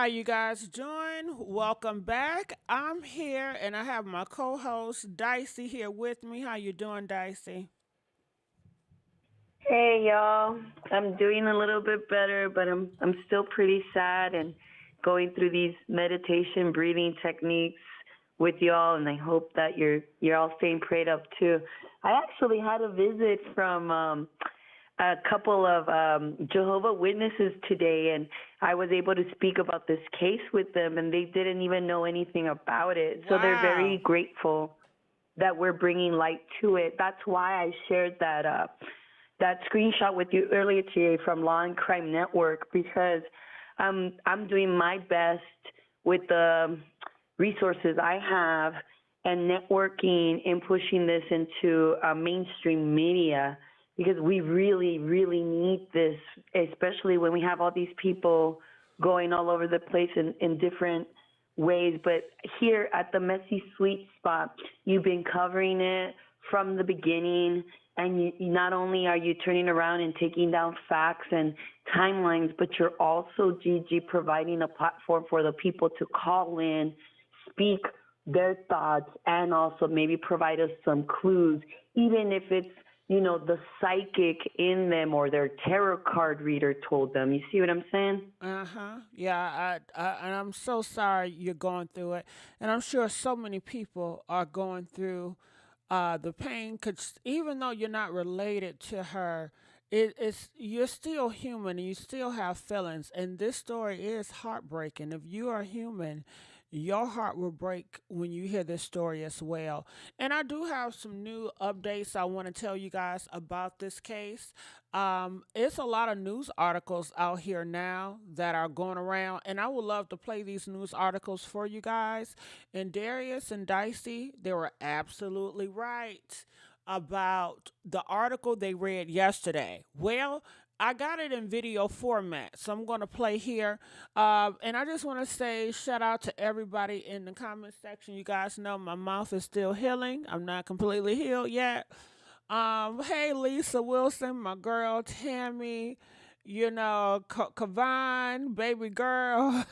how you guys doing? Welcome back. I'm here and I have my co-host Dicey here with me. How you doing, Dicey? Hey y'all, I'm doing a little bit better, but I'm still pretty sad and going through these meditation breathing techniques with y'all, and I hope that you're all staying prayed up too. I actually had a visit from a couple of Jehovah Witnesses today, and I was able to speak about this case with them, and they didn't even know anything about it. So they're very Wow. grateful that we're bringing light to it. That's why I shared that screenshot with you earlier today from Law and Crime Network because I'm doing my best with the resources I have and networking and pushing this into mainstream media because we really, really need this, especially when we have all these people going all over the place in different ways. But here at the Messy Sweet Spot, you've been covering it from the beginning. And not only are you turning around and taking down facts and timelines, but you're also, Gigi, providing a platform for the people to call in, speak their thoughts, and also maybe provide us some clues, even if it's, the psychic in them or their tarot card reader told them. You see what I'm saying? Uh-huh. Yeah, and I'm so sorry you're going through it. And I'm sure so many people are going through the pain cuz even though you're not related to her, it's you're still human and you still have feelings and this story is heartbreaking. If you are human, your heart will break when you hear this story as well. And I do have some new updates I want to tell you guys about this case. It's a lot of news articles out here now that are going around, and I would love to play these news articles for you guys. And Darius and Dicey, they were absolutely right about the article they read yesterday. Well, I got it in video format, so I'm going to play here. And I just want to say shout out to everybody in the comment section. You guys know my mouth is still healing. I'm not completely healed yet. Hey Lisa Wilson, my girl Tammy, Kavan, baby girl.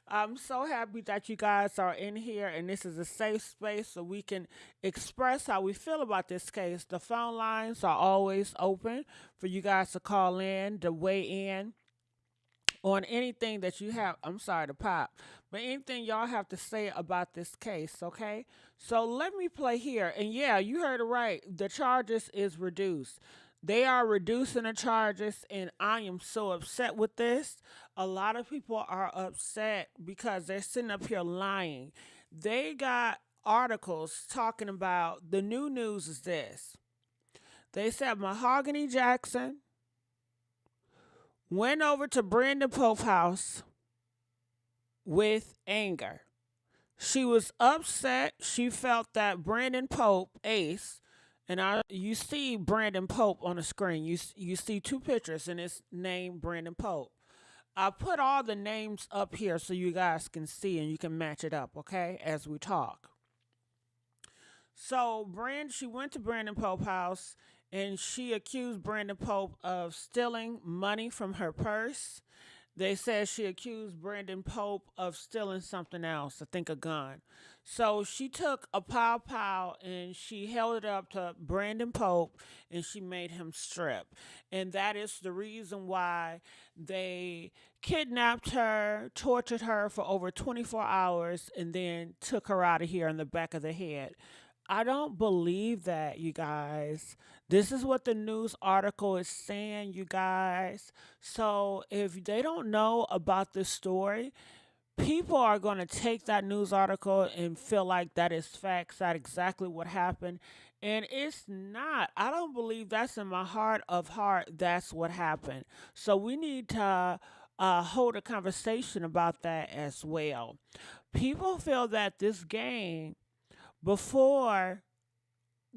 I'm so happy that you guys are in here and this is a safe space so we can express how we feel about this case. The phone lines are always open for you guys to call in, to weigh in on anything that you have. I'm sorry to pop, but anything y'all have to say about this case, okay? So let me play here. And yeah, you heard it right. The charges is reduced. They are reducing the charges, and I am so upset with this. A lot of people are upset because they're sitting up here lying. They got articles talking about the new news is this. They said Mahogany Jackson went over to Brandon Pope house with anger. She was upset. She felt that Brandon Pope, Ace, and you see Brandon Pope on the screen. You see two pictures and it's named Brandon Pope. I put all the names up here so you guys can see and you can match it up, okay, as we talk. So she went to Brandon Pope house and she accused Brandon Pope of stealing money from her purse. They said she accused Brandon Pope of stealing something else, I think a gun. So she took a pow pow and she held it up to Brandon Pope and she made him strip. And that is the reason why they kidnapped her, tortured her for over 24 hours, and then took her out of here in the back of the head. I don't believe that, you guys. This is what the news article is saying, you guys. So if they don't know about this story, people are going to take that news article and feel like that is facts, that exactly what happened. And it's not. I don't believe that's in my heart of heart. That's what happened. So we need to hold a conversation about that as well. People feel that this game before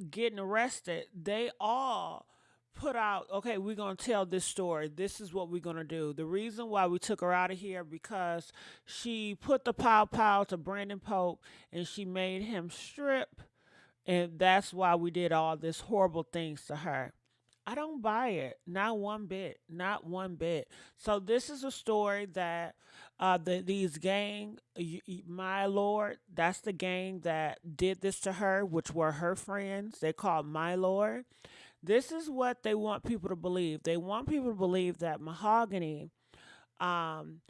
getting arrested, they all put out, okay, we're going to tell this story. This is what we're going to do. The reason why we took her out of here because she put the pow pow to Brandon Pope and she made him strip. And that's why we did all this horrible things to her. I don't buy it. Not one bit. Not one bit. So this is a story that these gang, my lord, that's the gang that did this to her, which were her friends. They called my lord. This is what they want people to believe. They want people to believe that Mahogany um,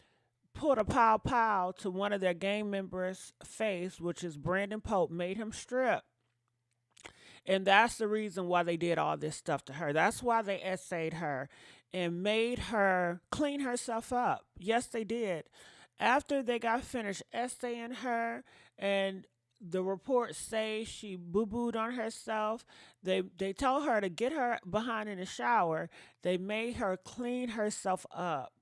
put a pow pow to one of their gang members' face, which is Brandon Pope, made him strip. And that's the reason why they did all this stuff to her. That's why they essayed her and made her clean herself up. Yes, they did. After they got finished essaying her and the reports say she boo-booed on herself, they told her to get her behind in the shower. They made her clean herself up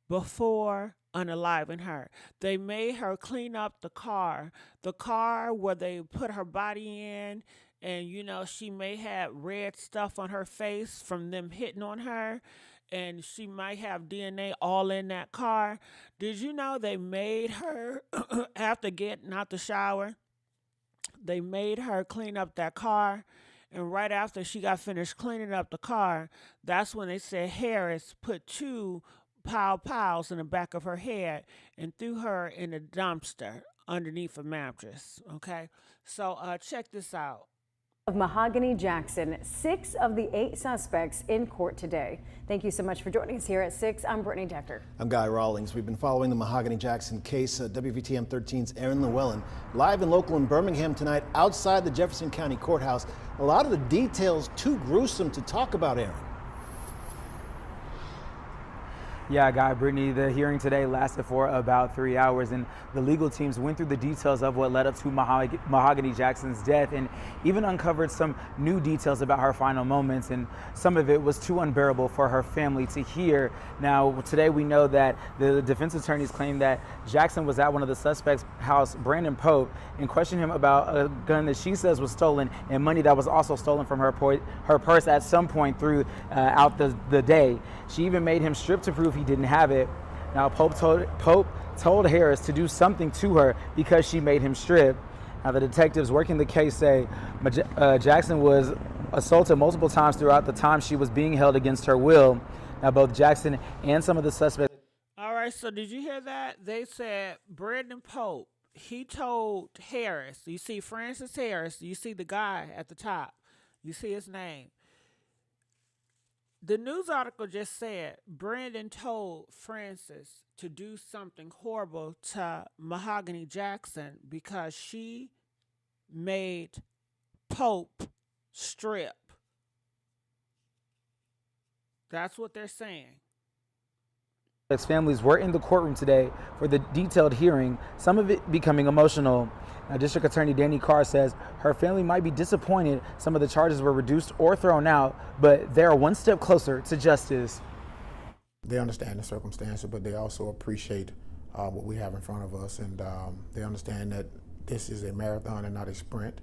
before unaliving her. They made her clean up the car where they put her body in, and she may have red stuff on her face from them hitting on her, and she might have DNA all in that car. Did you know they made her after getting out the shower? They made her clean up that car. And right after she got finished cleaning up the car, that's when they said Harris put two pows in the back of her head and threw her in a dumpster underneath a mattress. Okay, so check this out. Of Mahogany Jackson, 6 of the 8 suspects in court today. Thank you so much for joining us here at 6. I'm Brittany Decker. I'm Guy Rawlings. We've been following the Mahogany Jackson case. WVTM 13's Aaron Llewellyn, live and local in Birmingham tonight outside the Jefferson County Courthouse. A lot of the details too gruesome to talk about, Aaron. Yeah, Guy, Brittany, the hearing today lasted for about 3 hours, and the legal teams went through the details of what led up to Mahogany Jackson's death and even uncovered some new details about her final moments, and some of it was too unbearable for her family to hear. Now, today we know that the defense attorneys claim that Jackson was at one of the suspects' house, Brandon Pope, and questioned him about a gun that she says was stolen and money that was also stolen from her purse at some point throughout the day. She even made him strip to prove he didn't have it. Now, Pope told Harris to do something to her because she made him strip. Now, the detectives working the case say Jackson was assaulted multiple times throughout the time she was being held against her will. Now, both Jackson and some of the suspects. All right, so did you hear that? They said Brandon Pope, he told Harris, you see Francis Harris, you see the guy at the top, you see his name. The news article just said Brandon told Francis to do something horrible to Mahogany Jackson because she made Pope strip. That's what they're saying. Families were in the courtroom today for the detailed hearing, some of it becoming emotional. Now, District Attorney Danny Carr says her family might be disappointed some of the charges were reduced or thrown out, but they are one step closer to justice. They understand the circumstances, but they also appreciate what we have in front of us, and they understand that this is a marathon and not a sprint.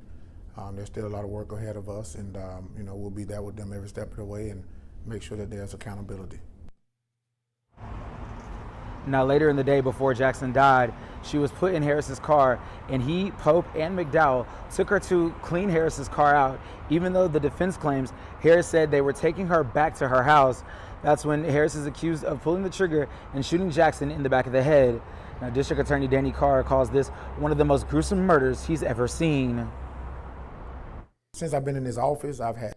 There's still a lot of work ahead of us, and we'll be there with them every step of the way and make sure that there's accountability. Now, later in the day before Jackson died, she was put in Harris's car, and he, Pope, and McDowell took her to clean Harris's car out. Even though the defense claims Harris said they were taking her back to her house, that's when Harris is accused of pulling the trigger and shooting Jackson in the back of the head. Now, District Attorney Danny Carr calls this one of the most gruesome murders he's ever seen. Since I've been in this office, I've had.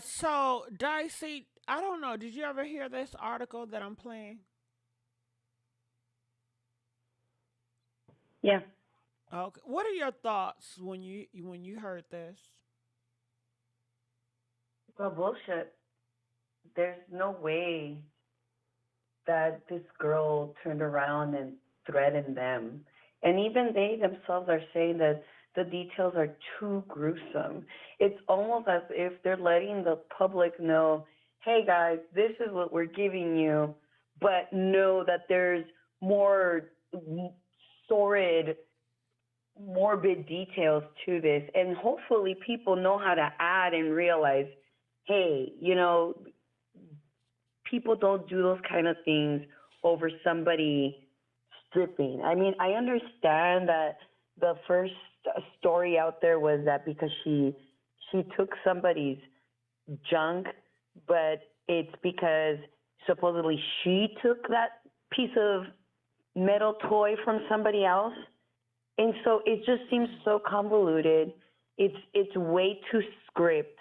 So Dicey, I don't know. Did you ever hear this article that I'm playing? Yeah. Okay. What are your thoughts when you heard this? Well, bullshit. There's no way that this girl turned around and threatened them. And even they themselves are saying that the details are too gruesome. It's almost as if they're letting the public know, hey guys, this is what we're giving you, but know that there's more sordid, morbid details to this. And hopefully people know how to add and realize, hey, people don't do those kind of things over somebody stripping. I mean, I understand that the first story out there was that because she took somebody's junk, but it's because supposedly she took that piece of metal toy from somebody else. And so it just seems so convoluted. It's way too script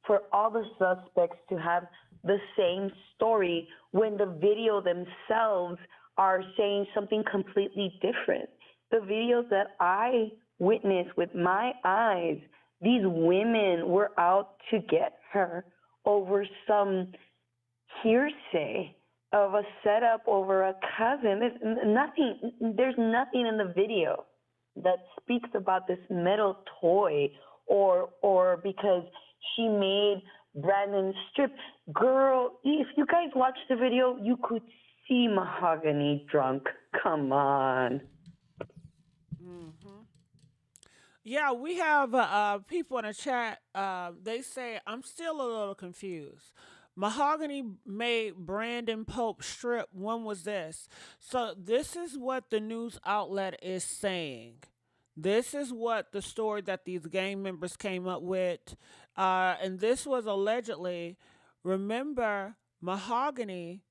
for all the suspects to have the same story when the video themselves are saying something completely different. The videos that I witnessed with my eyes, these women were out to get her over some hearsay of a setup over a cousin. There's nothing in the video that speaks about this metal toy or because she made Brandon strip. Girl, if you guys watch the video, you could see Mahogany drunk. Come on. Yeah, we have people in the chat. They say, I'm still a little confused. Mahogany made Brandon Pope strip. When was this? So, this is what the news outlet is saying. This is what the story that these gang members came up with. And this was allegedly, remember, Mahogany,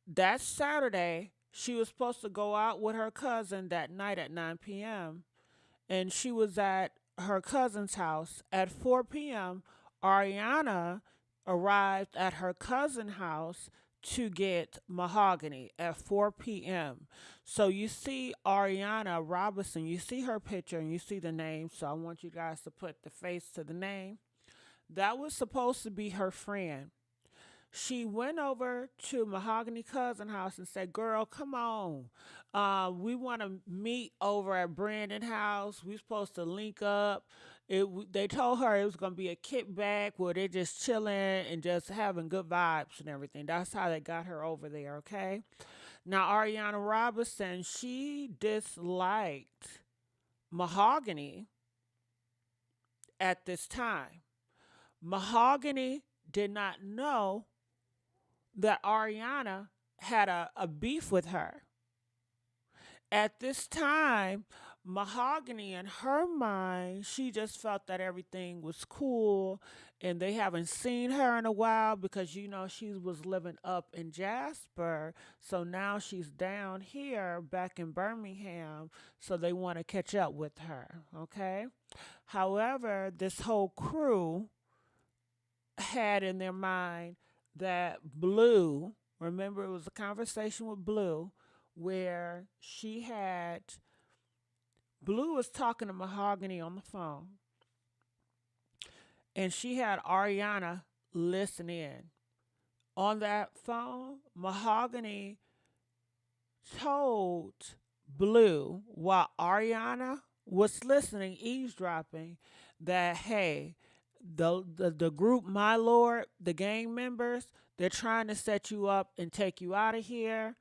that Saturday, she was supposed to go out with her cousin that night at 9 p.m. And she was at her cousin's house. At 4 p.m., Ariana arrived at her cousin's house to get Mahogany at 4 p.m. So you see Ariana Robinson, you see her picture and you see the name. So I want you guys to put the face to the name. That was supposed to be her friend. She went over to Mahogany cousin house and said, girl, come on. We want to meet over at Brandon house. We supposed to link up. They told her it was going to be a kickback where they're just chilling and just having good vibes and everything. That's how they got her over there, okay? Now, Ariana Robinson, she disliked Mahogany at this time. Mahogany did not know that Ariana had a beef with her. At this time, Mahogany, in her mind, she just felt that everything was cool and they haven't seen her in a while because, you know, she was living up in Jasper. So now she's down here back in Birmingham. So they want to catch up with her. Okay. However, this whole crew had in their mind that Blue, remember it was a conversation with Blue where Blue was talking to Mahogany on the phone and she had Ariana listen in. On that phone, Mahogany told Blue while Ariana was listening, eavesdropping, that hey, the group My Lord, the gang members, they're trying to set you up and take you out of here.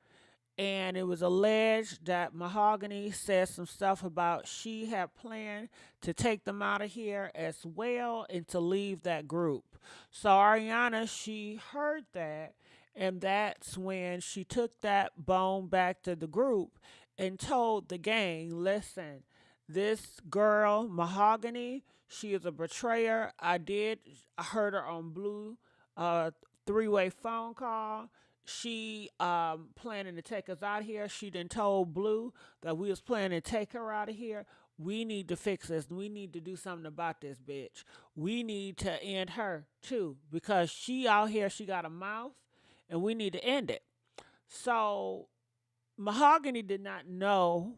And it was alleged that Mahogany said some stuff about she had planned to take them out of here as well and to leave that group. So Ariana, she heard that, and that's when she took that bone back to the group and told the gang, listen, this girl, Mahogany, she is a betrayer. I heard her on Blue, three-way phone call. She planning to take us out of here. She done told Blue that we was planning to take her out of here. We need to fix this. We need to do something about this bitch. We need to end her too because she out here, she got a mouth and we need to end it. So Mahogany did not know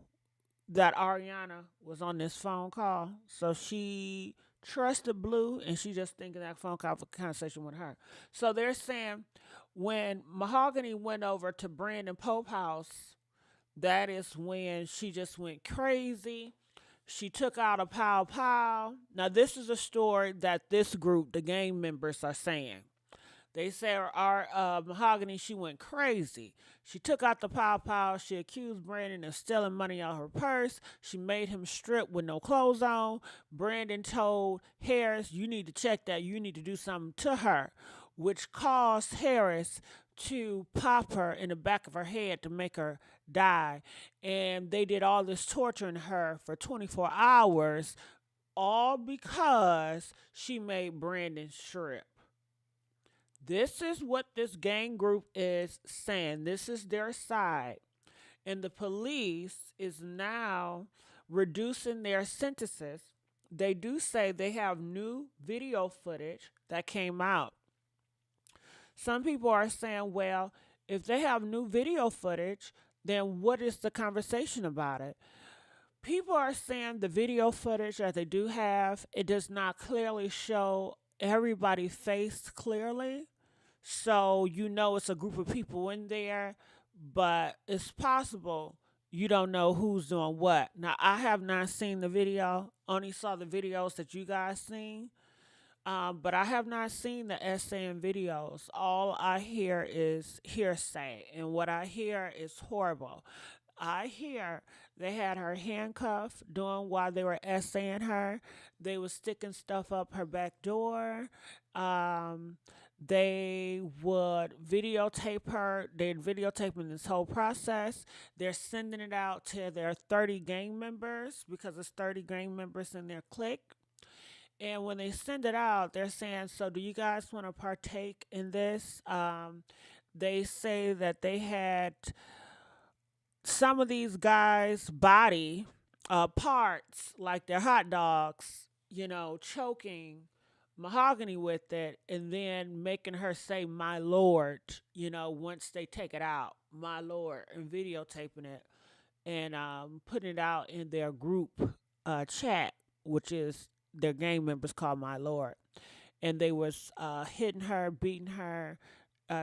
that Ariana was on this phone call. So she trusted Blue and she just thinking that phone call was a conversation with her. So they're saying when Mahogany went over to Brandon Pope house, that is when she just went crazy. She took out a pow pow. Now this is a story that this group, the gang members, are saying. They say our Mahogany, she went crazy. She took out the pow pow. She accused Brandon of stealing money out of her purse. She made him strip with no clothes on. Brandon told Harris, you need to check that. You need to do something to her, which caused Harris to pop her in the back of her head to make her die. And they did all this torturing her for 24 hours, all because she made Brandon strip. This is what this gang group is saying. This is their side. And the police is now reducing their sentences. They do say they have new video footage that came out. Some people are saying, well, if they have new video footage, then what is the conversation about it? People are saying the video footage that they do have, it does not clearly show everybody's face clearly. So you know it's a group of people in there, but it's possible you don't know who's doing what. Now, I have not seen the video, only saw the videos that you guys seen. But I have not seen the essaying videos. All I hear is hearsay, and what I hear is horrible. I hear they had her handcuffed doing while they were essaying her. They were sticking stuff up her back door. They would videotape her. They're videotaping this whole process. They're sending it out to their 30 gang members because it's 30 gang members in their clique. And when they send it out, they're saying, so do you guys want to partake in this? They say that they had some of these guys' body parts, like their hot dogs, choking Mahogany with it and then making her say, my Lord, once they take it out, my Lord, and videotaping it and putting it out in their group chat, which is their gang members called My Lord. And they was hitting her, beating her,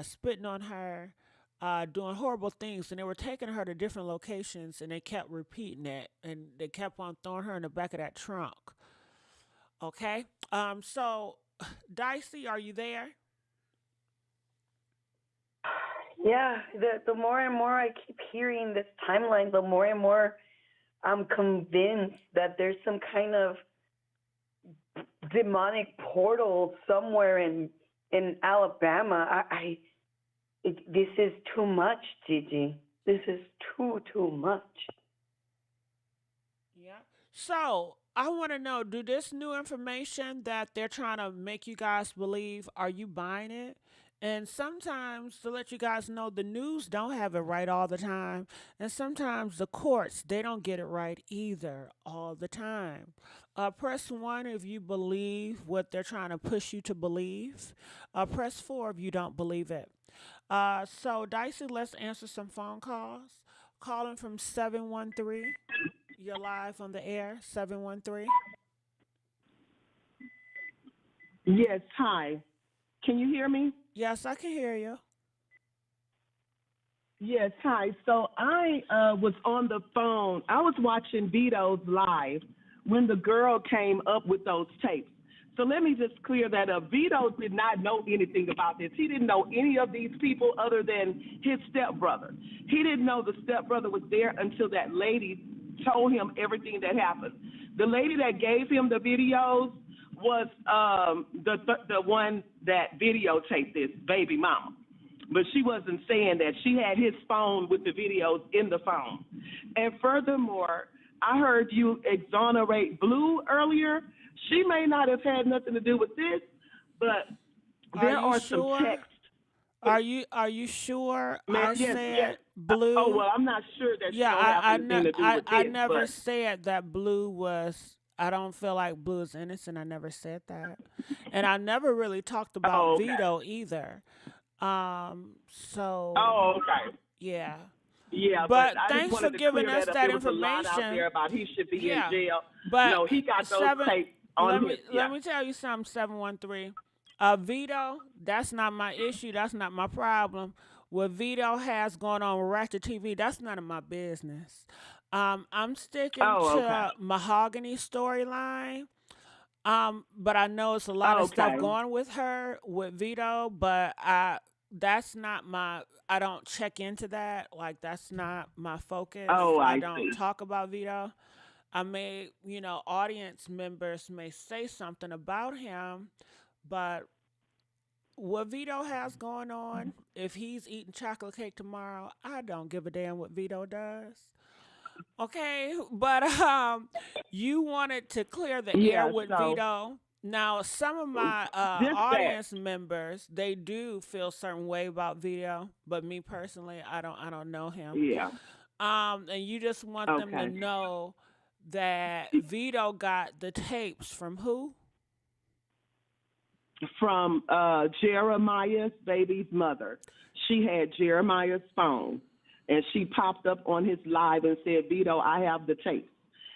spitting on her, doing horrible things. And they were taking her to different locations, and they kept repeating it. And they kept on throwing her in the back of that trunk. Okay? So, Dicey, are you there? Yeah, the more and more I keep hearing this timeline, the more and more I'm convinced that there's some kind of demonic portal somewhere in Alabama. This is too much, Gigi. This is too much. Yeah. So I want to know, do this new information that they're trying to make you guys believe, are you buying it? And sometimes, to let you guys know, the news don't have it right all the time. And sometimes the courts, they don't get it right either all the time. Press 1 if you believe what they're trying to push you to believe. Press 4 if you don't believe it. So, Dicey, let's answer some phone calls. Calling from 713. You're live on the air, 713. Yes, hi. Can you hear me? Yes, I can hear you. Yes, hi. So I was on the phone. I was watching Vito's live when the girl came up with those tapes. So let me just clear that up. Vito did not know anything about this. He didn't know any of these people other than his stepbrother. He didn't know the stepbrother was there until that lady told him everything that happened. The lady that gave him the videos was the one that videotaped this, baby mama. But she wasn't saying that. She had his phone with the videos in the phone. And furthermore, I heard you exonerate Blue earlier. She may not have had nothing to do with this, but there are sure? some texts. Are you sure? I yes, said yes. Blue. Oh, well, I'm not sure that she Yeah, don't have anything to do with I this, never but said that Blue was. I don't feel like Blue is innocent. I never said that, and I never really talked about okay. Vito either. So. Oh, okay. Yeah. Yeah, but I thanks just for wanted to giving clear us that up. that There was a lot information. out there about he should be in jail. But no, he got those tapes on his. Let me tell you something, 713. Vito, that's not my issue. That's not my problem. What Vito has going on with Ratchet TV, that's none of my business. I'm sticking to Mahogany storyline. But I know it's a lot of stuff going with her, with Vito, but that's not my, I don't check into that. Like, that's not my focus. I don't talk about Vito. I may, audience members may say something about him, but what Vito has going on, if he's eating chocolate cake tomorrow, I don't give a damn what Vito does. Okay, but you wanted to clear the air with Vito. Now, some of my Just that. audience members, they do feel certain way about Vito, but me personally, I don't know him. Yeah. And you just want them to Okay. know that Vito got the tapes from who? From Jeremiah's baby's mother. She had Jeremiah's phone, and she popped up on his live and said, "Vito, I have the tapes."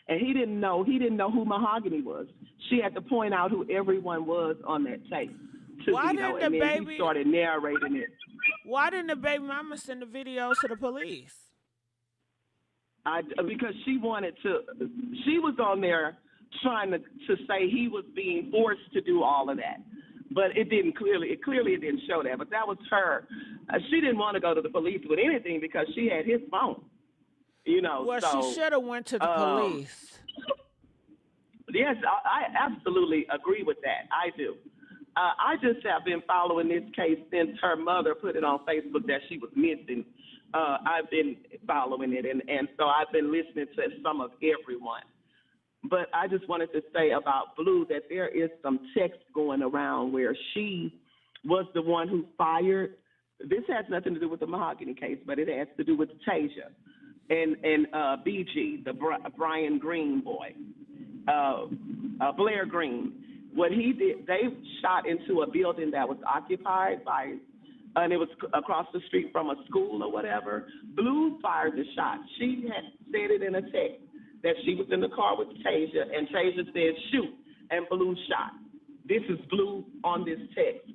And he didn't know who Mahogany was. She had to point out who everyone was on that tape to Why Vito, didn't the and then he baby? started narrating it. Why didn't the baby mama send the videos to the police? Because she wanted to. She was on there trying to say he was being forced to do all of that, but it clearly didn't show that. But that was her. She didn't want to go to the police with anything because she had his phone. Well, So she should have went to the police. yes, I absolutely agree with that. I do. I just have been following this case since her mother put it on Facebook that she was missing. I've been following it, and so I've been listening to some of everyone. But I just wanted to say about Blue that there is some text going around where she was the one who fired. This has nothing to do with the Mahogany case, but it has to do with Tasia and BG, the Brian Green boy, Blair Green. What he did, they shot into a building that was occupied by, and it was across the street from a school or whatever. Blue fired the shot. She had said it in a text that she was in the car with Tasia, and Tasia said, "Shoot," and Blue shot. This is Blue on this text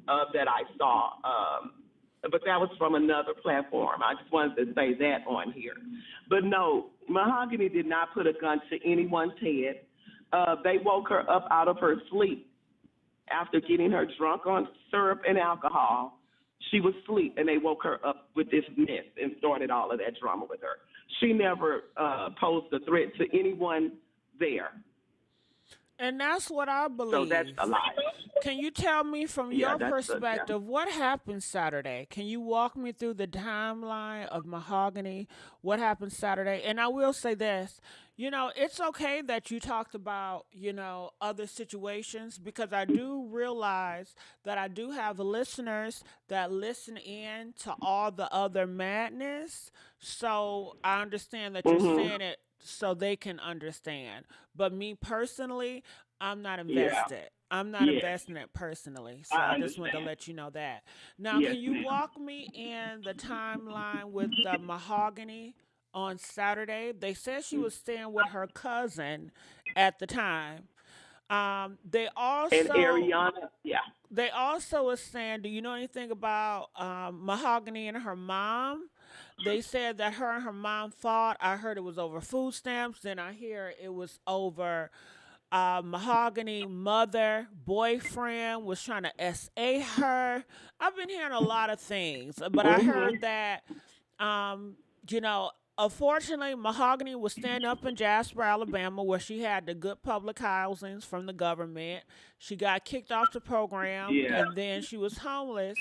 that I saw, but that was from another platform. I just wanted to say that on here. But no, Mahogany did not put a gun to anyone's head. They woke her up out of her sleep after getting her drunk on syrup and alcohol. She was asleep, and they woke her up with this mess and started all of that drama with her. She never posed a threat to anyone there. And that's what I believe. So that's a lie. Can you tell me from Yeah, your that's perspective what happened Saturday? Can you walk me through the timeline of Mahogany? What happened Saturday? And I will say this, it's okay that you talked about, other situations, because I do realize that I do have listeners that listen in to all the other madness. So I understand that you're saying it so they can understand. But me personally, I'm not invested. I'm not investing it personally. So I just wanted to let you know that. Now, Yes, can you ma'am. walk me in the timeline with the Mahogany on Saturday? They said she was staying with her cousin at the time. They And also Ariana, they also was saying, do you know anything about Mahogany and her mom? They said that her and her mom fought. I heard it was over food stamps. Then I hear it was over Mahogany mother boyfriend was trying to SA her. I've been hearing a lot of things, but I heard that you know, unfortunately, Mahogany was staying up in Jasper, Alabama, where she had the good public housings from the government. She got kicked off the program, and then she was homeless,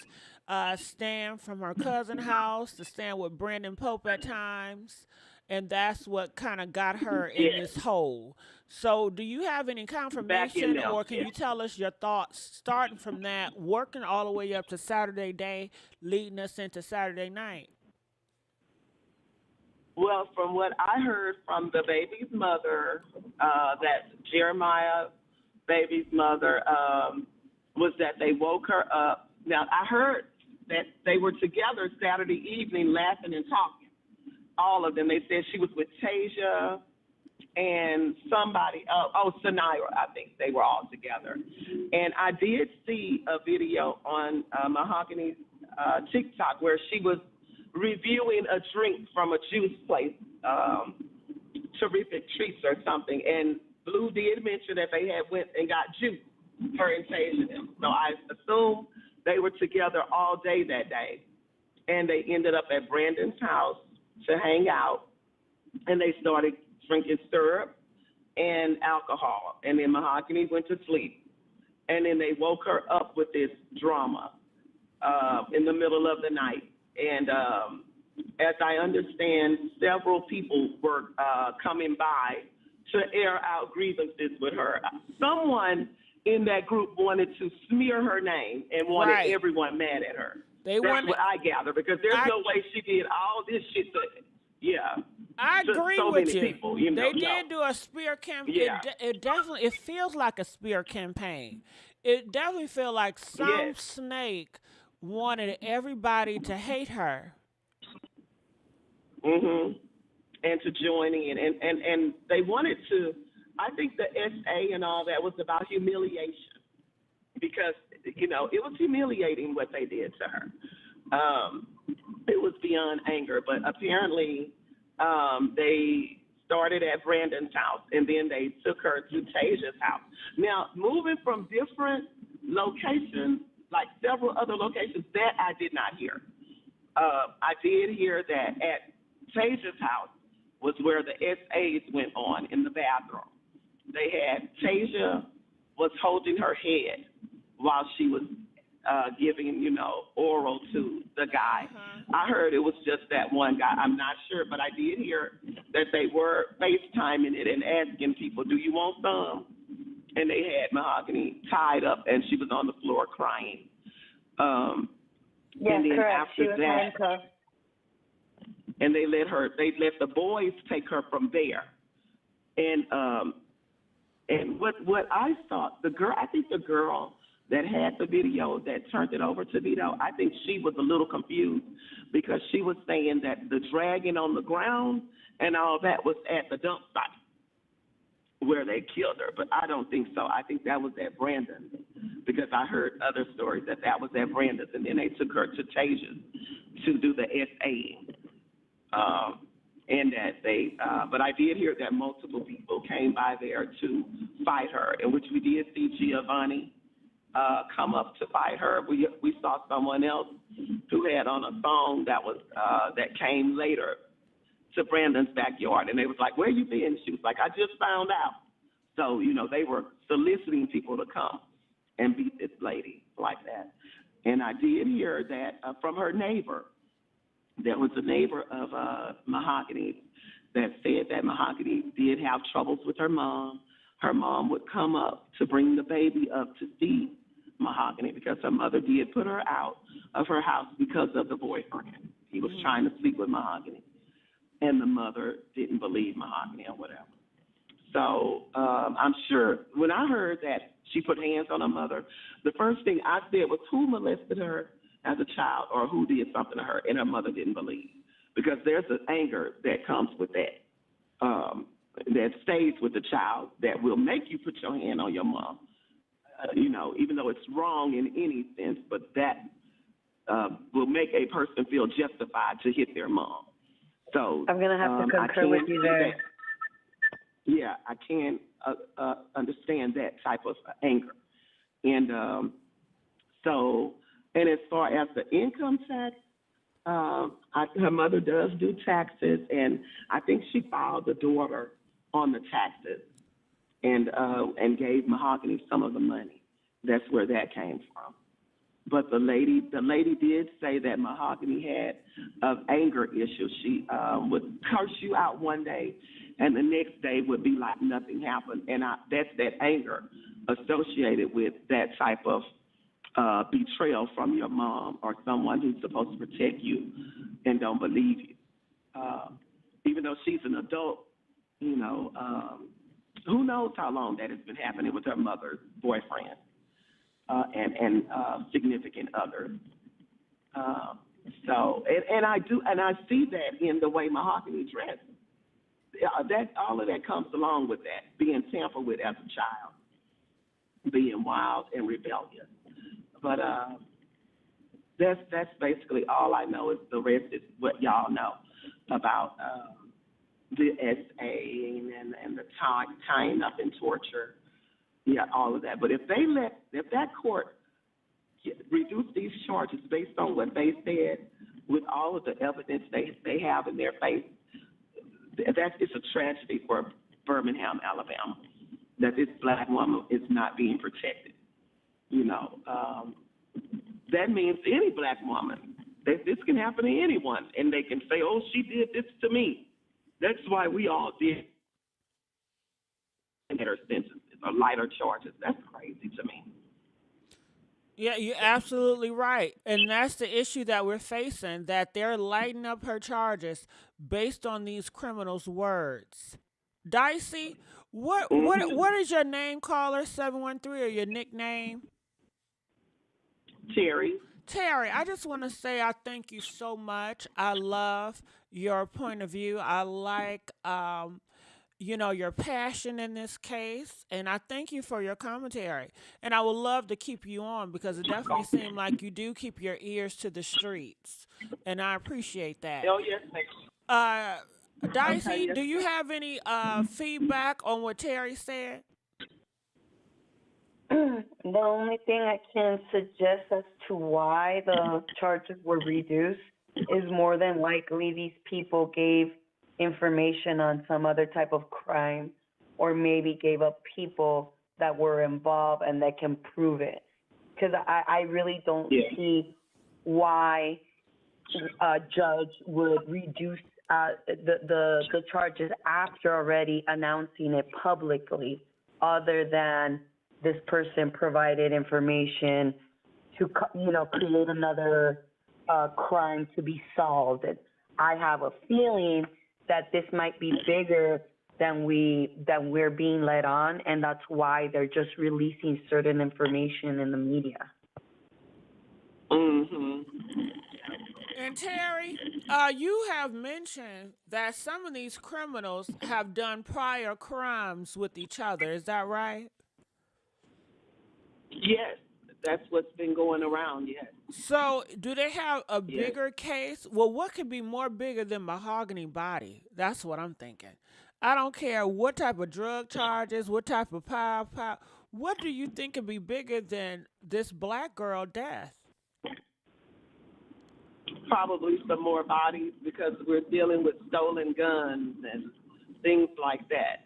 staying from her cousin's house to staying with Brandon Pope at times. And that's what kind of got her in this hole. So, do you have any confirmation, now. or can you tell us your thoughts starting from that, working all the way up to Saturday day, leading us into Saturday night? Well, from what I heard from the baby's mother, that Jeremiah baby's mother, was that they woke her up. Now, I heard that they were together Saturday evening laughing and talking, all of them. They said she was with Tasia and somebody, Sanira, I think they were all together. And I did see a video on Mahogany's TikTok where she was reviewing a drink from a juice place, Terrific Treats or something. And Blue did mention that they had went and got juice, her and Tasia them. So I assume they were together all day that day. And they ended up at Brandon's house to hang out. And they started drinking syrup and alcohol. And then Mahogany went to sleep. And then they woke her up with this drama in the middle of the night. And as I understand, several people were coming by to air out grievances with her. Someone in that group wanted to smear her name and wanted Right. everyone mad at her. That's what I gather, because there's no way she did all this shit. I to agree so with many you. people, you know. They did do a spear campaign. Yeah. It definitely feels like a spear campaign. It definitely feels like some snake wanted everybody to hate her. Mhm. And to join in, and they wanted to. I think the SA and all that was about humiliation, because it was humiliating what they did to her. It was beyond anger, but apparently they started at Brandon's house, and then they took her to Tasia's house. Now, moving from different locations, like several other locations, that I did not hear. I did hear that at Tasia's house was where the SAs went on in the bathroom. They had Tasia was holding her head while she was giving, oral to the guy. I heard it was just that one guy. I'm not sure, but I did hear that they were FaceTiming it and asking people, do you want some? And they had Mahogany tied up, and she was on the floor crying. And then correct. after She was that, handcuffed. and they let the boys take her from there. And what I thought, I think the girl that had the video that turned it over to Vito, I think she was a little confused, because she was saying that the dragging on the ground and all that was at the dump site where they killed her. But I don't think so. I think that was at Brandon, because I heard other stories that was at Brandon's, and then they took her to Tasia's to do the SA. And that but I did hear that multiple people came by there to fight her, in which we did see Giovanni come up to fight her. We saw someone else who had on a song that came later to Brandon's backyard, and they was like, where you been? She was like, I just found out. So, they were soliciting people to come and beat this lady like that. And I did hear that from her neighbor. There was a neighbor of Mahogany that said that Mahogany did have troubles with her mom. Her mom would come up to bring the baby up to see Mahogany, because her mother did put her out of her house because of the boyfriend. He was trying to sleep with Mahogany, and the mother didn't believe Mahogany or whatever. So I'm sure when I heard that she put hands on her mother, the first thing I said was, who molested her as a child, or who did something to her? And her mother didn't believe, because there's an anger that comes with that, that stays with the child, that will make you put your hand on your mom, even though it's wrong in any sense, but that will make a person feel justified to hit their mom. So I'm going to have to concur with you there. Yeah, I can understand that type of anger. And and as far as the income tax, her mother does do taxes, and I think she filed the daughter on the taxes, and gave Mahogany some of the money. That's where that came from. But the lady did say that Mahogany had an anger issue. She would curse you out one day, and the next day would be like nothing happened. And that's that anger associated with that type of betrayal from your mom or someone who's supposed to protect you and don't believe you. Even though she's an adult, who knows how long that has been happening with her mother's boyfriend and significant others. And I see that in the way Mahogany dresses. That all of that comes along with that, being tampered with as a child, being wild and rebellious. But that's basically all I know. Is the rest is what y'all know about the SA and the tying up and torture. Yeah, all of that. But if that court reduce these charges based on what they said, with all of the evidence they have in their face, it's a tragedy for Birmingham, Alabama, that this black woman is not being protected. That means any black woman, that this can happen to anyone, and they can say, oh, she did this to me. That's why we all did get her sentences. lighter charges. That's crazy to me. Yeah, you're absolutely right. And that's the issue that we're facing, that they're lighting up her charges based on these criminals' words. Dicey, what is your name caller 713 or your nickname? Terry. Terry, I just want to say I thank you so much. I love your point of view. I like your passion in this case, and I thank you for your commentary. And I would love to keep you on because it definitely seemed like you do keep your ears to the streets, and I appreciate that. Oh, yes, ma'am. Dicey, Okay, yes, do you have any feedback on what Terry said? The only thing I can suggest as to why the charges were reduced is more than likely these people gave information on some other type of crime or maybe gave up people that were involved and that can prove it. Because I really don't see why a judge would reduce the charges after already announcing it publicly, other than this person provided information to, create another crime to be solved. And I have a feeling that this might be bigger than we're being led on, and that's why they're just releasing certain information in the media. Mm-hmm. And Terry, you have mentioned that some of these criminals have done prior crimes with each other. Is that right? Yes, that's what's been going around, yes. So, do they have a bigger case? Well, what could be more bigger than Mahogany body? That's what I'm thinking. I don't care what type of drug charges, what type of power. What do you think could be bigger than this black girl death? Probably some more bodies because we're dealing with stolen guns and things like that.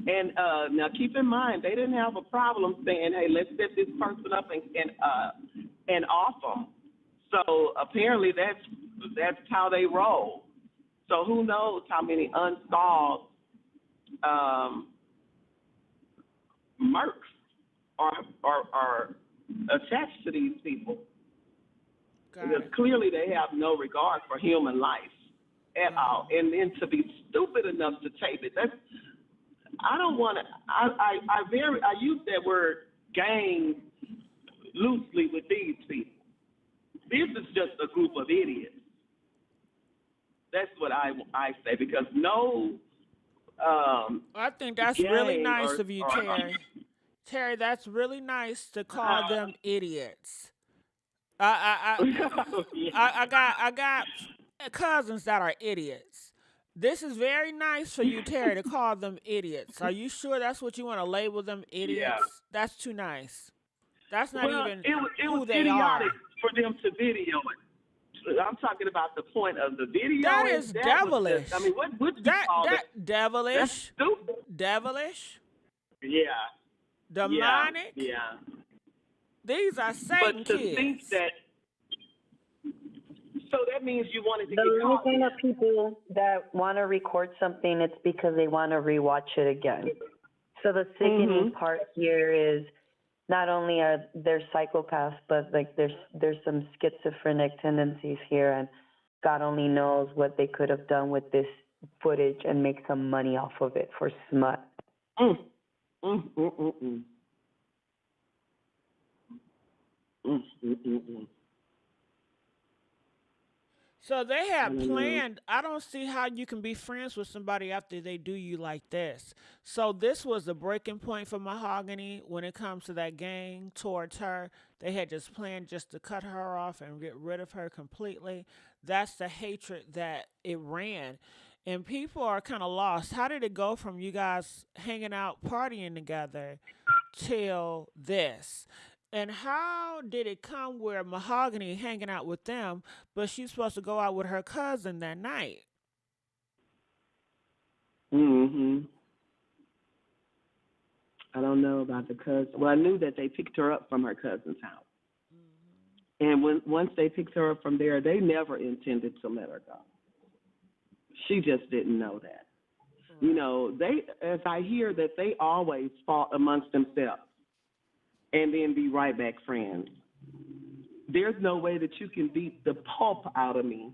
And now keep in mind, they didn't have a problem saying, hey, let's set this person up and off them. So apparently that's how they roll. So who knows how many unsolved murks are attached to these people. Because clearly they have no regard for human life at all. And then to be stupid enough to tape it, I don't want to. I use that word gang loosely with these people. This is just a group of idiots. That's what I say, because no. I think that's really nice of you, Terry. Terry, that's really nice to call them idiots. I got cousins that are idiots. This is very nice for you, Terry, to call them idiots. Are you sure that's what you want to label them, idiots? Yeah. That's too nice. That's not even it who was they idiotic are. for them to video it. I'm talking about the point of the video. That is devilish. I mean, what would you call that? Devilish. That's stupid. Devilish. Yeah. Demonic. Yeah. These are Satan kids. But to kids. think that. So that means you wanted to the get caught. The only thing of people that want to record something, it's because they want to rewatch it again. So the sickening part here is not only are there psychopaths, but like there's some schizophrenic tendencies here, and God only knows what they could have done with this footage and make some money off of it for smut. So they have planned. I don't see how you can be friends with somebody after they do you like this. So this was the breaking point for Mahogany when it comes to that gang towards her. They had just planned just to cut her off and get rid of her completely. That's the hatred that it ran. And people are kind of lost. How did it go from you guys hanging out, partying together, till this? And how did it come where Mahogany hanging out with them, but she's supposed to go out with her cousin that night? I don't know about the cousin. Well, I knew that they picked her up from her cousin's house. And once they picked her up from there, they never intended to let her go. She just didn't know that. You know, as I hear that they always fought amongst themselves and then be right back friends. There's no way that you can beat the pulp out of me,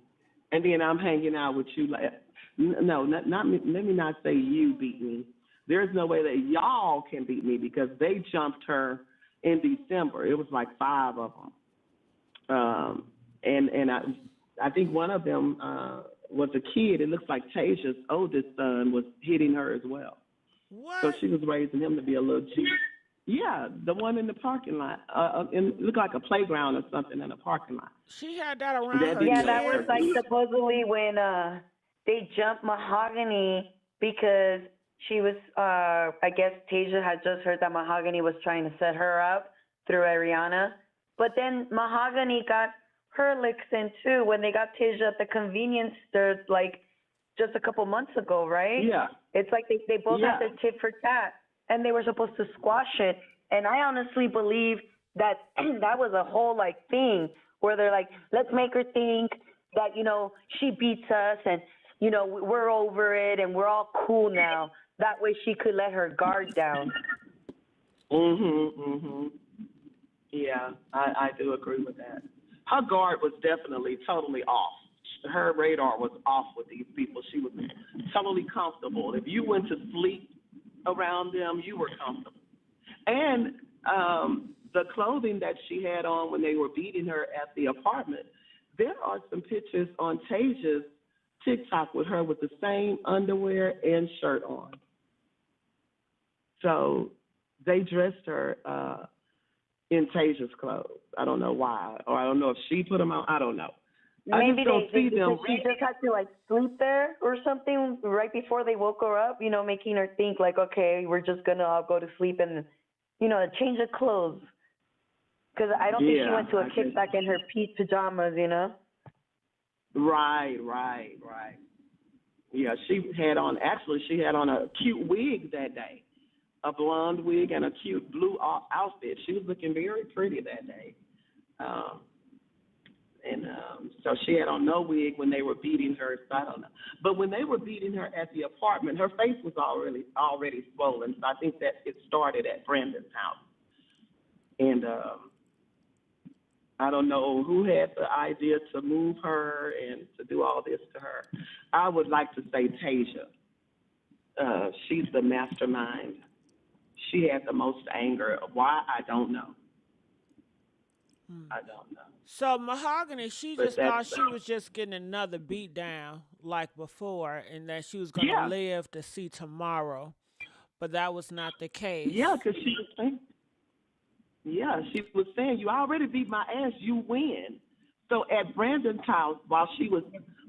and then I'm hanging out with you. Like, no, not me. Let me not say you beat me. There's no way that y'all can beat me because they jumped her in December. It was like 5 of them, and I think one of them was a kid. It looks like Tasia's oldest son was hitting her as well. What? So she was raising him to be a little G. Yeah, the one in the parking lot. It looked like a playground or something in a parking lot. She had that around That her Yeah, didn't that kid? was like supposedly when they jumped Mahogany because she was, I guess Tasia had just heard that Mahogany was trying to set her up through Ariana. But then Mahogany got her licks in too when they got Tasia at the convenience store like just a couple months ago, right? Yeah. It's like they both Yeah. had their tit for tat and they were supposed to squash it. And I honestly believe that that was a whole like thing where they're like, let's make her think that, you know, she beats us and, you know, we're over it and we're all cool now. That way she could let her guard down. Yeah, I do agree with that. Her guard was definitely totally off. Her radar was off with these people. She was totally comfortable. If you went to sleep around them, you were comfortable. And the clothing that she had on when they were beating her at the apartment, there are some pictures on Tasia's TikTok with her with the same underwear and shirt on. So they dressed her in Tasia's clothes. I don't know why, or I don't know if she put them on. I don't know. Maybe she she just had to like sleep there or something right before they woke her up, you know, making her think like, okay, we're just gonna all go to sleep and, you know, change of clothes. Because I don't think she went to a kickback in her pajamas, you know. Right. Yeah, she had on a cute wig that day, a blonde wig and a cute blue outfit. She was looking very pretty that day. So she had on no wig when they were beating her. So I don't know. But when they were beating her at the apartment, her face was already swollen. So I think that it started at Brandon's house. And I don't know who had the idea to move her and to do all this to her. I would like to say Tasia. She's the mastermind. She had the most anger. Why? I don't know. I don't know. So Mahogany, she But just thought she was just getting another beat down like before and that she was going to live to see tomorrow. But that was not the case. Yeah, because she was saying, you already beat my ass, you win. So at Brandon's house, while she was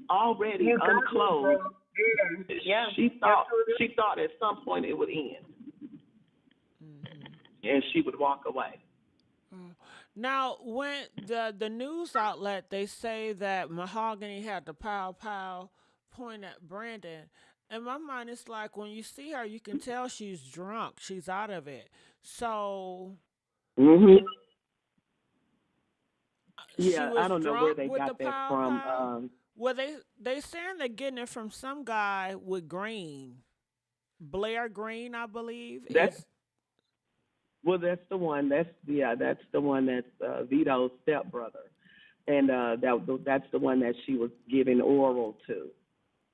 already unclothed, she thought at some point it would end. And she would walk away. Now, when the news outlet, they say that Mahogany had the pow point at Brandon. In my mind, it's like when you see her, you can tell she's drunk. She's out of it. So, yeah, I don't know where they got that from. Well, they saying they're getting it from some guy with Green, Blair Green, I believe. Well, that's the one. That's the one that's Vito's stepbrother, and that's the one that she was giving oral to,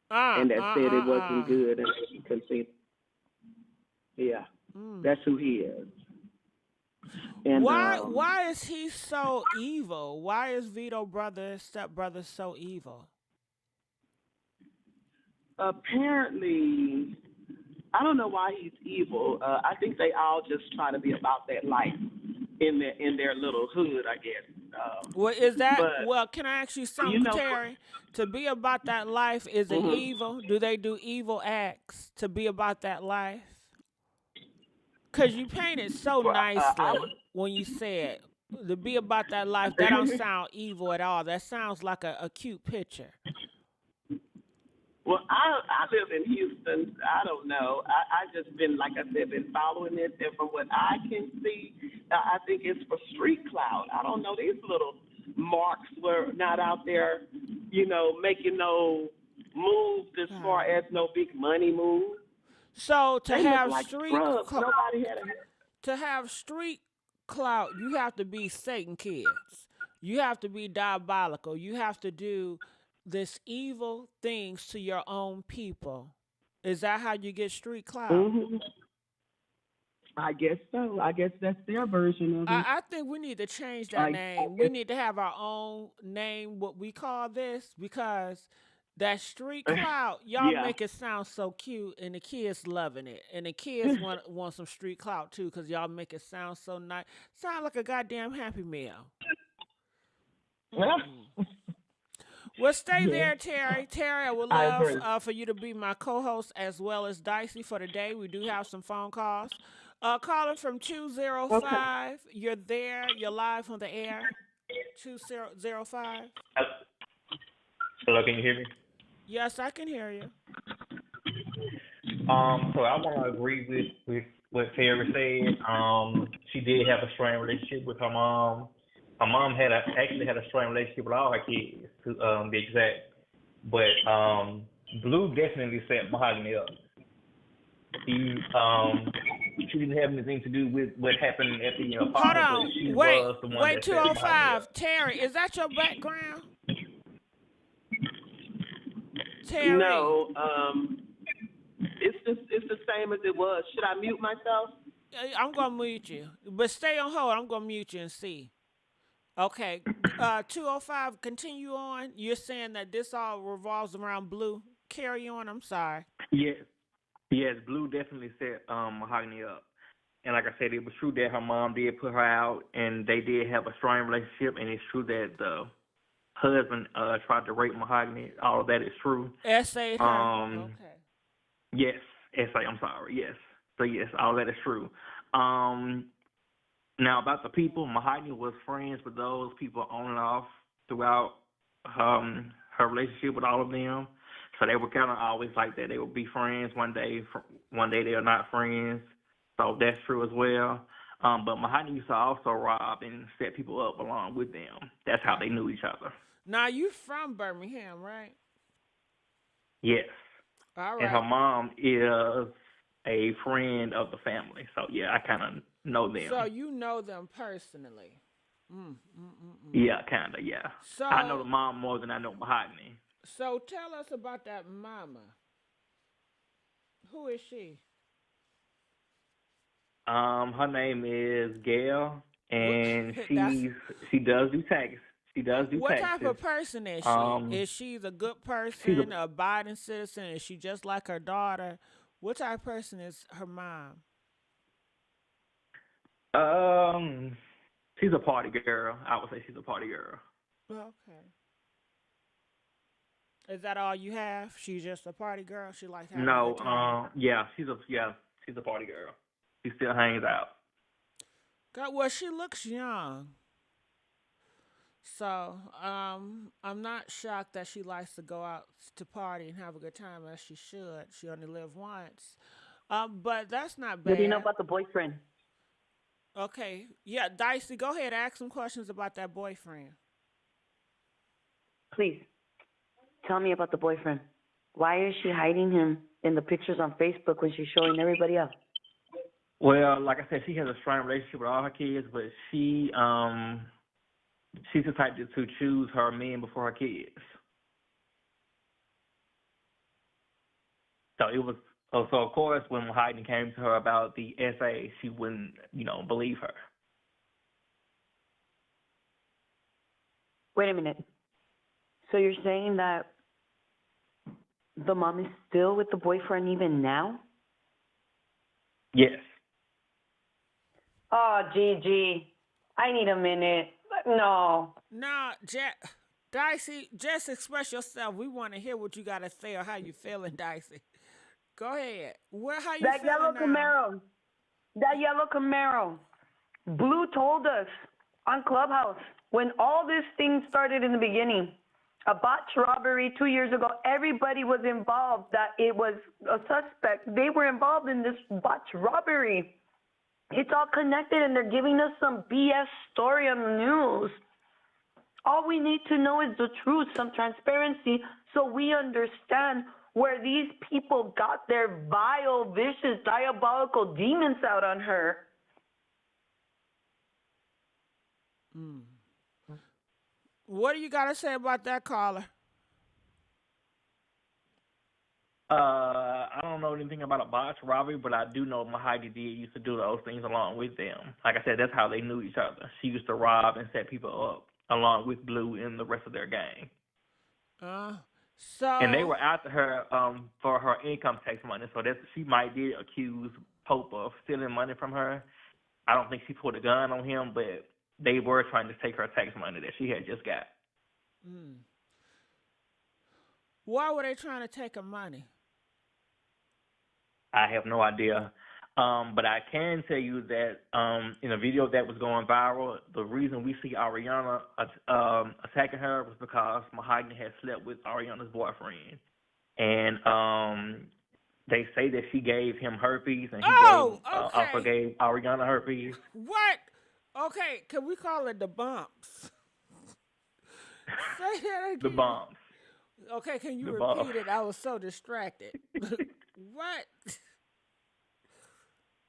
and that said it wasn't good, and she couldn't see. Yeah, that's who he is. And why is he so evil? Why is Vito's stepbrother so evil? Apparently, I don't know why he's evil. I think they all just try to be about that life in their little hood, I guess. Well, is that? Well, can I ask you something, Terry? To be about that life, is it evil? Do they do evil acts to be about that life? Because you painted so nicely when you said to be about that life. That don't sound evil at all. That sounds like a cute picture. Well, I live in Houston. I don't know. I just been, like I said, been following this, and from what I can see, I think it's for street clout. I don't know. These little marks were not out there, making no moves as far as no big money moves. So They look like scrubs. Nobody had a hair. to have street clout, you have to be Satan kids. You have to be diabolical. You have to do this evil things to your own people. Is that how you get street clout? Hmm. I guess so. I guess that's their version of it. I think we need to change that I name. We guess. need to have our own name, what we call this, because that street clout, y'all Yeah. make it sound so cute, and the kids loving it, and the kids want some street clout too, cause y'all make it sound so nice, sound like a goddamn Happy Meal. Mm-mm. Well, stay Yeah, there, Terry. Terry, I would I love agree. for you to be my co-host as well as Dicey for the day. We do have some phone calls. Calling from Okay. 205. You're there. You're live on the air. 2005. Hello, can you hear me? Yes, I can hear you. So I want to agree with what Sarah said. She did have a strained relationship with her mom. Her mom actually had a strained relationship with all her kids, to be exact. But Blue definitely set Mahogany up. She didn't have anything to do with what happened at the Hold father, but on. she Wait, was the one wait, that set Mahogany 205. up. Terry, is that your background? Terry. No, it's the same as it was. Should I mute myself? I'm going to mute you. But stay on hold. I'm going to mute you and see. Okay. 205, continue on. You're saying that this all revolves around Blue. Carry on. I'm sorry. Yes, Blue definitely set Mahogany up. And like I said, it was true that her mom did put her out, and they did have a strong relationship. And it's true that the husband tried to rape Mahogany. All of that is true. S.A. her. Okay. Yes, S.A. I'm sorry. Yes. So yes, all that is true. Now about the people, Mahogany was friends with those people on and off throughout her relationship with all of them. So they were kind of always like that. They would be friends one day they are not friends. So that's true as well. But Mahogany used to also rob and set people up along with them. That's how they knew each other. Now, you from Birmingham, right? Yes. All And her right. mom is a friend of the family. So yeah, I kind of know them. So you know them personally. Mm, mm, mm, mm. Yeah, kind of, yeah. I know the So, mom more than I know Mahogany. so tell us about that mama. Who is she? Her name is Gail, What? and That's she does do tax. She does do what type taxes. of person is she? Um, Is she a good she's person, a abiding citizen? Is she just like her daughter? What type of person is her mom? she's a party girl. I would say she's a party girl. Okay. Is that all you have? She's just a party girl. She likes having a No, good time. she's a party girl. She still hangs out. God, well, she looks young. So, I'm not shocked that she likes to go out to party and have a good time as she should. She only live once. But that's not What do you know bad. about the boyfriend? Okay. Yeah, Dicey, go ahead. Ask some questions about that boyfriend. Please tell me about the boyfriend. Why is she hiding him in the pictures on Facebook when she's showing everybody else? Well, like I said, she has a strong relationship with all her kids, but she's the type to choose her men before her kids. So it was. So of course, when Mahogany came to her about the essay, she wouldn't, believe her. Wait a minute. So you're saying that the mom is still with the boyfriend even now? Yes. Oh, Gigi, I need a minute. No. Nah, Dicey, just express yourself. We want to hear what you got to say or how you feeling, Dicey. Go ahead. How you That yellow feeling now? Camaro. That yellow Camaro. Blue told us on Clubhouse when all this thing started in the beginning, a botched robbery 2 years ago, everybody was involved, that it was a suspect. They were involved in this botched robbery. It's all connected, and they're giving us some BS story on the news. All we need to know is the truth, some transparency, so we understand where these people got their vile, vicious, diabolical demons out on her. What do you got to say about that, caller? I don't know anything about a botched robbery, but I do know Mahogany used to do those things along with them. Like I said, that's how they knew each other. She used to rob and set people up along with Blue and the rest of their gang. And they were after her for her income tax money, so that she might did accuse Pope of stealing money from her. I don't think she pulled a gun on him, but they were trying to take her tax money that she had just got. Why were they trying to take her money? I have no idea. But I can tell you that in a video that was going viral, the reason we see Ariana attacking her was because Mahogany had slept with Ariana's boyfriend. And they say that she gave him herpes, and he also gave Ariana herpes. What? Okay, can we call it the bumps? Say that again. The bumps. Okay, can you repeat it? I was so distracted. What?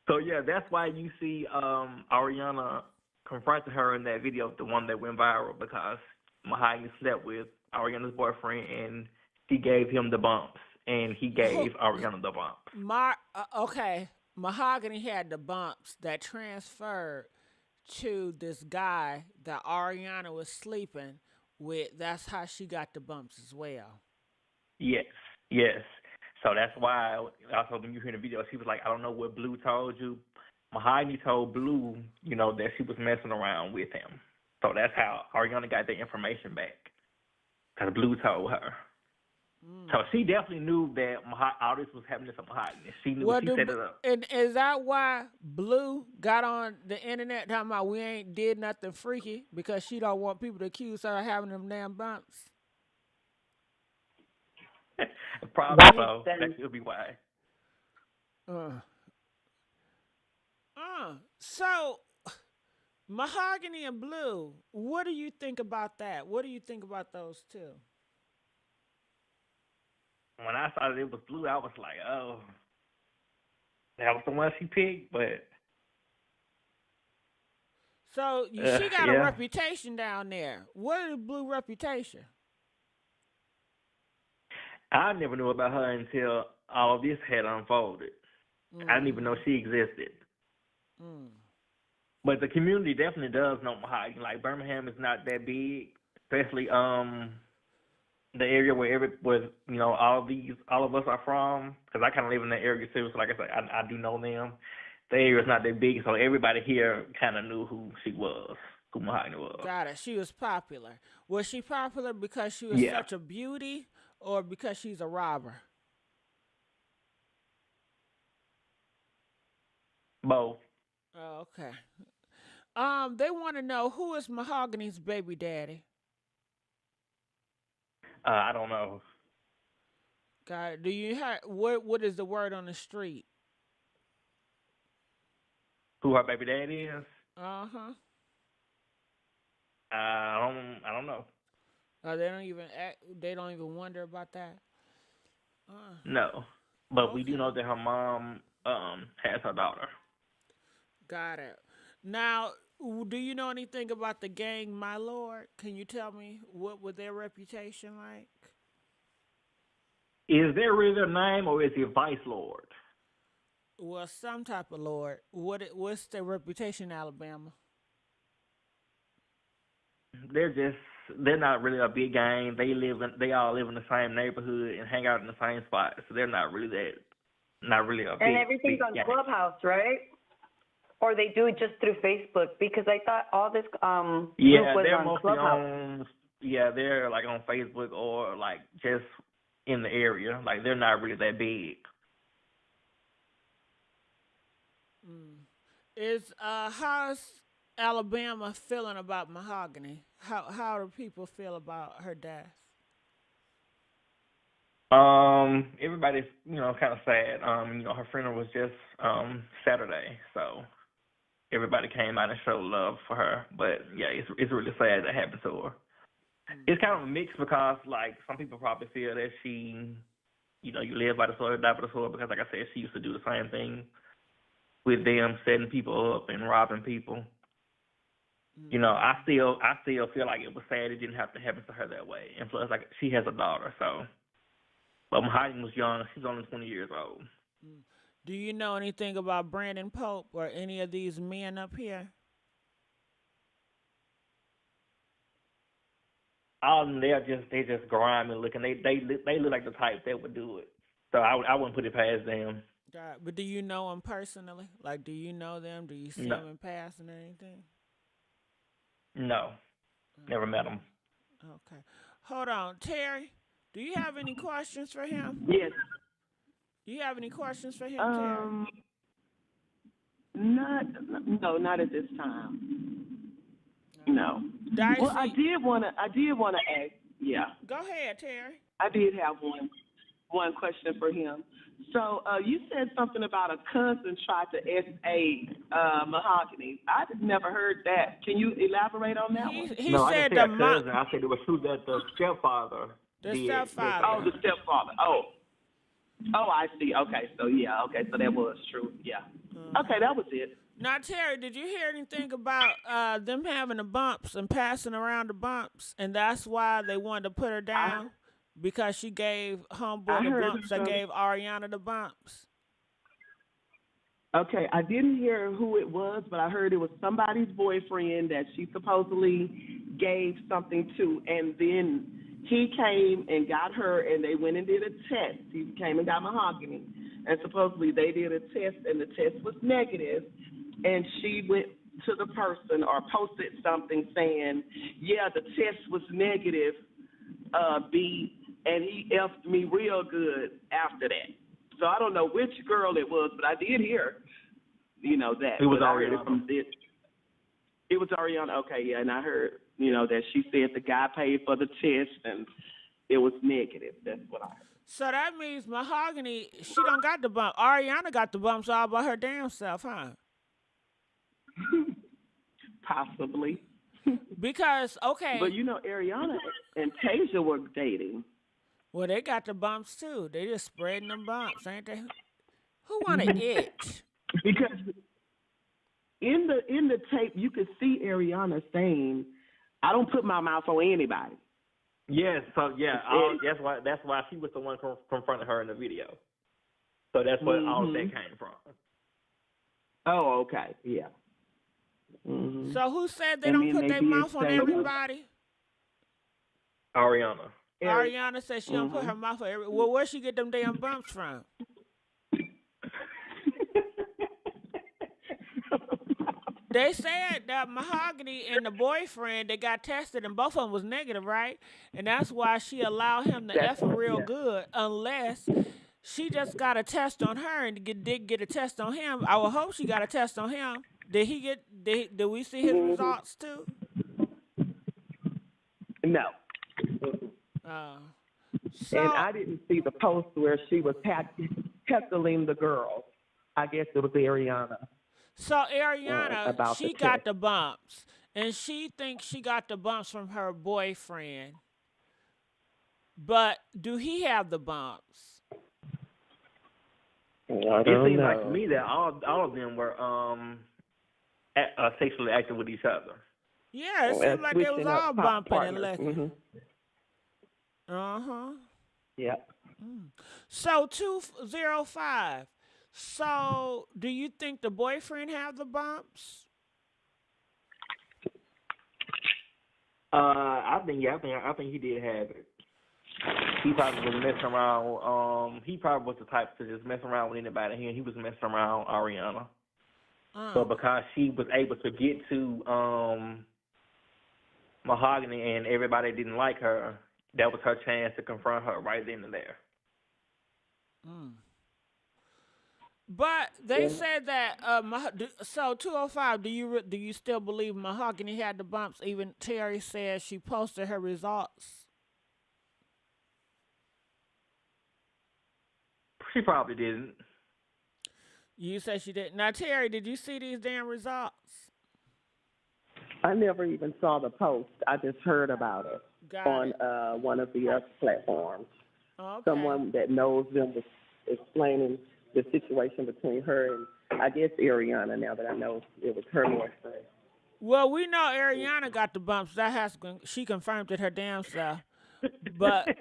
So, yeah, that's why you see Ariana confronting her in that video, the one that went viral, because Mahogany slept with Ariana's boyfriend, and he gave him the bumps, and he gave Ariana the bumps. Okay, Mahogany had the bumps that transferred to this guy that Ariana was sleeping with. That's how she got the bumps as well. Yes. So that's why, also when you hear the video, she was like, I don't know what Blue told you. Mahogany told Blue, that she was messing around with him. So that's how Ariana got the information back, because Blue told her. So she definitely knew that all this was happening to Mahogany. She knew she set it up. And is that why Blue got on the internet talking about we ain't did nothing freaky, because she don't want people to accuse her of having them damn bumps? Probably so. That could be why. So, Mahogany and Blue, what do you think about that? What do you think about those two? When I saw that it was Blue, I was like, oh, that was the one she picked, but... So, she got a reputation down there. What is Blue's reputation? I never knew about her until all of this had unfolded. I didn't even know she existed. But the community definitely does know Mahogany. Like, Birmingham is not that big, especially the area where all of us are from. Because I kind of live in that area too. So, like I said, I do know them. The area is not that big, so everybody here kind of knew who she was, who Mahogany was. Got it. She was popular. Was she popular because she was such a beauty, or because she's a robber? Both. Oh, okay. They want to know, who is Mahogany's baby daddy? I don't know. Got it. Do you have what is the word on the street? Who her baby daddy is? Uh-huh. I don't know. They don't even wonder about that. No, but we do know that her mom has her daughter. Got it. Now, do you know anything about the gang, My Lord? Can you tell me what was their reputation like? Is there really their name, or is it Vice Lord? Well, some type of lord. What's their reputation in Alabama? They're not really a big gang. They all live in the same neighborhood and hang out in the same spot. So they're not really a big. And everything's big on gang. Clubhouse, right? Or they do it just through Facebook? Because I thought all this group was they're on mostly Clubhouse. they're like on Facebook or like just in the area. Like they're not really that big. How's Alabama feeling about Mahogany? How do people feel about her death? Everybody's kind of sad. Her funeral was just Saturday, so everybody came out and showed love for her. But yeah, it's really sad that happened to her. It's kind of mixed because like some people probably feel that she you live by the sword, die by the sword, because like I said, she used to do the same thing with them, setting people up and robbing people. I still feel like it was sad it didn't have to happen to her that way. And plus, like, she has a daughter, so. But Mahogany was young. She's only 20 years old. Do you know anything about Brandon Pope or any of these men up here? All of them, they just grimy looking. They look like the type that would do it. So I wouldn't put it past them. God, but do you know them personally? Like, do you know them? Do you see them in passing or anything? No, never met them. Okay. Hold on. Terry, do you have any questions for him? Yes. Do you have any questions for him, Terry? Not at this time. No. Dicey? Well, I did want to ask. Yeah. Go ahead, Terry. I did have one question for him. So you said something about a cousin tried to SA Mahogany. I just never heard that. Can you elaborate on that one? He no, said I didn't say a cousin. I said it was true that the stepfather. The stepfather. Oh, the stepfather. Oh, I see. Okay, so yeah. Okay, so that was true. Yeah. Okay, that was it. Now, Terry, did you hear anything about them having the bumps and passing around the bumps, and that's why they wanted to put her down? Because she gave Homeboy the bumps and gave Ariana the bumps. Okay, I didn't hear who it was, but I heard it was somebody's boyfriend that she supposedly gave something to, and then he came and got her, and they went and did a test. He came and got Mahogany, and supposedly they did a test, and the test was negative, and she went to the person or posted something saying, yeah, the test was negative, B, and he effed me real good after that. So I don't know which girl it was, but I did hear, that. It was Ariana. It was Ariana. Okay, yeah, and I heard, that she said the guy paid for the test and it was negative. That's what I heard. So that means Mahogany, she don't got the bump. Ariana got the bumps all by her damn self, huh? Possibly. Because, okay. But Ariana and Tasia were dating. Well, they got the bumps too. They just spreading them bumps, ain't they? Who want to itch? Because in the tape, you could see Ariana saying, "I don't put my mouth on anybody." Yes, so that's why she was the one confronting her in the video. So that's where all of that came from. Oh, okay, yeah. Mm-hmm. So who said they don't put their mouth on everybody? Ariana. Ariana said she don't put her mouth on everybody. Well, where she get them damn bumps from? They said that Mahogany and the boyfriend, they got tested and both of them was negative, right? And that's why she allowed him to F her real good, unless she just got a test on her and did get a test on him. I would hope she got a test on him. Did we see his results too? No. So, and I didn't see the post where she was heckling the girl. I guess it was Ariana. So Ariana, she got the bumps, and she thinks she got the bumps from her boyfriend. But do he have the bumps? It seems like to me that all of them were sexually active with each other. Yeah, it seemed like they was all bumping and licking. Yeah. So 205. So, do you think the boyfriend have the bumps? I think he did have it. He probably was messing around. He probably was the type to just mess around with anybody. He was messing around Ariana. So because she was able to get to Mahogany and everybody didn't like her, that was her chance to confront her right then and there. But they said that. So 205. Do you still believe Mahogany had the bumps? Even Terry said she posted her results. She probably didn't. You said she didn't. Now Terry, did you see these damn results? I never even saw the post. I just heard about it on one of the other platforms. Okay. Someone that knows them was explaining the situation between her and, I guess, Ariana, now that I know it was her boyfriend. Well, we know Ariana got the bumps. She confirmed it her damn self. But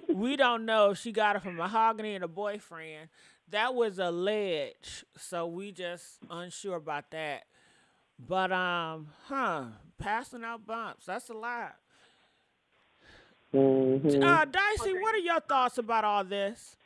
we don't know if she got it from Mahogany and a boyfriend. That was alleged, so we just unsure about that. But passing out bumps, that's a lot. Dicey, what are your thoughts about all this?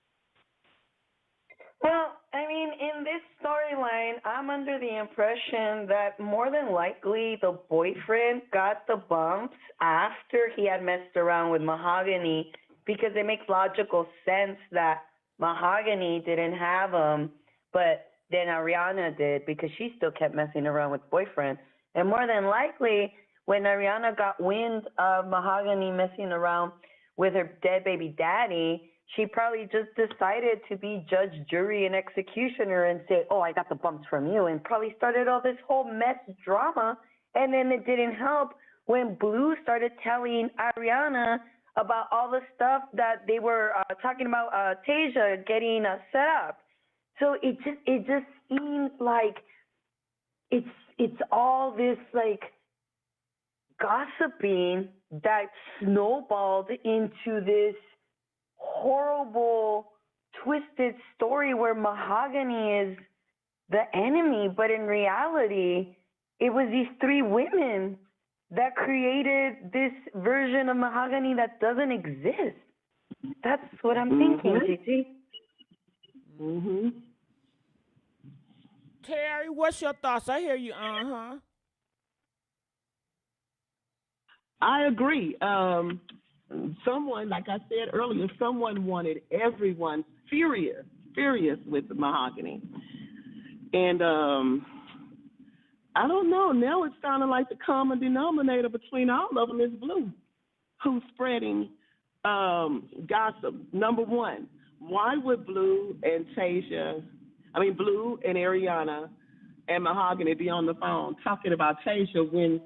Well, I mean, in this storyline, I'm under the impression that more than likely the boyfriend got the bumps after he had messed around with Mahogany, because it makes logical sense that Mahogany didn't have them, but then Ariana did, because she still kept messing around with boyfriend. And more than likely, when Ariana got wind of Mahogany messing around with her dead baby daddy, she probably just decided to be judge, jury, and executioner and say, oh, I got the bumps from you, and probably started all this whole mess drama. And then it didn't help when Blue started telling Ariana about all the stuff that they were talking about Tasia getting set up. So it just seems like it's all this like gossiping that snowballed into this horrible, twisted story where Mahogany is the enemy, but in reality, it was these three women that created this version of Mahogany that doesn't exist. That's what I'm thinking, Gigi. Terry, what's your thoughts? I hear you. I agree. Someone, like I said earlier, someone wanted everyone furious with the Mahogany. And I don't know. Now it's sounding like the common denominator between all of them is Blue, who's spreading gossip. Number one, why would Blue and Ariana and Mahogany be on the phone talking about Tasia when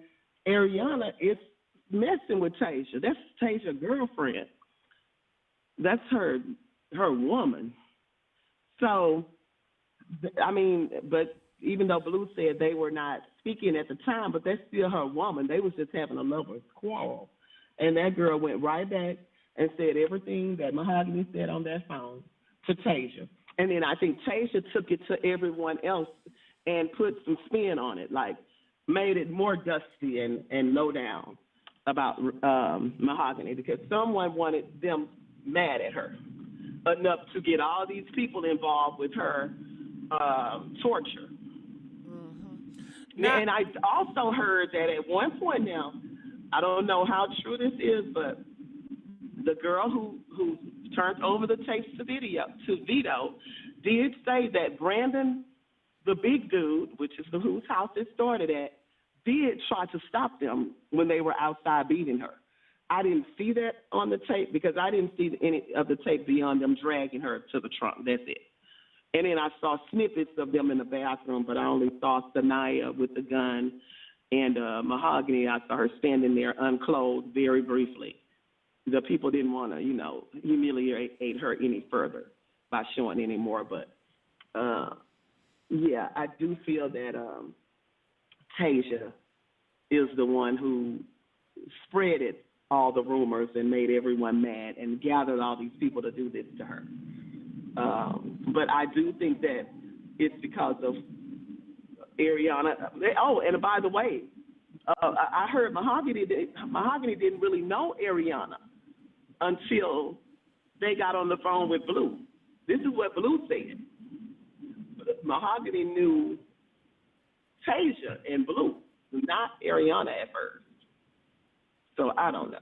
Ariana is messing with Tasia? That's Tasia's girlfriend. That's her woman. So, I mean, but even though Blue said they were not speaking at the time, but that's still her woman. They was just having a lover's quarrel. And that girl went right back and said everything that Mahogany said on that phone to Tasia. And then I think Tasia took it to everyone else and put some spin on it, like made it more dusty and low down about Mahogany, because someone wanted them mad at her enough to get all these people involved with her torture. And I also heard that at one point now, I don't know how true this is, but the girl who turned over the tapes to Vito did say that Brandon, the big dude, which is whose house it started at, did try to stop them when they were outside beating her. I didn't see that on the tape because I didn't see any of the tape beyond them dragging her to the trunk. That's it. And then I saw snippets of them in the bathroom, but I only saw Sanaya with the gun and Mahogany. I saw her standing there unclothed very briefly. The people didn't want to, humiliate her any further by showing any more. But, yeah, I do feel that Tasia is the one who spreaded all the rumors and made everyone mad and gathered all these people to do this to her. But I do think that it's because of Ariana. Oh, and by the way, I heard Mahogany didn't really know Ariana until they got on the phone with Blue. This is what Blue said. Mahogany knew Tasia and Blue, not Ariana at first. So I don't know.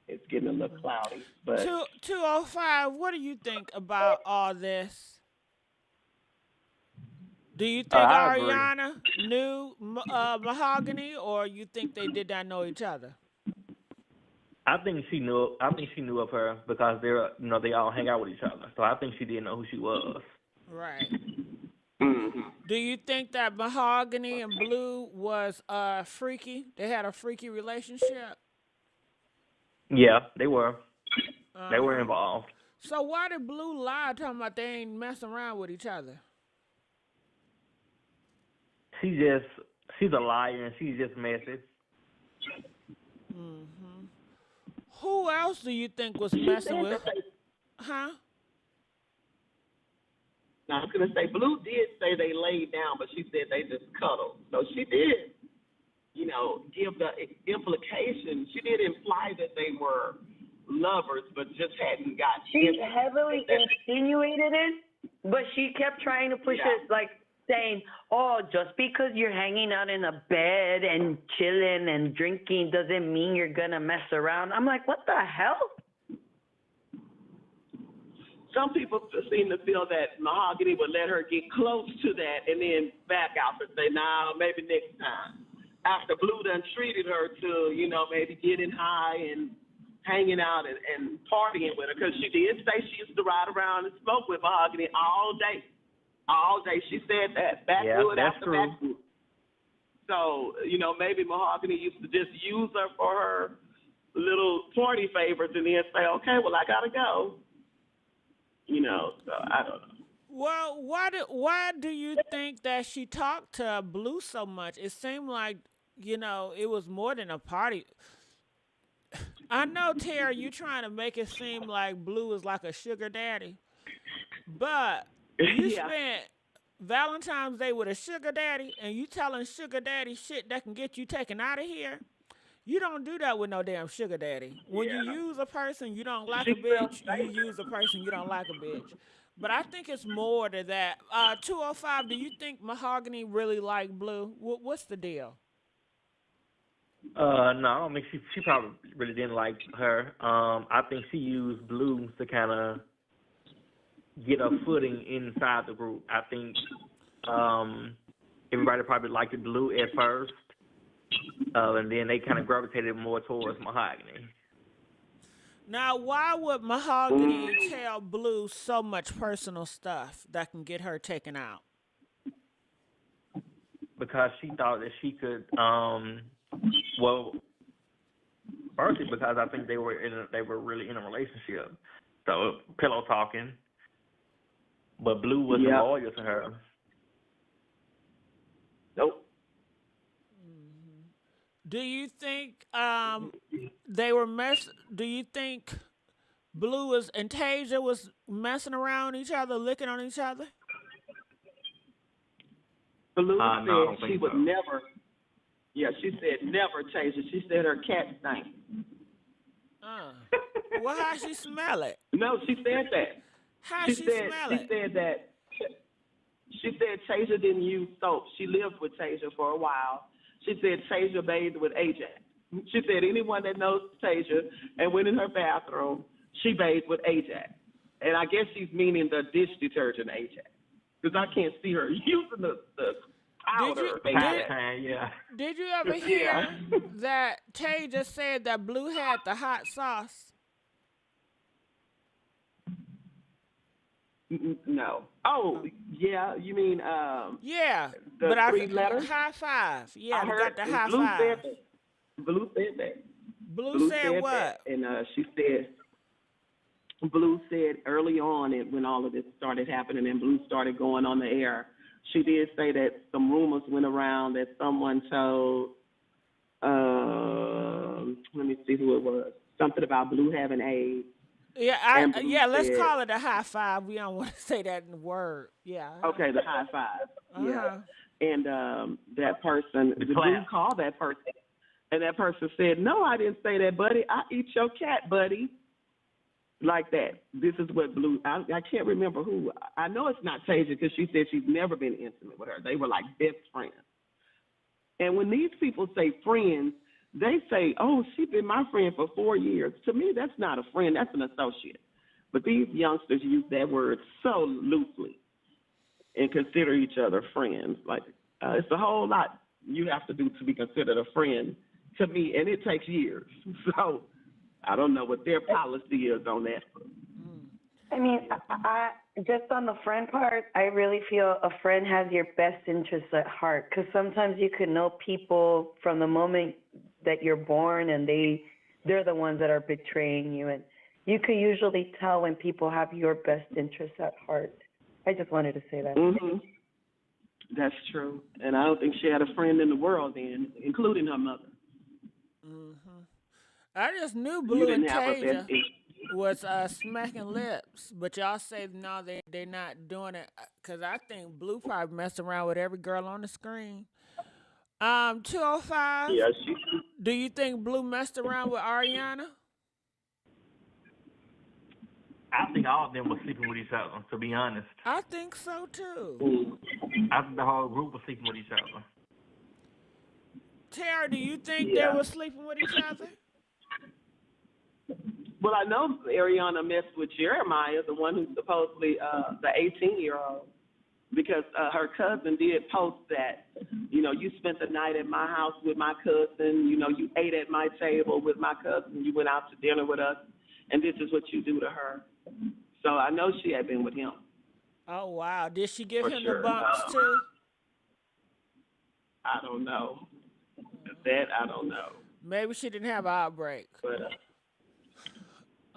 It's getting a little cloudy. But 205, what do you think about all this? Do you think Ariana knew Mahogany, or you think they did not know each other? I think she knew of her because they all hang out with each other. So I think she didn't know who she was. Right. Do you think that Mahogany and Blue was freaky? They had a freaky relationship? Yeah, they were. They were involved. So why did Blue lie talking about they ain't messing around with each other? She's a liar and she's just messy. Who else do you think was messing with? Huh? Now, I was going to say, Blue did say they laid down, but she said they just cuddled. So she did, give the implication. She did imply that they were lovers, but just hadn't got. She heavily insinuated it, but she kept trying to push it, like saying, "Oh, just because you're hanging out in a bed and chilling and drinking doesn't mean you're gonna mess around." I'm like, what the hell? Some people seem to feel that Mahogany would let her get close to that and then back out and say, "Nah, maybe next time." After Blue done treated her to, maybe getting high and hanging out and partying with her, because she did say she used to ride around and smoke with Mahogany all day. All day. She said that. Backwood after backwood. So, maybe Mahogany used to just use her for her little party favors and then say, "Okay, well, I got to go." So I don't know. Well, why do you think that she talked to Blue so much? It seemed like, it was more than a party. I know, Tara, you trying to make it seem like Blue is like a sugar daddy, but you spent Valentine's Day with a sugar daddy, and you telling sugar daddy shit that can get you taken out of here. You don't do that with no damn sugar daddy. When you use a person you don't like a bitch, you use a person you don't like a bitch. But I think it's more to that. 205, do you think Mahogany really liked Blue? What's the deal? No, I don't think she probably really didn't like her. I think she used Blue to kind of get a footing inside the group. I think everybody probably liked Blue at first, and then they kind of gravitated more towards Mahogany. Now, why would Mahogany tell Blue so much personal stuff that can get her taken out? Because she thought that she could, firstly because I think they were really in a relationship, so pillow talking. But Blue wasn't loyal to her. Nope. Do you think do you think Blue and Tasia was messing around each other, licking on each other? Blue no, said she would never. Yeah, she said never Tasia. She said her cat stank. Well, how she smell it? No, she said that. How she smell it? She said that. She said Tasia didn't use soap. She lived with Tasia for a while. She said Tasia bathed with Ajax. She said anyone that knows Tasia and went in her bathroom, she bathed with Ajax. And I guess she's meaning the dish detergent Ajax, because I can't see her using the powder. Did you ever hear that Tasia said that Blue had the hot sauce? No. Oh, yeah. You mean yeah, the but three letters? High five. Yeah, I heard got the high Blue five. said that. Blue said that. Blue said what? That. And she said, Blue said early on when all of this started happening and Blue started going on the air, she did say that some rumors went around that someone told, let me see who it was, something about Blue having AIDS. Yeah, let's call it a high five. We don't want to say that in the word. Yeah. Okay, the high five. Uh-huh. Yeah. And that person, the Blue called that person, and that person said, "No, I didn't say that, buddy. I eat your cat, buddy." Like that. This is what Blue, I can't remember who. I know it's not Tasia because she said she's never been intimate with her. They were like best friends. And when these people say friends, they say, "Oh, she's been my friend for 4 years." To me, that's not a friend. That's an associate. But these youngsters use that word so loosely and consider each other friends. Like, it's a whole lot you have to do to be considered a friend to me, and it takes years. So I don't know what their policy is on that. I mean, I just on the friend part, I really feel a friend has your best interests at heart, because sometimes you can know people from the moment that you're born and they're the ones that are betraying you. And You could usually tell when people have your best interests at heart. I just wanted to say that. Mm-hmm. That's true. And I don't think she had a friend in the world then, including her mother. I just knew You Blue and didn't have her Tasia best interest. was smacking lips, but y'all say no, they're not doing it because I think Blue probably messed around with every girl on the screen. 205. Yeah, she. Do you think Blue messed around with Ariana? I think all of them were sleeping with each other, to be honest. I think so too. I think the whole group was sleeping with each other. Tara, do you think they were sleeping with each other? Well, I know Ariana messed with Jeremiah, the one who's supposedly the 18-year-old, because her cousin did post that, you spent the night at my house with my cousin, you ate at my table with my cousin, you went out to dinner with us, and this is what you do to her. So I know she had been with him. Oh, wow. Did she give For him sure. the bumps too? I don't know. That I don't know. Maybe she didn't have an outbreak. But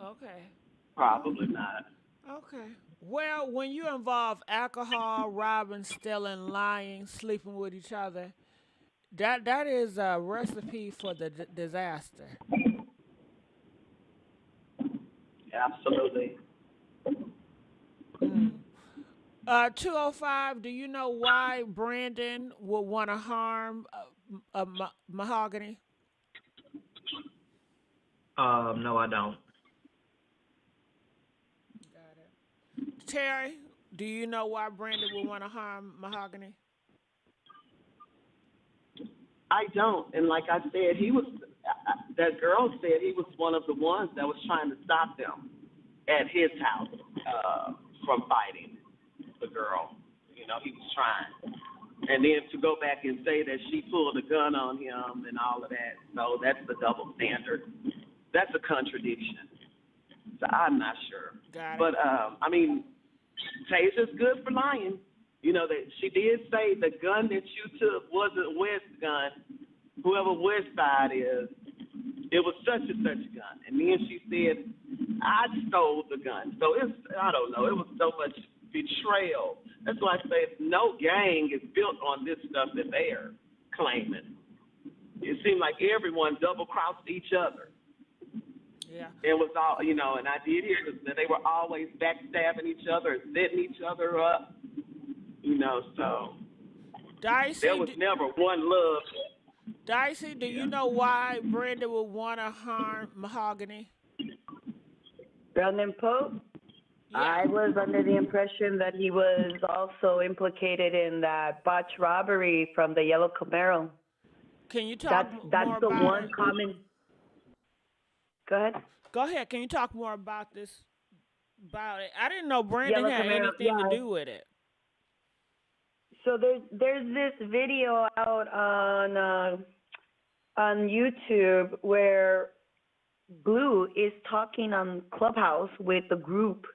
Okay. probably not. Okay. Well, when you involve alcohol, robbing, stealing, lying, sleeping with each other, that is a recipe for the disaster. Absolutely. 205, do you know why Brandon would want to harm Mahogany? No, I don't. Terry, do you know why Brandon would want to harm Mahogany? I don't. And like I said, that girl said he was one of the ones that was trying to stop them at his house from fighting the girl. He was trying. And then to go back and say that she pulled a gun on him and all of that. So that's the double standard. That's a contradiction. So I'm not sure. Got it. But, Tasia's good for lying. That she did say the gun that you took wasn't West's gun. Whoever West Side is, it was such and such a gun. And then she said, I stole the gun. So I don't know, it was so much betrayal. That's why I say no gang is built on this stuff that they are claiming. It seemed like everyone double-crossed each other. Yeah. It was all, and I did hear that they were always backstabbing each other and setting each other up, so Dicey, there was never one love. Dicey, do you know why Brandon would want to harm Mahogany? Brandon Pope? Yeah. I was under the impression that he was also implicated in that botched robbery from the yellow Camaro. Can you talk That's more the about one it? common. Go ahead. Go ahead. Can you talk more about this? About it? I didn't know Brandon Yellow had Camaro, anything yeah. to do with it. So there's this video out on YouTube where Blue is talking on Clubhouse with the group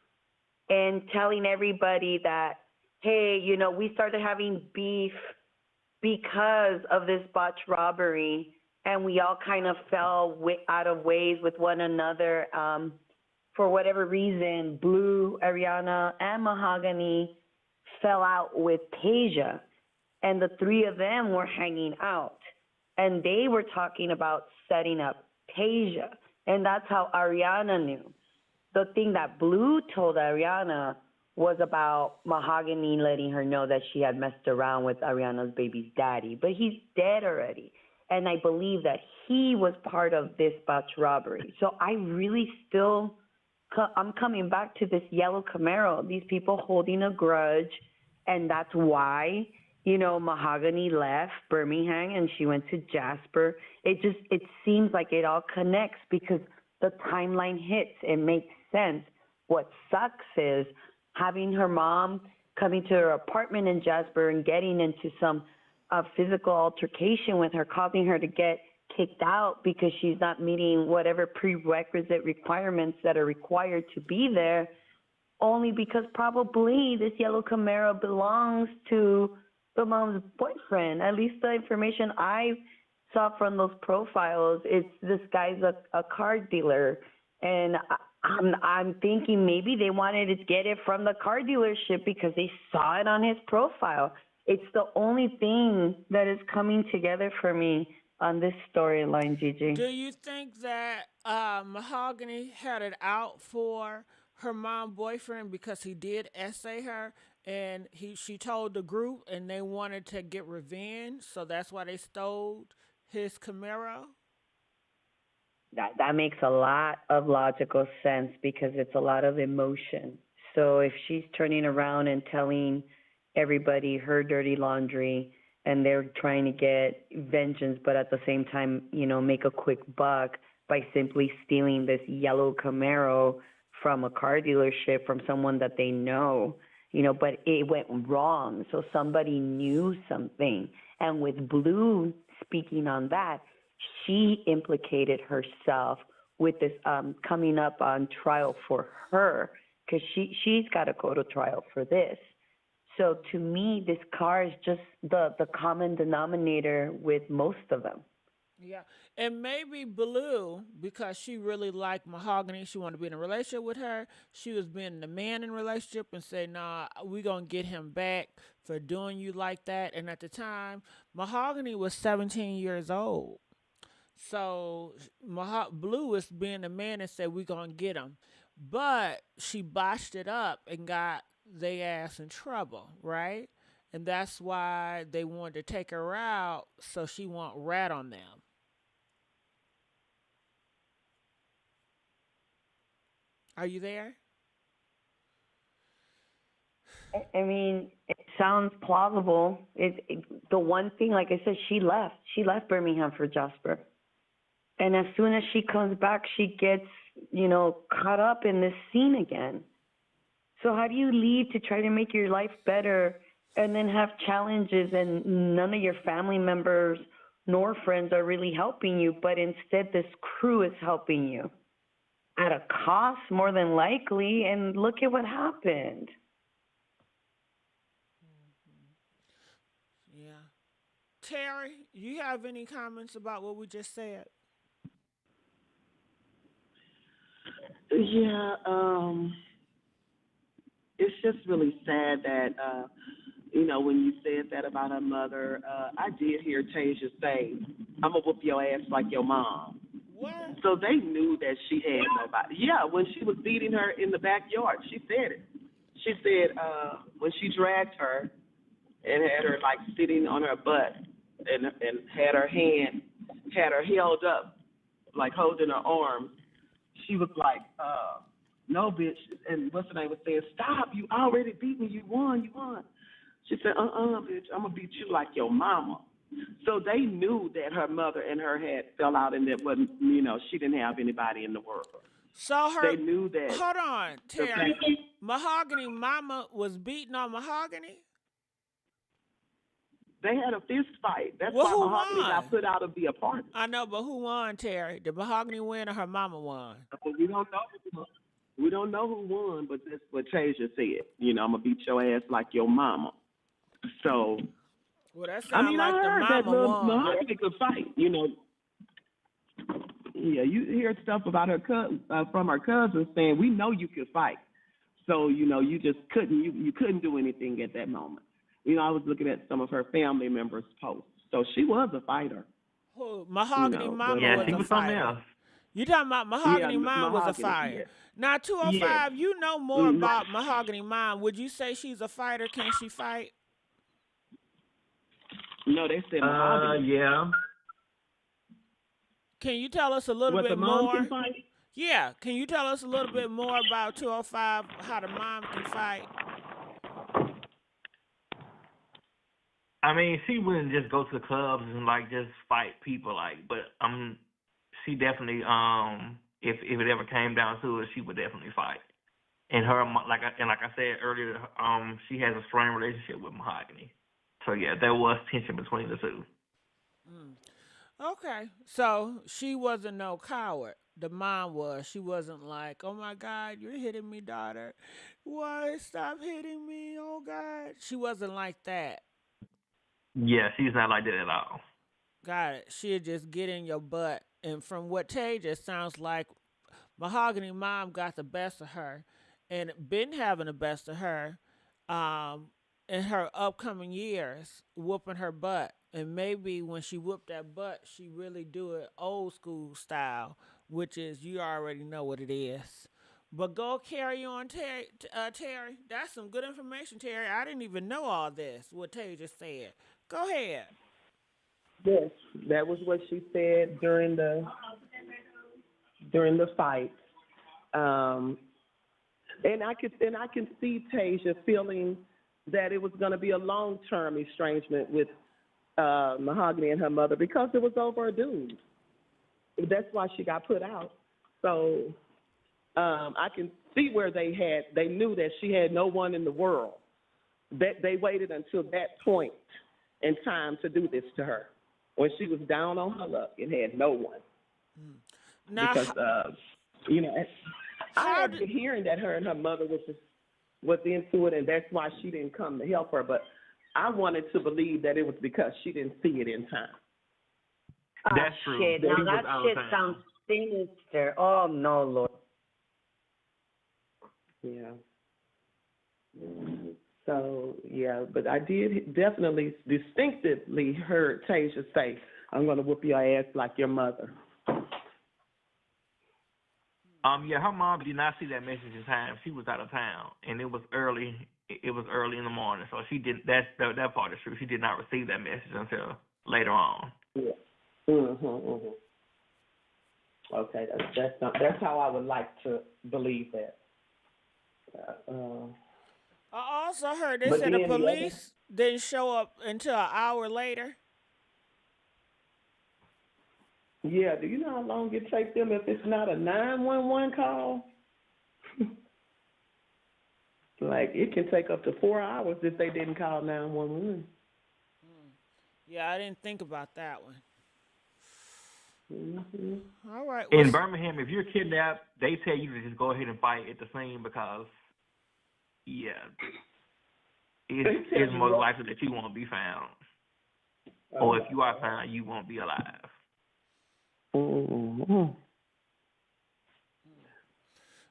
and telling everybody that, hey, we started having beef because of this botched robbery, and we all kind of fell out of ways with one another. For whatever reason, Blue, Ariana, and Mahogany fell out with Tasia, and the three of them were hanging out, and they were talking about setting up Tasia, and that's how Ariana knew. The thing that Blue told Ariana was about Mahogany letting her know that she had messed around with Ariana's baby's daddy, but he's dead already, and I believe that he was part of this botched robbery. So I really still, I'm coming back to this yellow Camaro, these people holding a grudge. And that's why, Mahogany left Birmingham and she went to Jasper. It seems like it all connects because the timeline hits. It makes sense. What sucks is having her mom coming to her apartment in Jasper and getting into some physical altercation with her, causing her to get kicked out because she's not meeting whatever prerequisite requirements that are required to be there. Only because probably this yellow Camaro belongs to the mom's boyfriend. At least the information I saw from those profiles, it's this guy's a car dealer. And I'm thinking maybe they wanted to get it from the car dealership because they saw it on his profile. It's the only thing that is coming together for me on this storyline, Gigi. Do you think that Mahogany had it out for her mom boyfriend because he did essay her and she told the group and they wanted to get revenge, so that's why they stole his Camaro? That makes a lot of logical sense because it's a lot of emotion. So if she's turning around and telling everybody her dirty laundry and they're trying to get vengeance, but at the same time, make a quick buck by simply stealing this yellow Camaro from a car dealership from someone that they know, but it went wrong. So somebody knew something. And with Blue speaking on that, she implicated herself with this coming up on trial for her because she's got to go to trial for this. So to me, this car is just the common denominator with most of them. Yeah. And maybe Blue, because she really liked Mahogany, she wanted to be in a relationship with her. She was being the man in a relationship and say, nah, we going to get him back for doing you like that. And at the time, Mahogany was 17 years old. So Blue was being the man and said, we're going to get him. But she botched it up and got they ass in trouble, right? And that's why they wanted to take her out so she won't rat on them. Are you there? I mean, it sounds plausible. The one thing, like I said, she left. She left Birmingham for Jasper. And as soon as she comes back, she gets, caught up in this scene again. So how do you leave to try to make your life better and then have challenges and none of your family members nor friends are really helping you, but instead this crew is helping you at a cost more than likely, and look at what happened. Yeah. Terry, you have any comments about what we just said? Yeah, it's just really sad that, when you said that about her mother, I did hear Tasia say, I'm going to whoop your ass like your mom. What? So they knew that she had nobody. Yeah, when she was beating her in the backyard, she said it. She said when she dragged her and had her like sitting on her butt and had her held up, like holding her arms, she was like, no, bitch. And what's her name was saying, stop, you already beat me, you won. She said, bitch, I'm going to beat you like your mama. So they knew that her mother and her had fell out and that wasn't, she didn't have anybody in the world. So they knew that. Hold on, Terry. Mahogany mama was beating on Mahogany? They had a fist fight. That's well, why Mahogany got put out of the apartment. I know, but who won, Terry? Did Mahogany win or her mama won? We don't know. We don't know who won, but that's what Tasia said. I'm going to beat your ass like your mama. So, well, that sounds like I heard the that mama won. Mahogany could fight, Yeah, you hear stuff about her from her cousins saying, we know you could fight. So, you just couldn't, you couldn't do anything at that moment. I was looking at some of her family members' posts. So she was a fighter. Who? Mahogany mama yeah, was a fighter. You talking about Mahogany mom was a fighter. Yeah. Now, 205, you know more about Mahogany mom. Would you say she's a fighter? Can she fight? No, they said Mahogany. Yeah. Can you tell us a little bit the mom more? Can fight? Yeah. Can you tell us a little bit more about 205, how the mom can fight? I mean, she wouldn't just go to the clubs and just fight people but she definitely if it ever came down to it, she would definitely fight. And her like I said earlier, she has a strong relationship with Mahogany. So yeah, there was tension between the two. Okay, so she wasn't no coward. The mom was. She wasn't like, oh my God, you're hitting me, daughter. Why? Stop hitting me, oh God. She wasn't like that. Yeah, she's not like that at all. Got it. She'll just get in your butt. And from what Tay just sounds like, Mahogany mom got the best of her and been having the best of her in her upcoming years, whooping her butt. And maybe when she whooped that butt, she really do it old school style, which is you already know what it is. But go carry on, Terry. Terry, that's some good information, Terry. I didn't even know all this. What Terry just said. Go ahead. Yes, that was what she said during the fight. And I can see Tasia feeling that it was going to be a long-term estrangement with Mahogany and her mother because it was over a dude. That's why she got put out. So I can see where they knew that she had no one in the world. That they waited until that point in time to do this to her when she was down on her luck and had no one. Now, Because I had been hearing that her and her mother was into it, and that's why she didn't come to help her. But I wanted to believe that it was because she didn't see it in time. That's true. Shit. Now that shit sounds sinister. Oh no, Lord. Yeah. So yeah, but I did definitely distinctively heard Tasia say, "I'm gonna whoop your ass like your mother." Yeah, her mom did not see that message in time. She was out of town, and it was early. It was early in the morning, so she didn't. That part is true. She did not receive that message until later on. Yeah. Okay, that's how I would like to believe that. I also heard they said the police didn't show up until an hour later. Yeah, do you know how long it takes them if it's not a 911 call? Like, it can take up to 4 hours if they didn't call 911. Yeah, I didn't think about that one. All right. In Birmingham, if you're kidnapped, they tell you to just go ahead and fight at the scene because, it's more likely that you won't be found. Or if you are found, you won't be alive.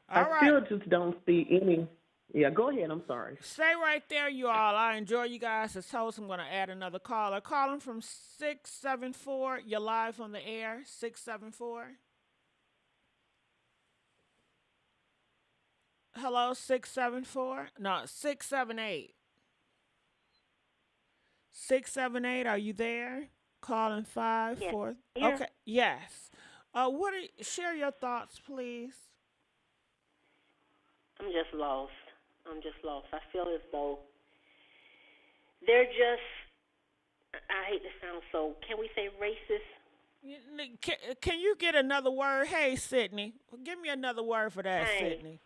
I still just don't see any. Yeah, go ahead. I'm sorry. Stay right there, you all. I enjoy you guys. As host, I'm going to add another caller. Calling from 674. You're live on the air. 674. Hello, 674. No, 678. 678. Are you there? Calling 5-4. Yes. Okay. Yes. Share your thoughts, please. I'm just lost. I feel as though they're just, I hate to sound so, can we say racist? Can you get another word? Hey, Sydney. Give me another word for that, Sydney.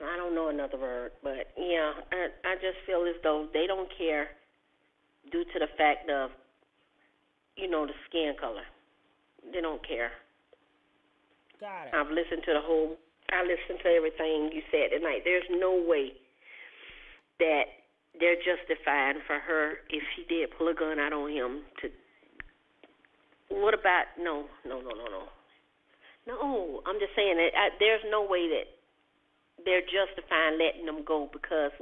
I don't know another word, but yeah, I just feel as though they don't care due to the fact of, the skin color. They don't care. Got it. I listened to everything you said tonight. There's no way that they're justifying for her if she did pull a gun out on him to. What about no? No, I'm just saying that there's no way that they're justifying letting them go because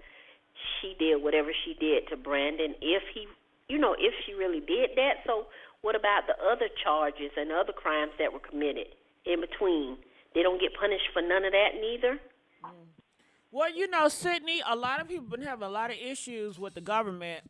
she did whatever she did to Brandon. If she really did that, so what about the other charges and other crimes that were committed in between? They don't get punished for none of that neither? Well, Sydney, a lot of people been having a lot of issues with the government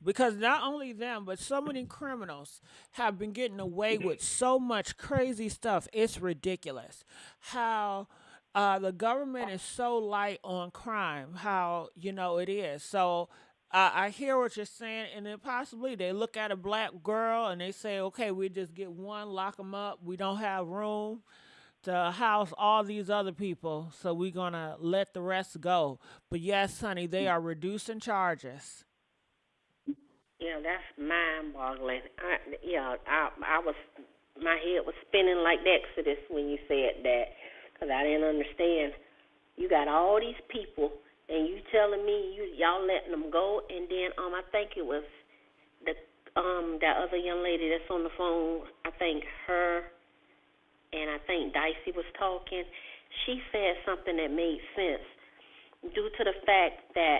because not only them, but so many criminals have been getting away with so much crazy stuff. It's ridiculous how the government is so light on crime, how, it is. So I hear what you're saying, and then possibly they look at a black girl and they say, okay, we just get one, lock them up. We don't have room to house all these other people, so we're going to let the rest go. But yes, honey, they are reducing charges. Yeah, that's mind-boggling. My head was spinning like the Exodus when you said that, because I didn't understand. You got all these people, and you telling me y'all letting them go, and then I think it was that other young lady that's on the phone. I think her and I think Dicey was talking, she said something that made sense due to the fact that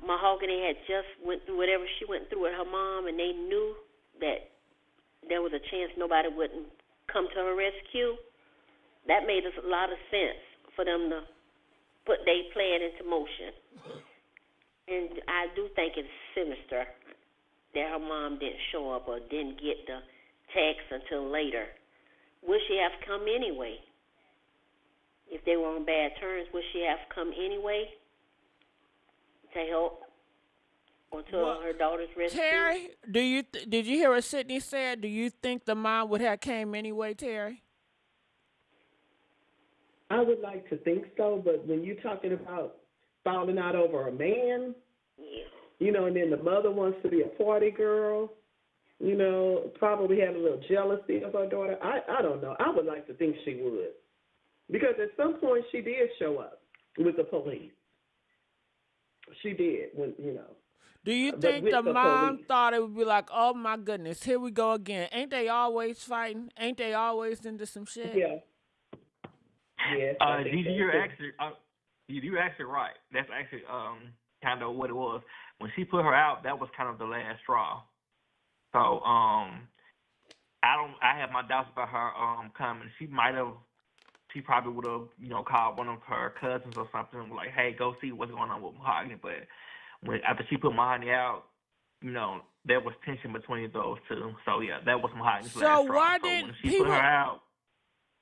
Mahogany had just went through whatever she went through with her mom, and they knew that there was a chance nobody wouldn't come to her rescue. That made a lot of sense for them to put their plan into motion. And I do think it's sinister that her mom didn't show up or didn't get the text until later. Would she have come anyway? If they were on bad terms, would she have come anyway to help or to her daughter's rescue? Terry, did you hear what Sydney said? Do you think the mom would have came anyway, Terry? I would like to think so, but when you're talking about falling out over a man, you know, and then the mother wants to be a party girl, you know, probably had a little jealousy of her daughter. I don't know. I would like to think she would. Because at some point she did show up with the police. She did, when you know. Do you think the mom thought it would be like, oh my goodness, here we go again? Ain't they always fighting? Ain't they always into some shit? Yeah. Yes. You're actually right. That's actually kind of what it was. When she put her out, that was kind of the last straw. So I have my doubts about her coming. She probably would have, you know, called one of her cousins or something, like, hey, go see what's going on with Mahogany. But after she put Mahogany out, you know, there was tension between those two. So yeah, that was Mahogany's last straw. So why did when she put her out?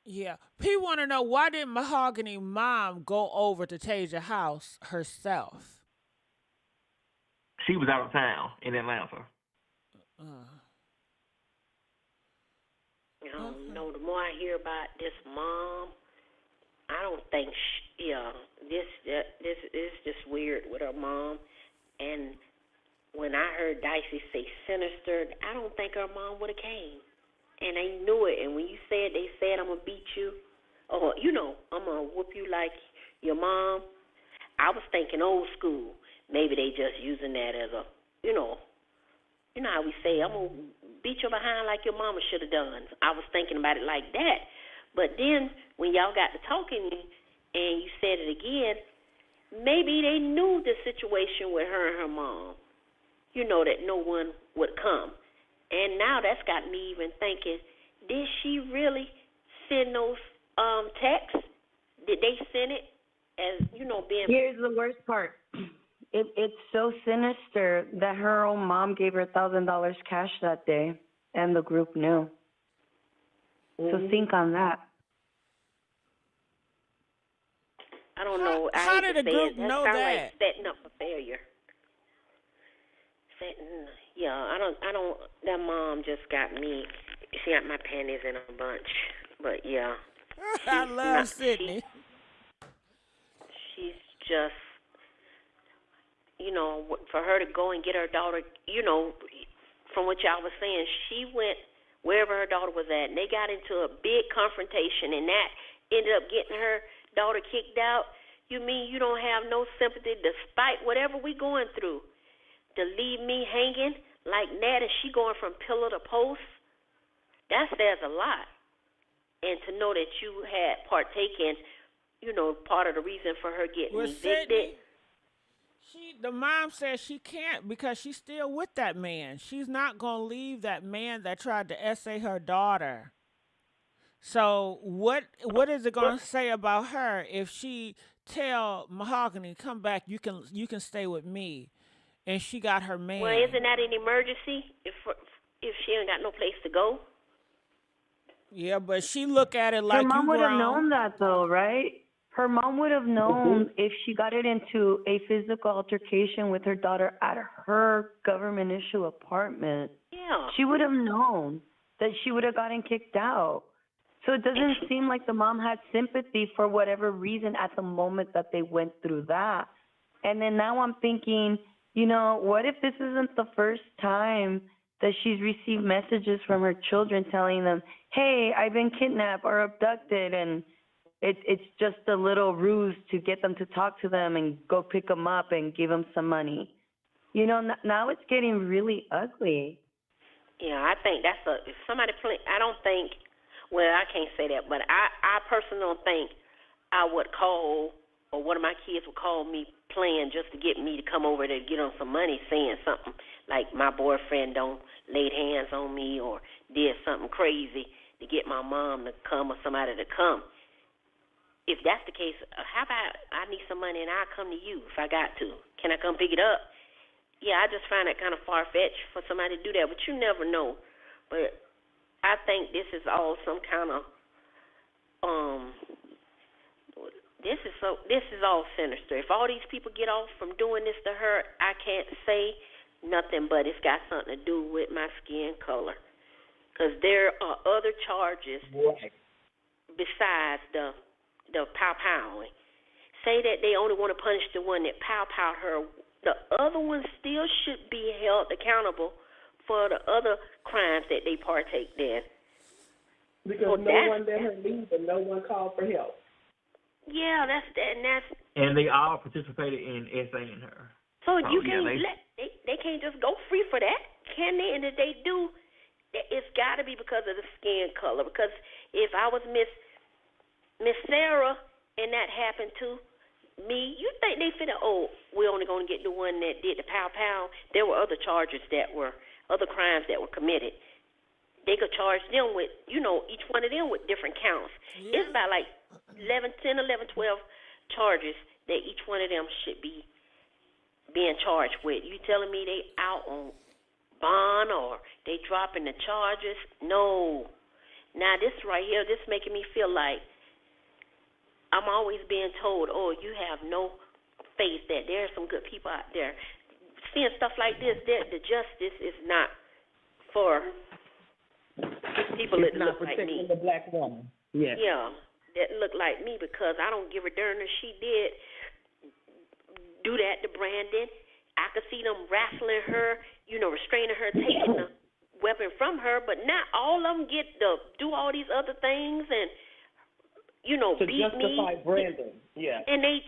Yeah, people want to know, why did Mahogany mom go over to Tasia house herself? She was out of town in Atlanta. I don't know. The more I hear about this mom, I don't think this is just weird with her mom. And when I heard Dicey say sinister, I don't think her mom would have came. And they knew it. And when they said, I'm going to beat you, or, you know, I'm going to whoop you like your mom, I was thinking old school. Maybe they just using that as a, you know how we say, I'm going to beat you behind like your mama should have done. I was thinking about it like that. But then when y'all got to talking and you said it again, maybe they knew the situation with her and her mom, you know, that no one would come. And now that's got me even thinking, did she really send those texts? Did they send it as, you know, being... Here's the worst part. It's so sinister that her own mom gave her $1,000 cash that day, and the group knew. So think on that. I don't know. How did the group know that? Like setting up for failure. I don't. That mom just got me. She got my panties in a bunch. But yeah. I love Sydney. She's just, you know, for her to go and get her daughter, you know, from what y'all was saying, she went wherever her daughter was at, and they got into a big confrontation, and that ended up getting her daughter kicked out. You mean you don't have no sympathy despite whatever we going through to leave me hanging like that, and she going from pillar to post? That says a lot. And to know that you had partaken, you know, part of the reason for her getting evicted. The mom says she can't because she's still with that man. She's not going to leave that man that tried to essay her daughter. So what is it going to say about her if she tell Mahogany, come back, you can stay with me, and she got her man? Well, isn't that an emergency if she ain't got no place to go? Yeah, but she look at it like her mom would have grown. known that though, right? Her mom would have known if she got it into a physical altercation with her daughter at her government issue apartment. Yeah. She would have known that she would have gotten kicked out. So it doesn't seem like the mom had sympathy for whatever reason at the moment that they went through that. And then now I'm thinking, you know, what if this isn't the first time that she's received messages from her children telling them, hey, I've been kidnapped or abducted, and it's just a little ruse to get them to talk to them and go pick them up and give them some money. You know, now it's getting really ugly. Yeah, I think if somebody I don't think, Well, I can't say that, but I personally don't think I would call, or one of my kids would call me playing just to get me to come over to get on some money, saying something like my boyfriend don't laid hands on me or did something crazy to get my mom to come or somebody to come. If that's the case, how about I need some money and I'll come to you if I got to? Can I come pick it up? Yeah, I just find that kind of far-fetched for somebody to do that, but you never know. But I think this is all some kind of, this is all sinister. If all these people get off from doing this to her, I can't say nothing but it's got something to do with my skin color. Because there are other charges besides the pow-powing. Say that they only want to punish the one that pow-powed her. The other ones still should be held accountable for the other crimes that they partake in. Because no one let her leave and no one called for help. Yeah, that's. And they all participated in essaying her. So you can't they can't just go free for that, can they? And if they do, it's got to be because of the skin color. Because if I was Miss Sarah and that happened to me, you think they finna, we're only going to get the one that did the pow-pow? There were other charges other crimes that were committed. They could charge them with, each one of them with different counts. Yeah. It's about like 10, 11, 12 charges that each one of them should be being charged with. You telling me they out on bond or they dropping the charges? No. Now this right here, this making me feel like I'm always being told, you have no faith that there are some good people out there. Seeing stuff like this, the justice is not for people that look like me. It's not protecting the black woman. Yes. Yeah, that look like me, because I don't give a darn if she did do that to Brandon. I could see them wrestling her, restraining her, taking the weapon from her, but not all of them get to do all these other things and to beat justify me. Brandon, yeah. And they,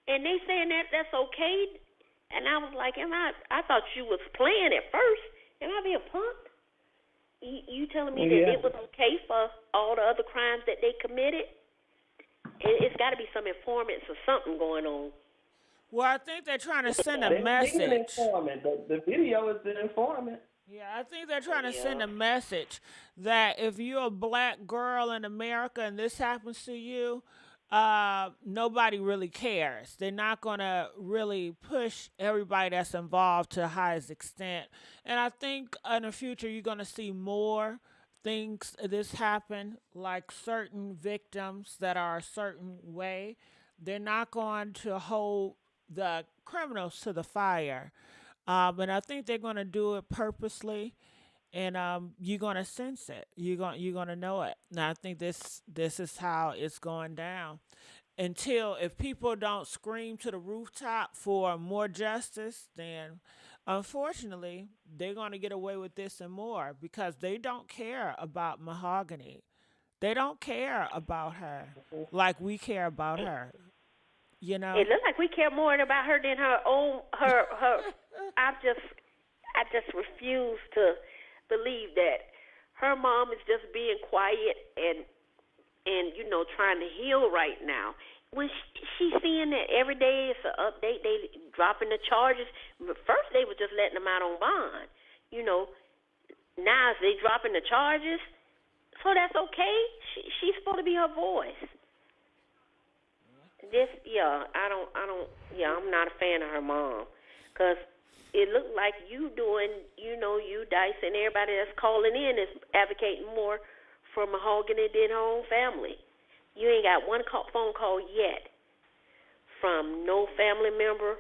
and they saying that's okay. And I was like, I thought you was playing at first. Am I being punked? You telling me that it was okay for all the other crimes that they committed? It's got to be some informants or something going on. Well, I think they're trying to send a message. An informant. The video is the informant. Yeah, I think they're trying to send a message that if you're a black girl in America and this happens to you, nobody really cares. They're not going to really push everybody that's involved to the highest extent. And I think in the future you're going to see more things this happen, like certain victims that are a certain way. They're not going to hold the criminals to the fire. And I think they're going to do it purposely, and you're going to sense it. You're going to know it. And I think this is how it's going down. Until if people don't scream to the rooftop for more justice, then unfortunately they're going to get away with this and more, because they don't care about Mahogany. They don't care about her like we care about her. It looks like we care more about her than her own her. I just refuse to believe that her mom is just being quiet and trying to heal right now. When she's seeing that every day it's an update, they dropping the charges. First they were just letting them out on bond. Now they dropping the charges, so that's okay. She's supposed to be her voice. I'm not a fan of her mom, because it looked like you doing, you, Dice, and everybody that's calling in is advocating more for Mahogany than her own family. You ain't got one phone call yet from no family member,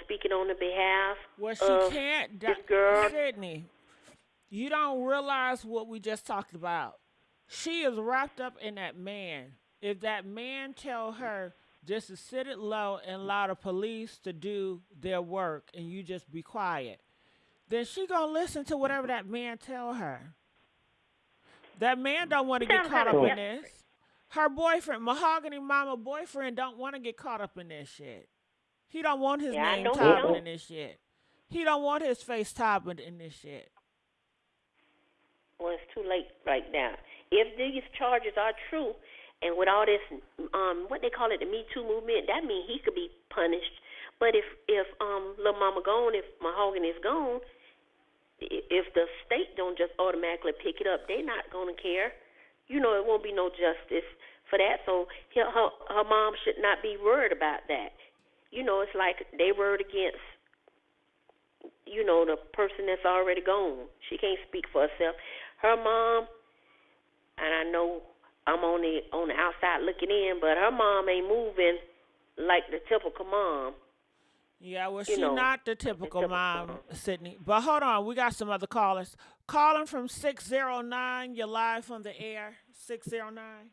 speaking on the behalf of this girl. Sydney, you don't realize what we just talked about. She is wrapped up in that man. If that man tell her just to sit it low and allow the police to do their work and you just be quiet, then she gonna listen to whatever that man tell her. That man don't want to get caught up in this. Her boyfriend, Mahogany mama boyfriend, don't want to get caught up in this shit. He don't want his name topping in this shit. He don't want his face topping in this shit. Well, it's too late right now. If these charges are true, and with all this, what they call it, the Me Too movement, that means he could be punished. But if Lil Mama gone, if Mahogany is gone, if the state don't just automatically pick it up, they're not gonna care. You know, it won't be no justice for that. So her mom should not be worried about that. You know, it's like they worried against, you know, the person that's already gone. She can't speak for herself. Her mom, and I know I'm on the outside looking in, but her mom ain't moving like the typical mom. Yeah, well, she's not the typical mom, Sydney. But hold on, we got some other callers. Calling from 609, you're live on the air, 609.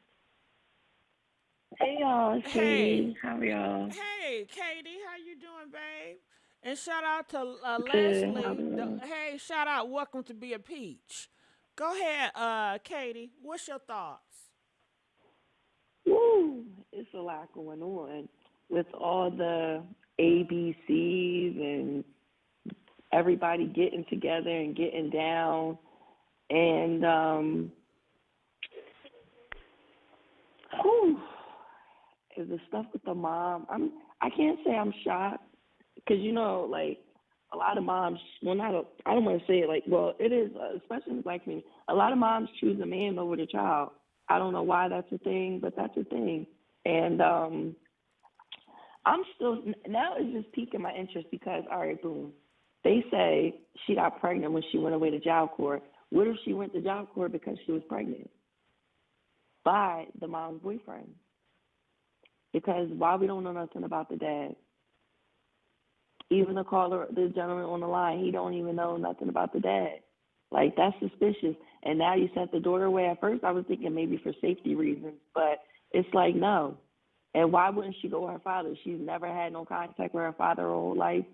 Hey y'all, it's Hey. Katie. How are y'all? Hey, Katie, how you doing, babe? And shout out to Good. How Leslie. are you? Hey, shout out, welcome to Be a Peach. Go ahead, Katie, what's your thoughts? Woo! It's a lot going on with all the ABCs and everybody getting together and getting down. And the stuff with the mom, I can't say I'm shocked because, you know, like a lot of moms, well, I don't want to say it like, well, it is, especially in the Black community, a lot of moms choose a man over the child. I don't know why that's a thing, but that's a thing. And I'm still, now it's just piquing my interest because, all right, boom. They say she got pregnant when she went away to child court. What if she went to child court because she was pregnant by the mom's boyfriend? Because why we don't know nothing about the dad? Even the caller, the gentleman on the line, he don't even know nothing about the dad. Like, that's suspicious. And now you sent the daughter away. At first I was thinking maybe for safety reasons, but it's like, no. And why wouldn't she go with her father? She's never had no contact with her father her whole life.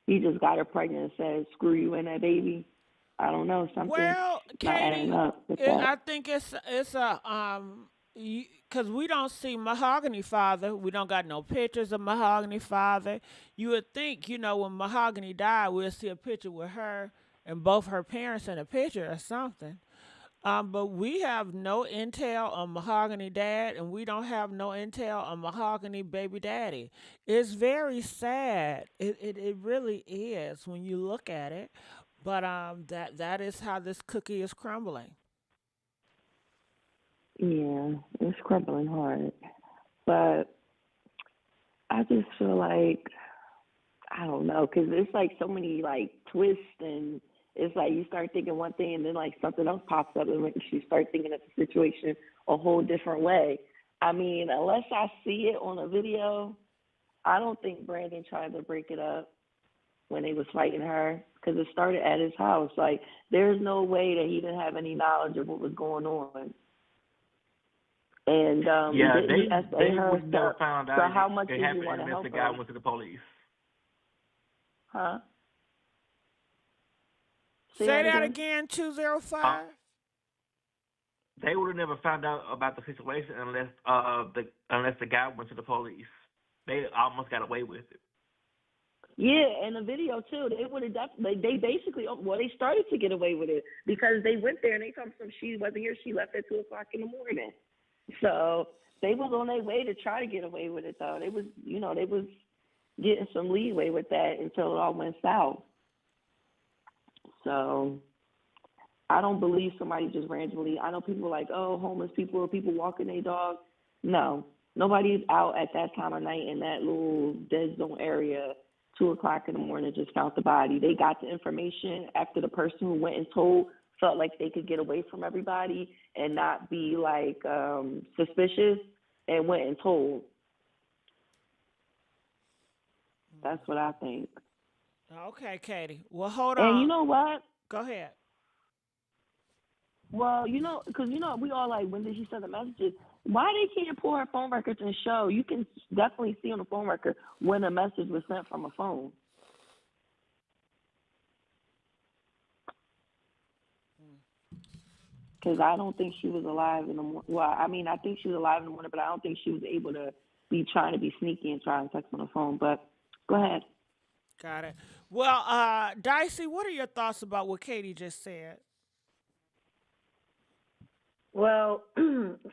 He just got her pregnant and said, screw you and that baby. I don't know, something Well, not Katie, adding up with that. I think it's a because we don't see Mahogany father. We don't got no pictures of Mahogany father. You would think, you know, when Mahogany died, we'll see a picture with her and both her parents in a picture or something. But we have no intel on Mahogany dad, and we don't have no intel on Mahogany baby daddy. It's very sad. It really is when you look at it. But that is how this cookie is crumbling. Yeah, it's crumbling hard. But I just feel like, I don't know, because it's like so many like twists, and it's like you start thinking one thing and then like something else pops up and makes you start thinking of the situation a whole different way. I mean, unless I see it on a video, I don't think Brandon tried to break it up when they was fighting her because it started at his house. Like, there's no way that he didn't have any knowledge of what was going on. And they would never found out. So how much it did happened you want to unless help the guy him? went to the police. Huh? Say that again, 205. They would have never found out about the situation unless the guy went to the police. They almost got away with it. Yeah, and the video too. They would have definitely. They basically, well, they started to get away with it because they went there and they told them she wasn't here. She left at 2:00 in the morning. So they was on their way to try to get away with it, though. They was getting some leeway with that until it all went south. So I don't believe somebody just randomly. I know people like, oh, homeless people or people walking their dog. No, nobody's out at that time of night in that little dead zone area, 2:00 in the morning, just found the body. They got the information after the person who went and told felt like they could get away from everybody and not be like suspicious and went and told. That's what I think. Okay, Katie. Well, hold on. And you know what? Go ahead. Well, because we all like, when did she send the messages? Why they can't pull her phone records and show? You can definitely see on the phone record when a message was sent from a phone. Because I don't think she was alive in the morning. Well, I mean, I think she was alive in the morning, but I don't think she was able to be trying to be sneaky and try and text on the phone. But go ahead. Got it. Well, Dicey, what are your thoughts about what Katie just said? Well,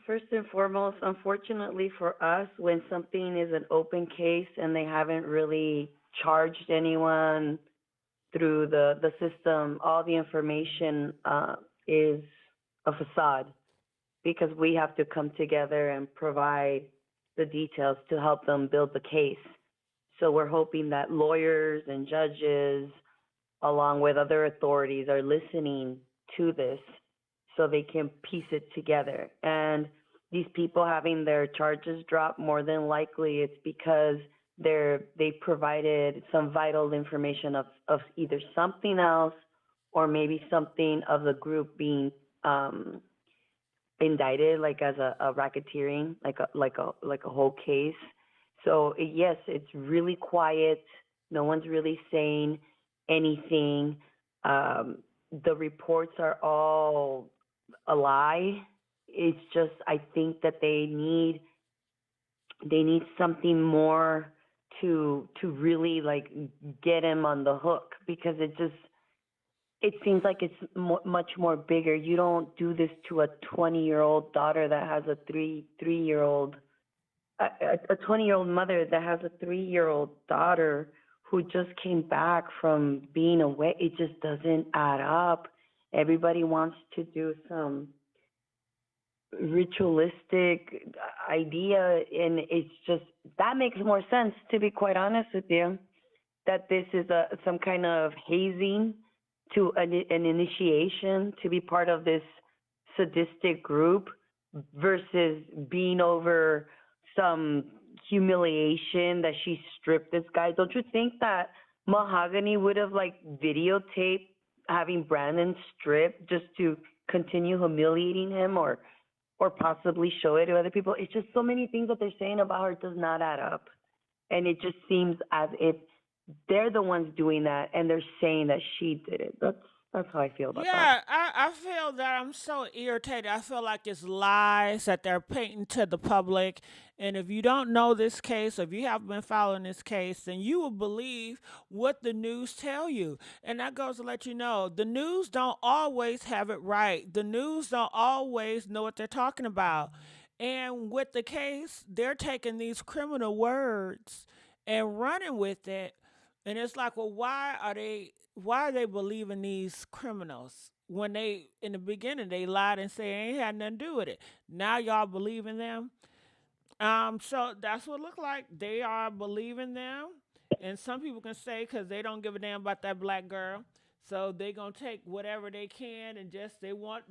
first and foremost, unfortunately for us, when something is an open case and they haven't really charged anyone through the system, all the information is a facade because we have to come together and provide the details to help them build the case. So we're hoping that lawyers and judges, along with other authorities, are listening to this so they can piece it together. And these people having their charges dropped, more than likely it's because they provided some vital information of either something else or maybe something of the group being indicted, like as a racketeering, like a whole case. So yes, it's really quiet. No one's really saying anything. The reports are all a lie. It's just I think that they need something more to really like get him on the hook, because it seems like it's much more bigger. You don't do this to a 20-year-old daughter that has a 3-year-old, a 20-year-old mother that has a 3-year-old daughter who just came back from being away. It just doesn't add up. Everybody wants to do some ritualistic idea, and it's just, that makes more sense, to be quite honest with you, that this is some kind of hazing to an initiation to be part of this sadistic group versus being over some humiliation that she stripped this guy. Don't you think that Mahogany would have like videotaped having Brandon stripped just to continue humiliating him, or possibly show it to other people? It's just so many things that they're saying about her does not add up. And it just seems as if they're the ones doing that and they're saying that she did it. That's how I feel about that. Yeah, I feel that I'm so irritated. I feel like it's lies that they're painting to the public. And if you don't know this case, or if you haven't been following this case, then you will believe what the news tell you. And that goes to let you know the news don't always have it right. The news don't always know what they're talking about. And with the case, they're taking these criminal words and running with it. And it's like, well, why are they believing these criminals when they in the beginning they lied and said they ain't had nothing to do with it? Now y'all believing them. So that's what it look like. They are believing them, and some people can say because they don't give a damn about that black girl, so they gonna take whatever they can and just they want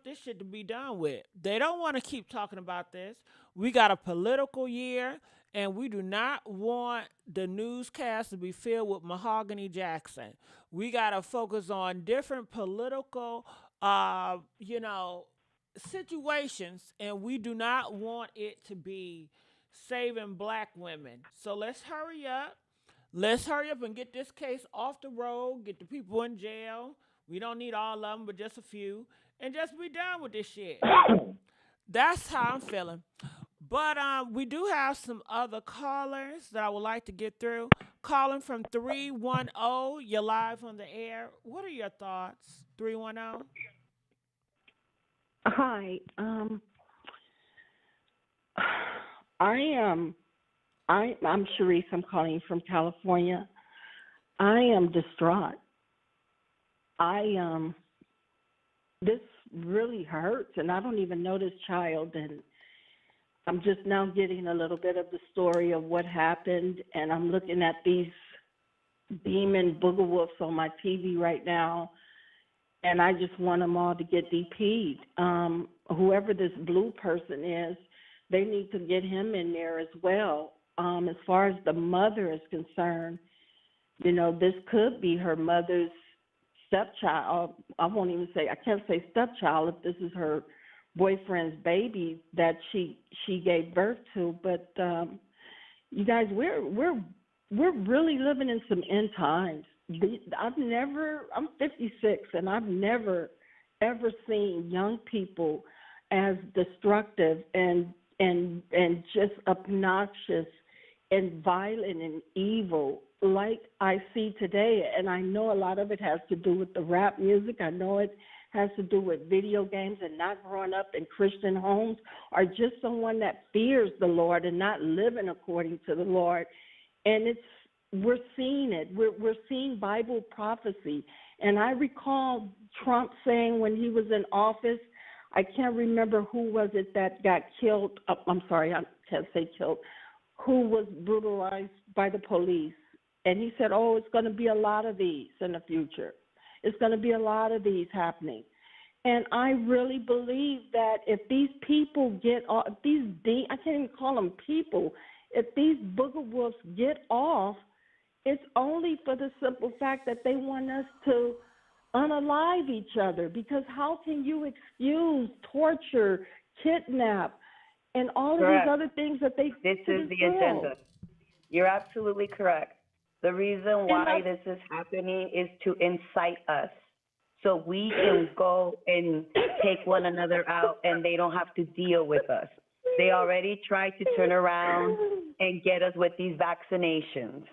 this shit to be done with. They don't want to keep talking about this. We got a political year, and we do not want the newscast to be filled with Mahogany Jackson. We got to focus on different political, situations, and we do not want it to be saving black women. So let's hurry up. Let's hurry up and get this case off the road, get the people in jail. We don't need all of them, but just a few, and just be done with this shit. That's how I'm feeling. But we do have some other callers that I would like to get through. Calling from 310, you're live on the air. What are your thoughts? 310? Hi. I'm Sharice. I'm calling from California. I am distraught. This really hurts, and I don't even know this child, and I'm just now getting a little bit of the story of what happened, and I'm looking at these demon booger wolves on my TV right now, and I just want them all to get DP'd. Whoever this blue person is, they need to get him in there as well. As far as the mother is concerned, this could be her mother's stepchild. I can't say stepchild if this is her boyfriend's baby that she gave birth to. But you guys, we're really living in some end times. I'm 56, and I've never ever seen young people as destructive and just obnoxious and violent and evil like I see today. And I know a lot of it has to do with the rap music. I know it has to do with video games and not growing up in Christian homes, or just someone that fears the Lord and not living according to the Lord. And we're seeing it. We're seeing Bible prophecy. And I recall Trump saying when he was in office, I can't remember who was it that got killed. I'm sorry, I can't say killed. Who was brutalized by the police. And he said, oh, it's going to be a lot of these in the future. It's going to be a lot of these happening. And I really believe that if these people get off, I can't even call them people, if these booger wolves get off, it's only for the simple fact that they want us to unalive each other. Because how can you excuse torture, kidnap, and all of these other things that they This is the agenda. You're absolutely correct. The reason why this is happening is to incite us so we can go and take one another out and they don't have to deal with us. They already tried to turn around and get us with these vaccinations,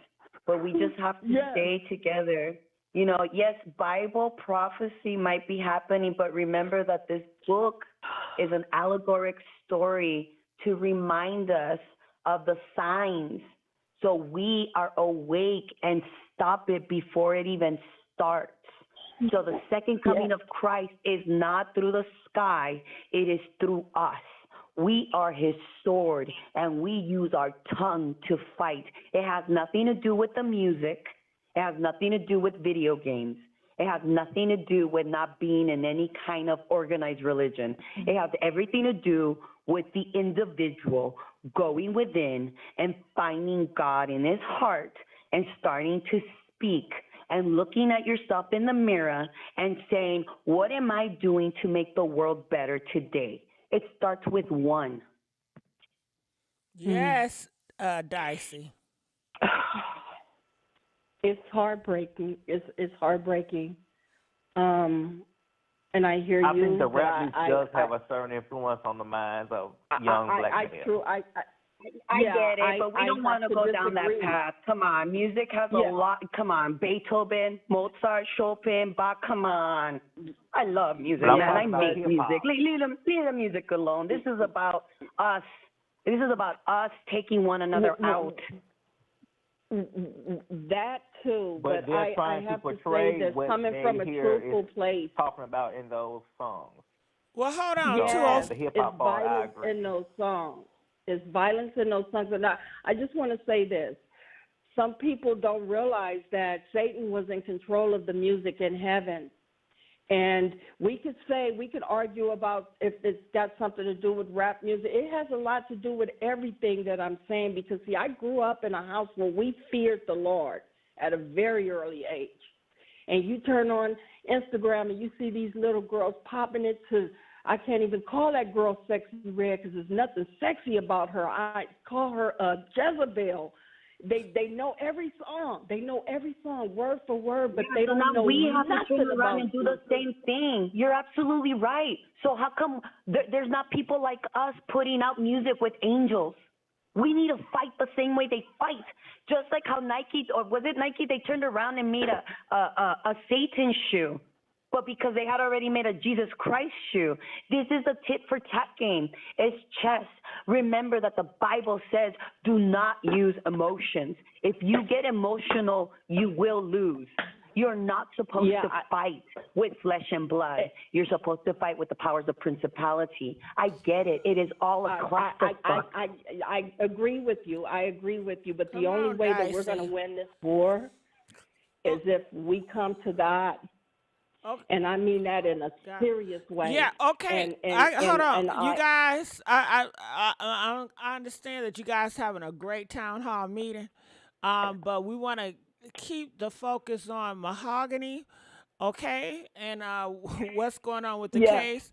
but we just have to stay together. You know, yes, Bible prophecy might be happening, but remember that this book is an allegoric story to remind us of the signs so we are awake and stop it before it even starts. So the second coming of Christ is not through the sky, it is through us. We are his sword, and we use our tongue to fight. It has nothing to do with the music. It has nothing to do with video games. It has nothing to do with not being in any kind of organized religion. It has everything to do with the individual going within and finding God in his heart and starting to speak and looking at yourself in the mirror and saying, what am I doing to make the world better today? It starts with one. Yes, Dicey. It's heartbreaking. It's heartbreaking. And I hear I you. think the rap music does have a certain influence on the minds of young black men. I get it, but we don't want to go down that path. Come on, music has a lot. Come on, Beethoven, Mozart, Chopin, Bach. Come on, I love music, man. I make music. Leave the music alone. This is about us. This is about us taking one another out. That too, but they're I trying have to to portray say this what coming they from a hear truthful place. Talking about in those songs. Well, hold on. Yes, the hip hop part, I agree. in those songs. It's violence in those songs. And I just want to say this. Some people don't realize that Satan was in control of the music in heaven. And we could argue about if it's got something to do with rap music. It has a lot to do with everything that I'm saying because, see, I grew up in a house where we feared the Lord at a very early age. And you turn on Instagram and you see these little girls popping it to, I can't even call that girl Sexy Red because there's nothing sexy about her. I call her Jezebel. They know every song. They know every song word for word, but they don't know we have nothing to turn around about and do the same thing. You're absolutely right. So how come there's not people like us putting out music with angels? We need to fight the same way they fight. Just like how Nike, or was it Nike, they turned around and made a Satan shoe. But because they had already made a Jesus Christ shoe. This is a tit for tat game. It's chess. Remember that the Bible says do not use emotions. If you get emotional, you will lose. You're not supposed to fight with flesh and blood. You're supposed to fight with the powers of principality. I get it. It is all a clusterfuck. I agree with you. I agree with you. But the only way that we're going to win this war is if we come to God. Okay. And I mean that in a serious way. Yeah, okay. Hold on. You guys, I understand that you guys having a great town hall meeting, but we want to keep the focus on Mahogany, okay, and what's going on with the case.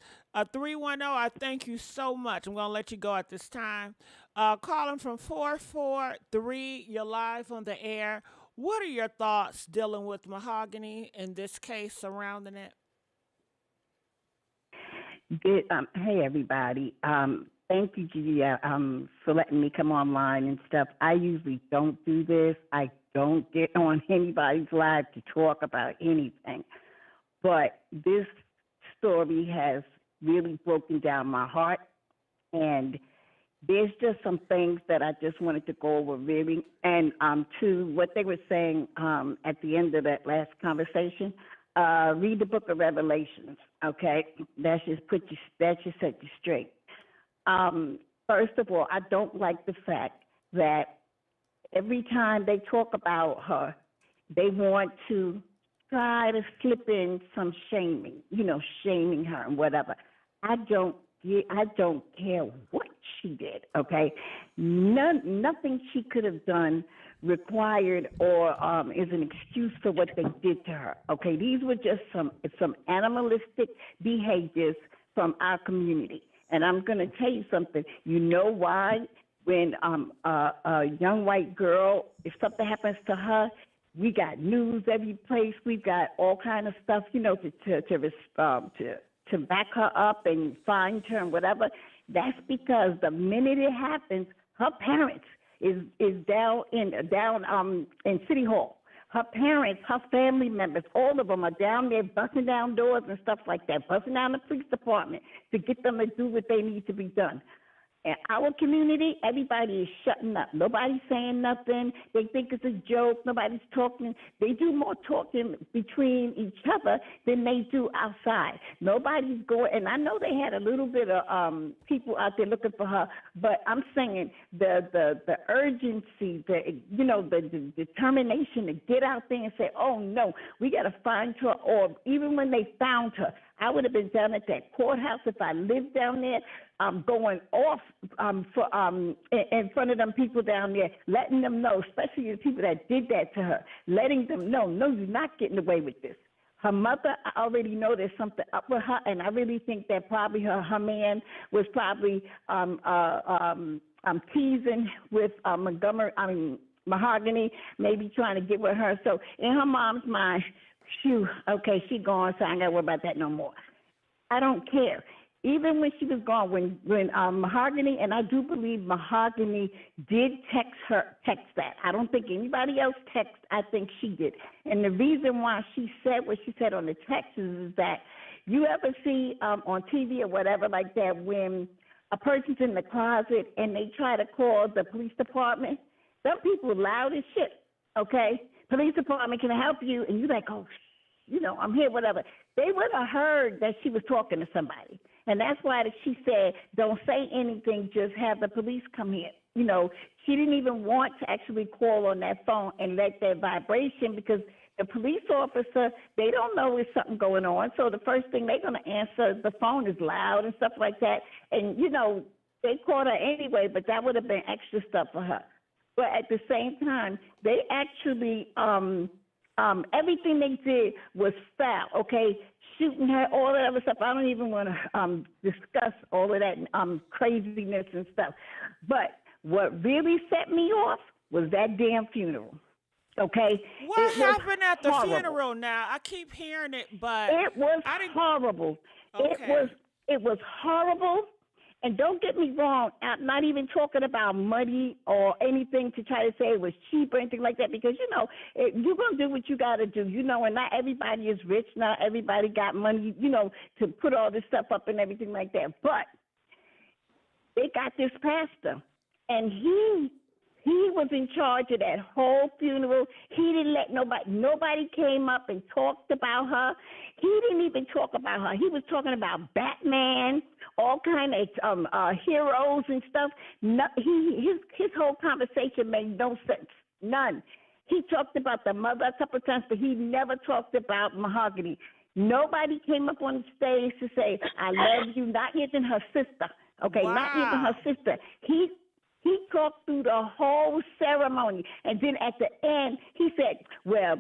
310, I thank you so much. I'm going to let you go at this time. Calling from 443, you're live on the air. What are your thoughts dealing with Mahogany in this case surrounding it? Good. Hey, everybody. Thank you, Gigi, for letting me come online and stuff. I usually don't do this. I don't get on anybody's live to talk about anything. But this story has really broken down my heart, and there's just some things that I just wanted to go over really. And to what they were saying at the end of that last conversation, read the book of Revelations, okay? That should set you straight. First of all, I don't like the fact that every time they talk about her, they want to try to slip in some shaming, shaming her and whatever. I don't care what she did, okay? Nothing she could have done required or is an excuse for what they did to her, okay? These were just some animalistic behaviors from our community. And I'm going to tell you something. You know why? When a young white girl, if something happens to her, we got news every place. We've got all kind of stuff, to back her up and find her and whatever. That's because the minute it happens, her parents is down in City Hall. Her parents, her family members, all of them are down there busting down doors and stuff like that, busting down the police department to get them to do what they need to be done. In our community, everybody is shutting up. Nobody's saying nothing. They think it's a joke. Nobody's talking. They do more talking between each other than they do outside. Nobody's going, and I know they had a little bit of people out there looking for her, but I'm saying the urgency, the determination to get out there and say, oh, no, we got to find her. Or even when they found her, I would have been down at that courthouse if I lived down there. Going off in front of them people down there, letting them know, especially the people that did that to her, letting them know, no, you're not getting away with this. Her mother, I already know there's something up with her, and I really think that probably her man was probably teasing with Mahogany, maybe trying to get with her. So in her mom's mind, phew, okay, she gone, so I ain't got to worry about that no more. I don't care. Even when she was gone, when Mahogany, and I do believe Mahogany did text that. I don't think anybody else texted. I think she did. And the reason why she said what she said on the text is that you ever see on TV or whatever like that when a person's in the closet and they try to call the police department? Some people loud as shit, okay? Police department can help you, and you're like, oh, I'm here, whatever. They would have heard that she was talking to somebody. And that's why she said, don't say anything, just have the police come here. She didn't even want to actually call on that phone and let that vibration, because the police officer, they don't know there's something going on. So the first thing they're going to answer, the phone is loud and stuff like that. And, they caught her anyway, but that would have been extra stuff for her. But at the same time, they actually, everything they did was foul, okay? Shooting her, all that other stuff. I don't even want to discuss all of that craziness and stuff. But what really set me off was that damn funeral, okay? What happened at the funeral now? I keep hearing it, but it was horrible. Okay. It was horrible. And don't get me wrong, I'm not even talking about money or anything to try to say it was cheap or anything like that, because, you're going to do what you got to do, and not everybody is rich, not everybody got money, to put all this stuff up and everything like that. But they got this pastor, and he was in charge of that whole funeral. He didn't let nobody came up and talked about her. He didn't even talk about her. He was talking about Batman, all kind of heroes and stuff. His whole conversation made no sense, none. He talked about the mother a couple of times, but he never talked about Mahogany. Nobody came up on the stage to say, I love you, not even her sister, okay, wow. Not even her sister. He talked through the whole ceremony, and then at the end, he said, well,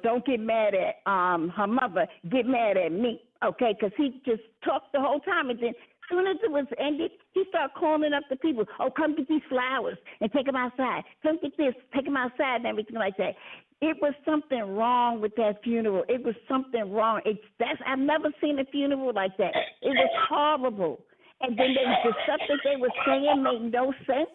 don't get mad at her mother, get mad at me, okay, because he just talked the whole time, and then as soon as it was ended, he started calling up the people, oh, come get these flowers and take them outside, come get this, take them outside and everything like that. It was something wrong with that funeral. It was something wrong. I've never seen a funeral like that. It was horrible. And then the stuff that they were saying made no sense.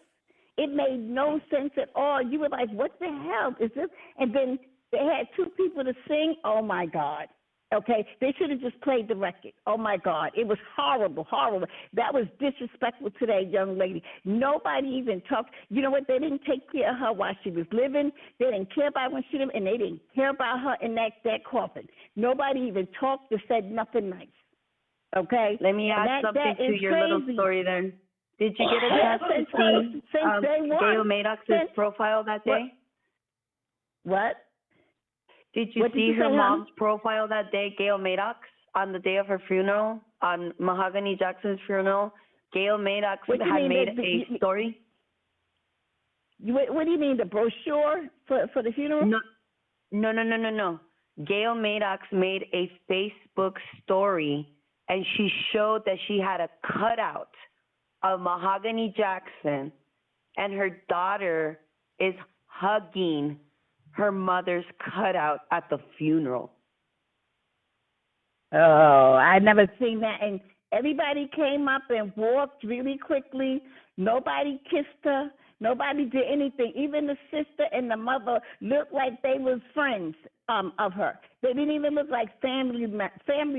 It made no sense at all. You were like, what the hell is this? And then they had two people to sing. Oh, my God. Okay, they should have just played the record. Oh my God, it was horrible, horrible. That was disrespectful to that young lady. Nobody even talked. You know what? They didn't take care of her while she was living. They didn't care about when she lived, and they didn't care about her in that coffin. Nobody even talked or said nothing nice. Okay. Let me add something to your little story then. Did you get a chance to see Gail Maddox's profile that day? What? Did you see her mom's profile that day, Gail Maddox, on the day of her funeral, on Mahogany Jackson's funeral? Gail Maddox had made a story. What do you mean, the brochure for the funeral? No. Gail Maddox made a Facebook story, and she showed that she had a cutout of Mahogany Jackson, and her daughter is hugging her mother's cutout at the funeral. Oh, I never seen that. And everybody came up and walked really quickly. Nobody kissed her. Nobody did anything. Even the sister and the mother looked like they was friends of her. They didn't even look like family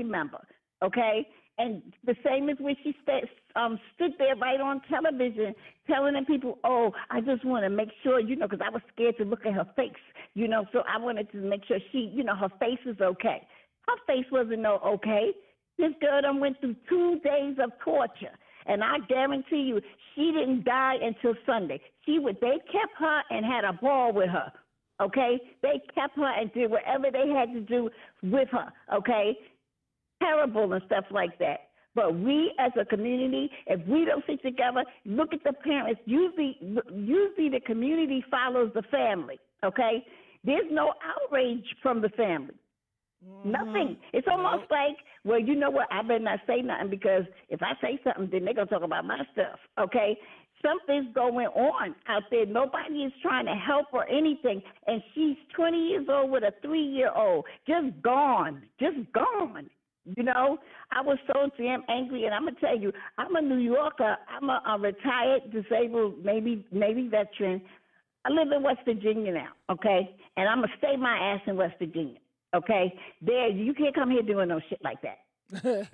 member. Okay. And the same as when she stood there right on television telling them people, oh, I just want to make sure, because I was scared to look at her face, so I wanted to make sure she, her face is okay. Her face wasn't okay. This girl done went through 2 days of torture. And I guarantee you, she didn't die until Sunday. They kept her and had a ball with her, okay? They kept her and did whatever they had to do with her, okay? Terrible and stuff like that. But we as a community, if we don't sit together, look at the parents. Usually the community follows the family, okay? There's no outrage from the family. Mm-hmm. Nothing. It's almost like, well, you know what? I better not say nothing because if I say something, then they're going to talk about my stuff, okay? Something's going on out there. Nobody is trying to help or anything. And she's 20 years old with a 3-year-old. Just gone. I was so damn angry, and I'm going to tell you, I'm a New Yorker. I'm a retired, disabled, maybe veteran. I live in West Virginia now, okay? And I'm going to stay my ass in West Virginia, okay? You can't come here doing no shit like that,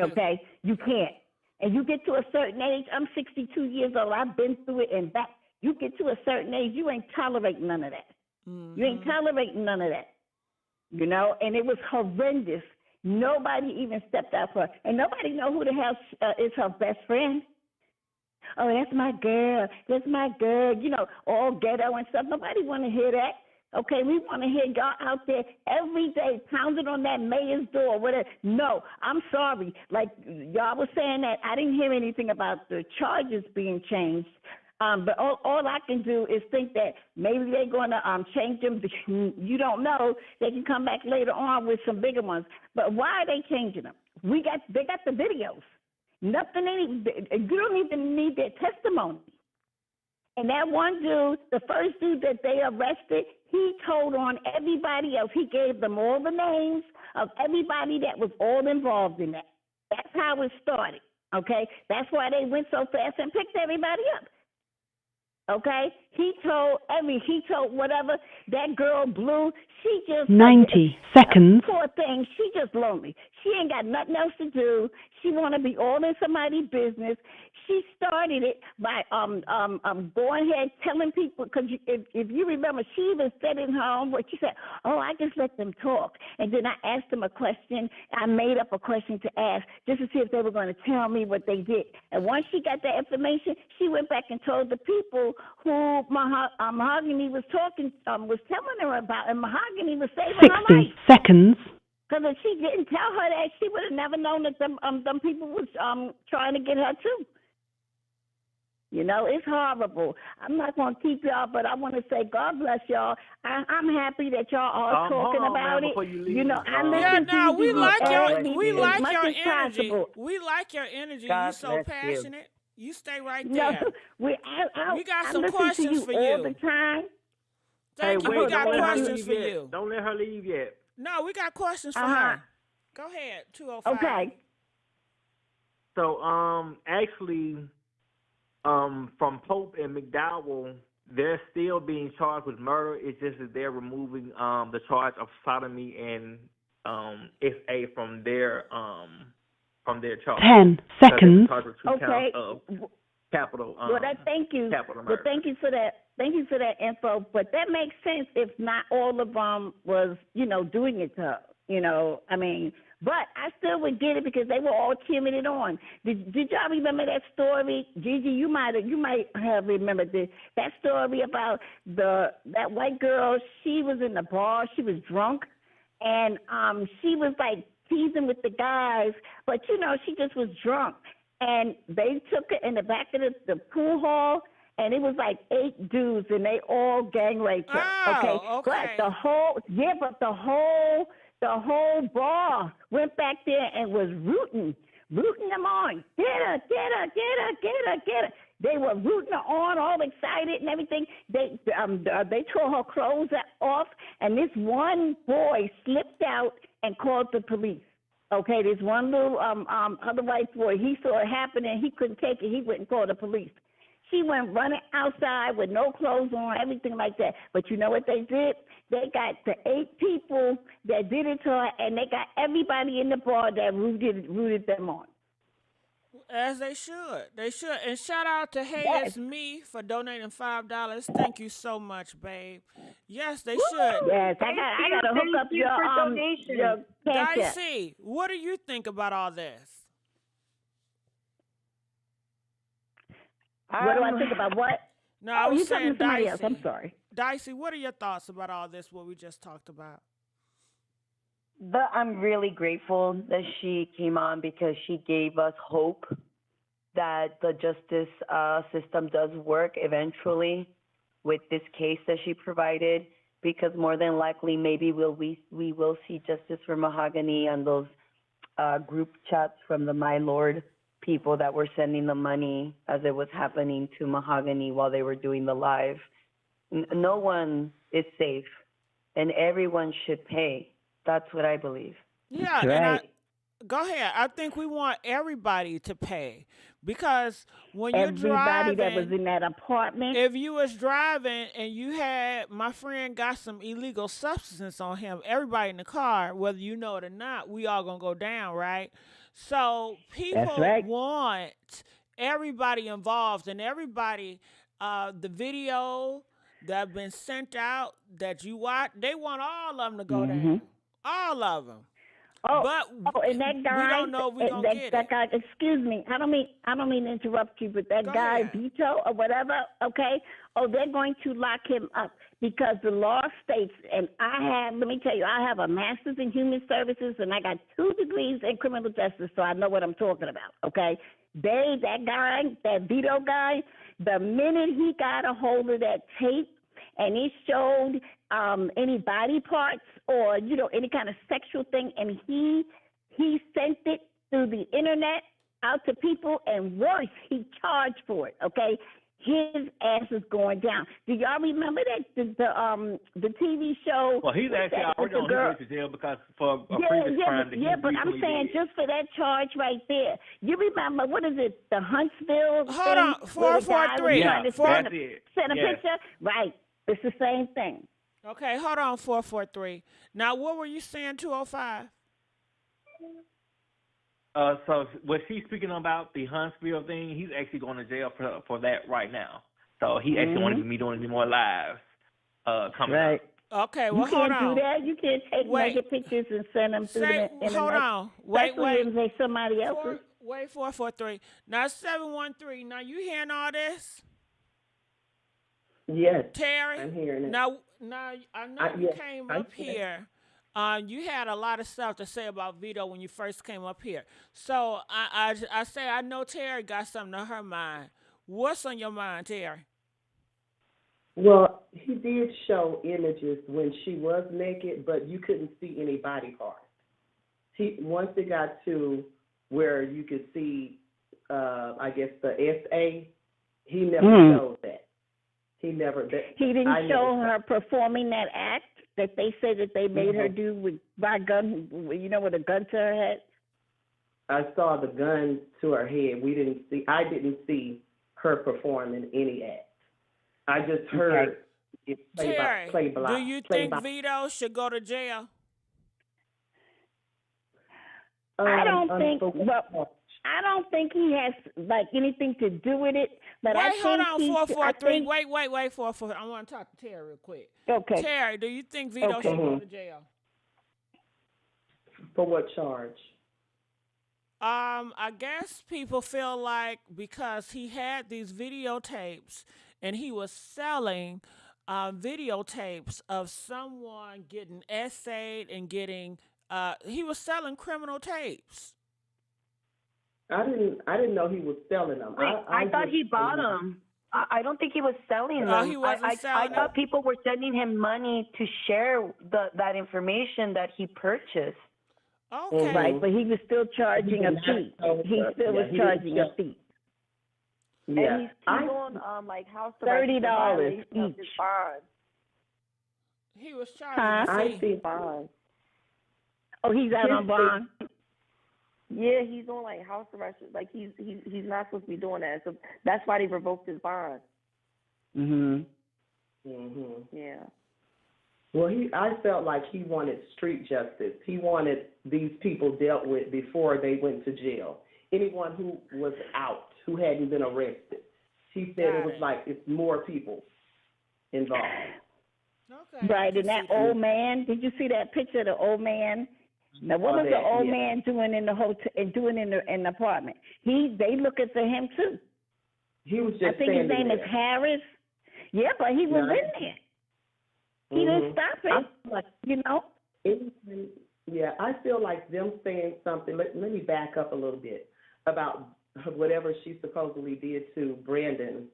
okay? You can't. And you get to a certain age, I'm 62 years old. I've been through it and back. You get to a certain age, you ain't tolerating none of that. Mm-hmm. You ain't tolerating none of that, And it was horrendous. Nobody even stepped out for her. And nobody know who the hell is her best friend. Oh, that's my girl. That's my girl. All ghetto and stuff. Nobody want to hear that. Okay, we want to hear y'all out there every day pounding on that mayor's door. Whatever. No, I'm sorry. Like y'all was saying that I didn't hear anything about the charges being changed. But all I can do is think that maybe they're going to change them. You don't know. They can come back later on with some bigger ones. But why are they changing them? They got the videos. Nothing. You don't even need their testimony. And that one dude, the first dude that they arrested, he told on everybody else. He gave them all the names of everybody that was all involved in that. That's how it started. Okay, that's why they went so fast and picked everybody up. Okay, he told whatever that girl Blue. She just 90 seconds. Poor thing. She just lonely. She ain't got nothing else to do. She want to be all in somebody's business. She started it by going ahead telling people, because if you remember, she even said in her own words, she said, oh, I just let them talk. And then I asked them a question. I made up a question to ask just to see if they were going to tell me what they did. And once she got that information, she went back and told the people who Mahogany was telling her about, and Mahogany was saving her life. 60 seconds. Because if she didn't tell her that, she would have never known that them people was trying to get her too. It's horrible. I'm not going to keep y'all, but I want to say God bless y'all. I'm happy that y'all are talking about it. I listen to you. We like your energy. Possible. We like your energy. God You're so passionate. You stay right there. We got some questions for you all the time. Thank you. We got questions for yet. you. Don't let her leave yet. No, we got questions for her. Go ahead, 205. Okay. So, actually, from Pope and McDowell, they're still being charged with murder. It's just that they're removing the charge of sodomy and SA from their charge. 10 seconds. Charged with 2 counts of capital. Well, thank you. Capital Well, murder. thank you for that. Thank you for that info. But that makes sense if not all of them was, doing it to her. I mean, but I still would get it because they were all cheering it on. Did y'all remember that story, Gigi? You might have remembered that story about that white girl. She was in the bar. She was drunk, and she was like teasing with the guys, but she just was drunk. And they took her in the back of the pool hall, and it was like 8 dudes, and they all gang raped her. Oh, okay. But the whole bar went back there and was rooting them on. Get her. They were rooting her on, all excited and everything. They tore her clothes off, and this one boy slipped out and called the police. Okay, this one little other white boy, he saw it happen and he couldn't take it. He went and called the police. She went running outside with no clothes on, everything like that. But you know what they did? They got the 8 people that did it to her, and they got everybody in the bar that rooted them on. As they should. They should. And shout out to Hey Yes. It's Me for donating $5. Thank you so much, babe. Yes, they should. Yes, I got to hook up your cash app. Dicey, what do you think about all this? What do I think about what? No, I was you talking saying to somebody Dicey. else. I'm sorry. Dicey, what are your thoughts about all this, what we just talked about? I'm really grateful that she came on because she gave us hope that the justice system does work eventually with this case that she provided, because more than likely maybe we will see justice for Mahogany on those group chats from the My Lord people that were sending the money as it was happening to Mahogany while they were doing the live. No one is safe, and everyone should pay. That's what I believe. Yeah, Right. go ahead. I think we want everybody to pay because when you're Everybody driving, that was in that apartment. if you was driving and you had, my friend got some illegal substance on him, everybody in the car, whether you know it or not, we all gonna go down, right? So people That's right. want everybody involved, and everybody, the video that have been sent out that you watch, they want all of them to go down. All of them. But and that guy, we don't know if we're going to get that it. guy, excuse me, I don't mean to interrupt you, but that Go guy, ahead. Vito or whatever, okay? They're going to lock him up because the law states, and let me tell you, I have a master's in human services and I got 2 degrees in criminal justice, so I know what I'm talking about, okay? That guy, that Vito guy, the minute he got a hold of that tape and he showed any body parts or, any kind of sexual thing, and he sent it through the internet out to people, and worse, he charged for it, okay? His ass is going down. Do y'all remember that the TV show? Well, he's actually already on his way to jail because for a previous crime that he but I'm recently saying did. just for that charge right there. You remember, what is it, the Huntsville Hold thing? on, where the guy was 443. trying to Yeah, send that's it. Send a Yes. picture? Right. It's the same thing. Okay, hold on, 443. Now, what were you saying, 205? So was she speaking about the Huntsville thing? He's actually going to jail for that right now. So he actually wanted to be doing any more lives coming up. Okay, well, You hold can't on. do that. You can't take Wait. naked pictures and send them through the internet. Hold on. Wait. Especially if they somebody else's. Wait, 443. Now, 713. Now, you hearing all this? Yes, Terry? I'm hearing it. Now I know you yes, came I'm up hearing here. You had a lot of stuff to say about Vito when you first came up here. So I say I know Terry got something on her mind. What's on your mind, Terry? Well, he did show images when she was naked, but you couldn't see any body parts. Once it got to where you could see, I guess, the SA, he never showed that. He didn't show her performing that act that they said that they made her do by gun, with a gun to her head. I saw the gun to her head. I didn't see her perform in any act. I just heard it play Terry, by. do you think Vito should go to jail? I don't think. unprovoked. Well, I don't think he has like anything to do with it. But I Wait, hold think on, he. I 443. think. Wait, 443. I want to talk to Terry real quick. Okay. Terry, do you think Vito Okay. should go to jail? For what charge? I guess people feel like because he had these videotapes and he was selling videotapes of someone getting essayed and getting he was selling criminal tapes. I didn't know he was selling them. Wait, I thought just- he bought them. I don't think he was selling them. Oh, he wasn't I selling them? thought people were sending him money to share that information that he purchased. Okay. Right, but he was still charging a fee. He still was charging a fee. Yeah. And he's on like house $30 violation of each. his bond. He was charging a I fee. see. Bond. Oh, he's out on bond. Yeah, he's on like house arrest. Like he's not supposed to be doing that. So that's why they revoked his bond. Mhm. Yeah. Well, I felt like he wanted street justice. He wanted these people dealt with before they went to jail. Anyone who was out, who hadn't been arrested. He said it was like it's more people involved. Okay. Right, and that old man. Did you see that picture of the old man? Now, what was the old man doing in the hotel and doing in the apartment? They looking for him too. He was just. I think his name is Harris. Yeah, but he was in there. He didn't stop it. Like, you know. Yeah, I feel like them saying something. Let me back up a little bit about whatever she supposedly did to Brandon.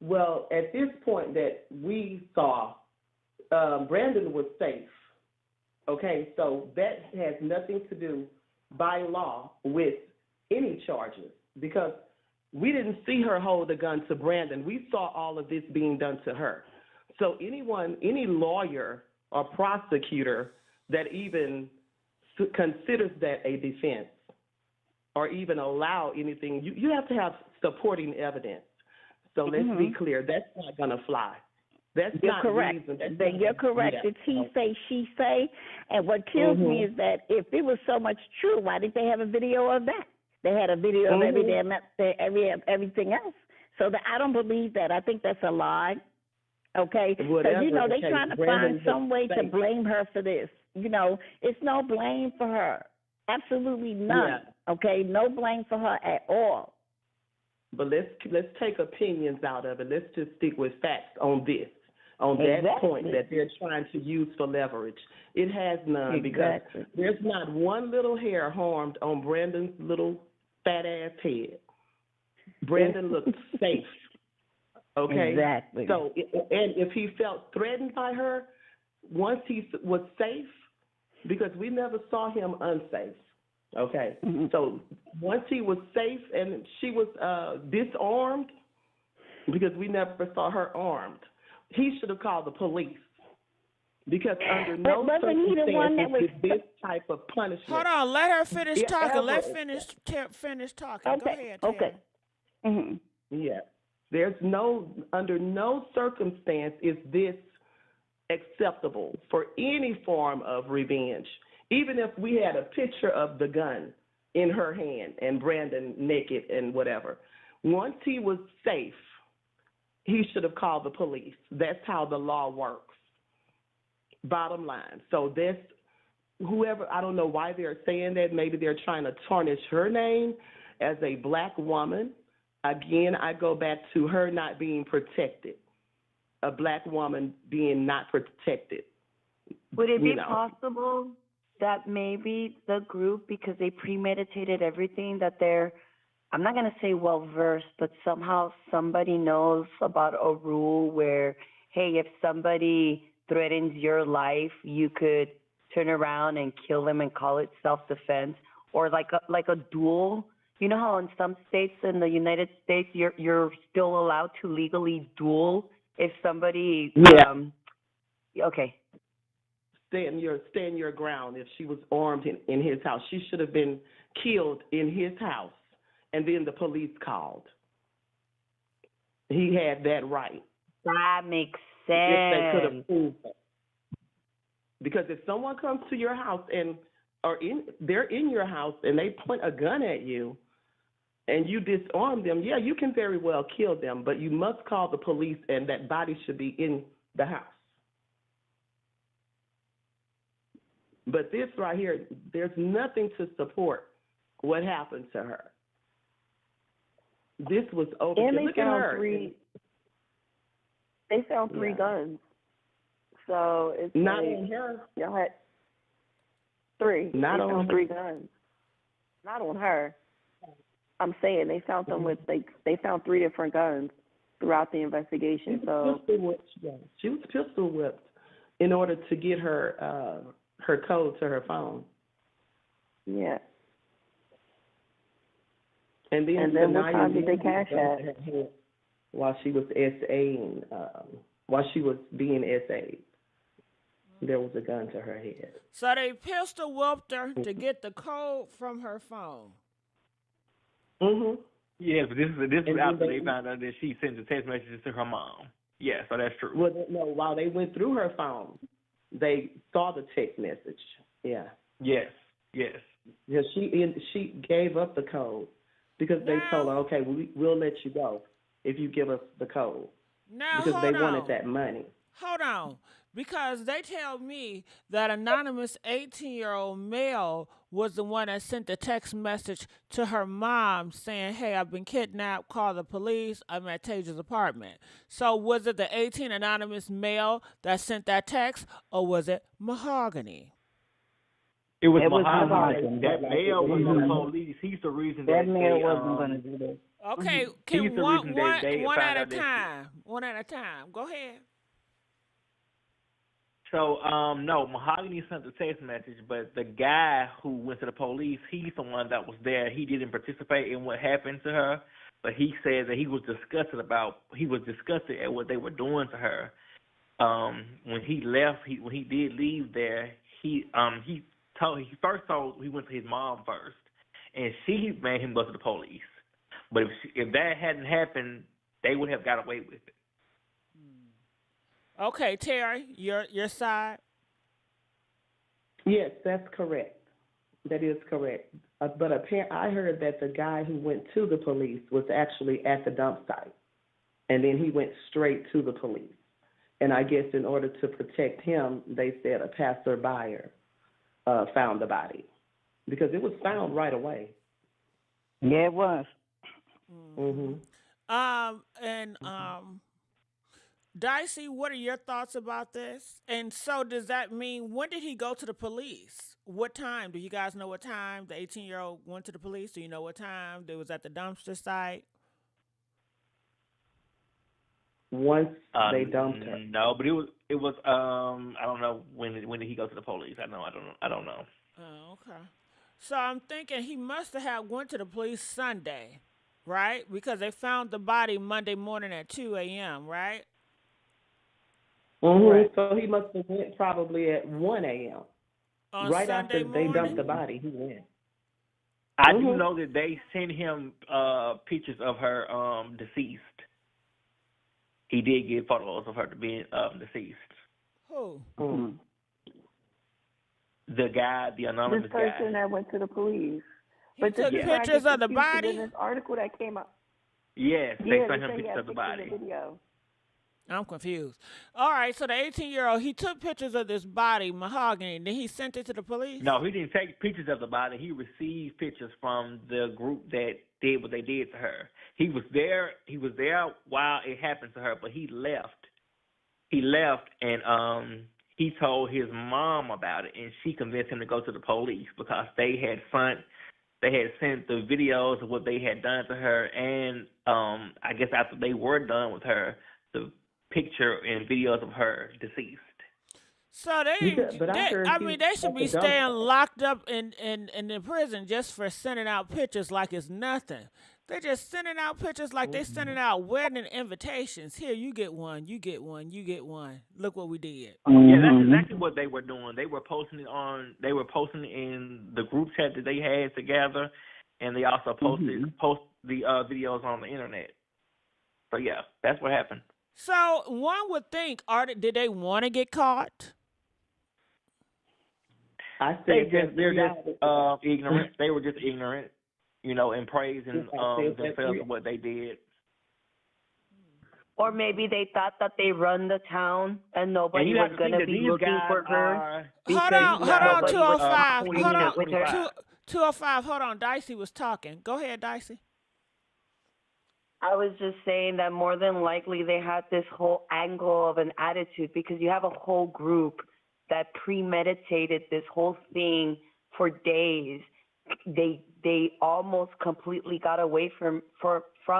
Well, at this point that we saw, Brandon was safe. Okay, so that has nothing to do by law with any charges because we didn't see her hold a gun to Brandon. We saw all of this being done to her. So any lawyer or prosecutor that even considers that a defense or even allow anything, you have to have supporting evidence. So let's be clear, that's not going to fly. That's You're not correct. reason. You're correct. Yeah. It's he say, she say. And what kills me is that if it was so much true, why did they have a video of that? They had a video of everything else. So I don't believe that. I think that's a lie. Okay? Because, they're trying to find some way to blame her for this. It's no blame for her. Absolutely none. Yeah. Okay? No blame for her at all. But let's take opinions out of it. Let's just stick with facts on this. On that point that they're trying to use for leverage. It has none because there's not one little hair harmed on Brandon's little fat ass head. Brandon looked safe. Okay? Exactly. So, and if he felt threatened by her, once he was safe, because we never saw him unsafe. Okay? So once he was safe and she was disarmed, because we never saw her armed, he should have called the police because under no circumstances is this type of punishment. Hold on, let her finish talking. Let finish talking. Okay. Go ahead, Terry. Okay. Yeah. There's under no circumstance is this acceptable for any form of revenge. Even if we had a picture of the gun in her hand and Brandon naked and whatever. Once he was safe, he should have called the police. That's how the law works. Bottom line. So whoever, I don't know why they're saying that. Maybe they're trying to tarnish her name as a black woman. Again, I go back to her not being protected. A black woman being not protected. Would it be possible that maybe the group, because they premeditated everything, that they're, I'm not going to say well-versed, but somehow somebody knows about a rule where, hey, if somebody threatens your life, you could turn around and kill them and call it self-defense, or like a duel. You know how in some states in the United States you're still allowed to legally duel if somebody okay. Stand your ground. If she was armed in his house, she should have been killed in his house, and then the police called. He had that right. That makes sense. If they could have proved it. Because if someone comes to your house and they're in your house and they point a gun at you and you disarm them, yeah, you can very well kill them, but you must call the police and that body should be in the house. But this right here, there's nothing to support what happened to her. This was over. And they Look at found her. They found three guns. So it's not like, on her. Y'all had three. Not they on found her. 3 guns. Not on her. I'm saying they found them with they found 3 different guns throughout the investigation. She was pistol whipped in order to get her her code to her phone. Yeah. And then what time did they cash at? While she was SAing, while she was being SA'd, there was a gun to her head. So they pistol whooped her to get the code from her phone. Mhm. Yeah, but this is after they found out that she sent the text messages to her mom. Yeah, so that's true. Well, no, while they went through her phone, they saw the text message. Yeah. Yes. Yeah, she gave up the code because they told her, okay, we'll let you go if you give us the code. Now, because they wanted that money. Hold on. Because they tell me that anonymous 18-year-old male was the one that sent the text message to her mom saying, hey, I've been kidnapped, call the police, I'm at Taja's apartment. So was it the 18 anonymous male that sent that text, or was it Mahogany? It was Mahogany. That male was the police. He's the reason that male wasn't going to do that. Okay, can one at a time. One at a time. Go ahead. So, no, Mahogany sent the text message, but the guy who went to the police, he's the one that was there. He didn't participate in what happened to her, but he said that he was disgusted at what they were doing to her. When he left, when he did leave there, he went to his mom first, and she made him go to the police. But if that hadn't happened, they would have got away with it. Okay, Terry, your side? Yes, that's correct. That is correct. But I heard that the guy who went to the police was actually at the dump site, and then he went straight to the police. And I guess in order to protect him, they said a passerby found the body because it was found right away. Yeah, it was. Mhm. Dicey, what are your thoughts about this? And so does that mean, when did he go to the police? What time? Do you guys know what time the 18-year-old went to the police? Do you know what time they was at the dumpster site? Once they dumped her. No, but it was I don't know when did he go to the police? I don't know. Oh, okay. So I'm thinking he must have went to the police Sunday, right? Because they found the body Monday morning at 2 a.m., right? Mm-hmm. Right. So he must have went probably at 1 a.m. Right Sunday after they dumped the body, he went. I do know that they sent him pictures of her deceased. He did get photos of her being deceased. Who? Mm-hmm. The guy, the anonymous guy. This person that went to the police. He took pictures of the body? In this article that came out. Yes, they sent him pictures of the body. Video. I'm confused. All right, so the 18-year-old, he took pictures of this body, Mahogany, and then he sent it to the police? No, he didn't take pictures of the body. He received pictures from the group that did what they did to her. He was there while it happened to her, but he left. And he told his mom about it, and she convinced him to go to the police because they had sent the videos of what they had done to her, and I guess after they were done with her, the picture and videos of her deceased. So they should be staying locked up in the prison just for sending out pictures like it's nothing. They're just sending out pictures like they're sending out wedding invitations. Here, you get one, you get one, you get one. Look what we did. Yeah, that's exactly what they were doing. They were posting it in the group chat that they had together, and they also post the videos on the internet. So yeah, that's what happened. So one would think, did they want to get caught? I They said just they're just reality. ignorant. They were just ignorant, and praising Exactly. themselves for what they did. Or maybe they thought that they run the town and And nobody you was have to going think to that be these looking guys for her are Hold because on, these guys are hold on, nobody was 205. 20 Hold pointing on, it with her. 25. 205. Hold on. Dicey was talking. Go ahead, Dicey. I was just saying that more than likely they had this whole angle of an attitude because you have a whole group that premeditated this whole thing for days. They almost completely got away from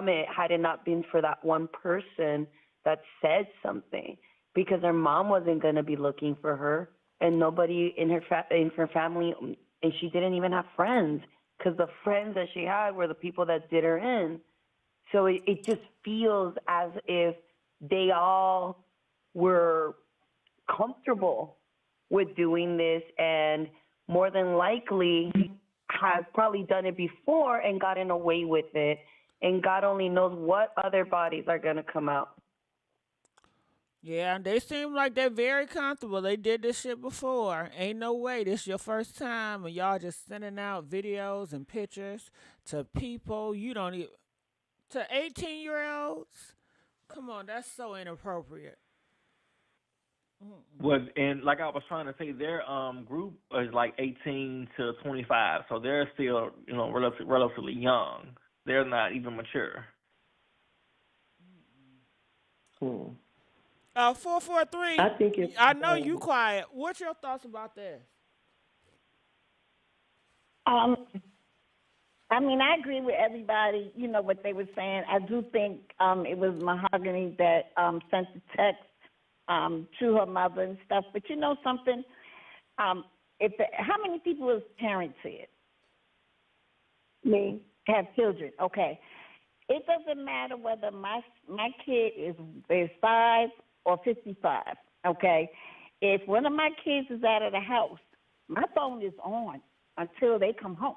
it had it not been for that one person that said something because her mom wasn't going to be looking for her and nobody in her family, and she didn't even have friends because the friends that she had were the people that did her in. So it just feels as if they all were comfortable with doing this and more than likely have probably done it before and gotten away with it. And God only knows what other bodies are going to come out. Yeah, they seem like they're very comfortable. They did this shit before. Ain't no way this your first time and y'all just sending out videos and pictures to people you don't even, to 18-year-olds. Come on, that's so inappropriate. Was and like I was trying to say, their group is like 18 to 25, so they're still relatively young. They're not even mature. 443. I think it's. I know you quiet. What's your thoughts about this? Um, I mean, I agree with everybody, what they were saying. I do think it was Mahogany that sent the text to her mother and stuff. But you know something? How many people as parents here? Me. Have children. Okay. It doesn't matter whether my kid is 5 or 55, okay? If one of my kids is out of the house, my phone is on until they come home,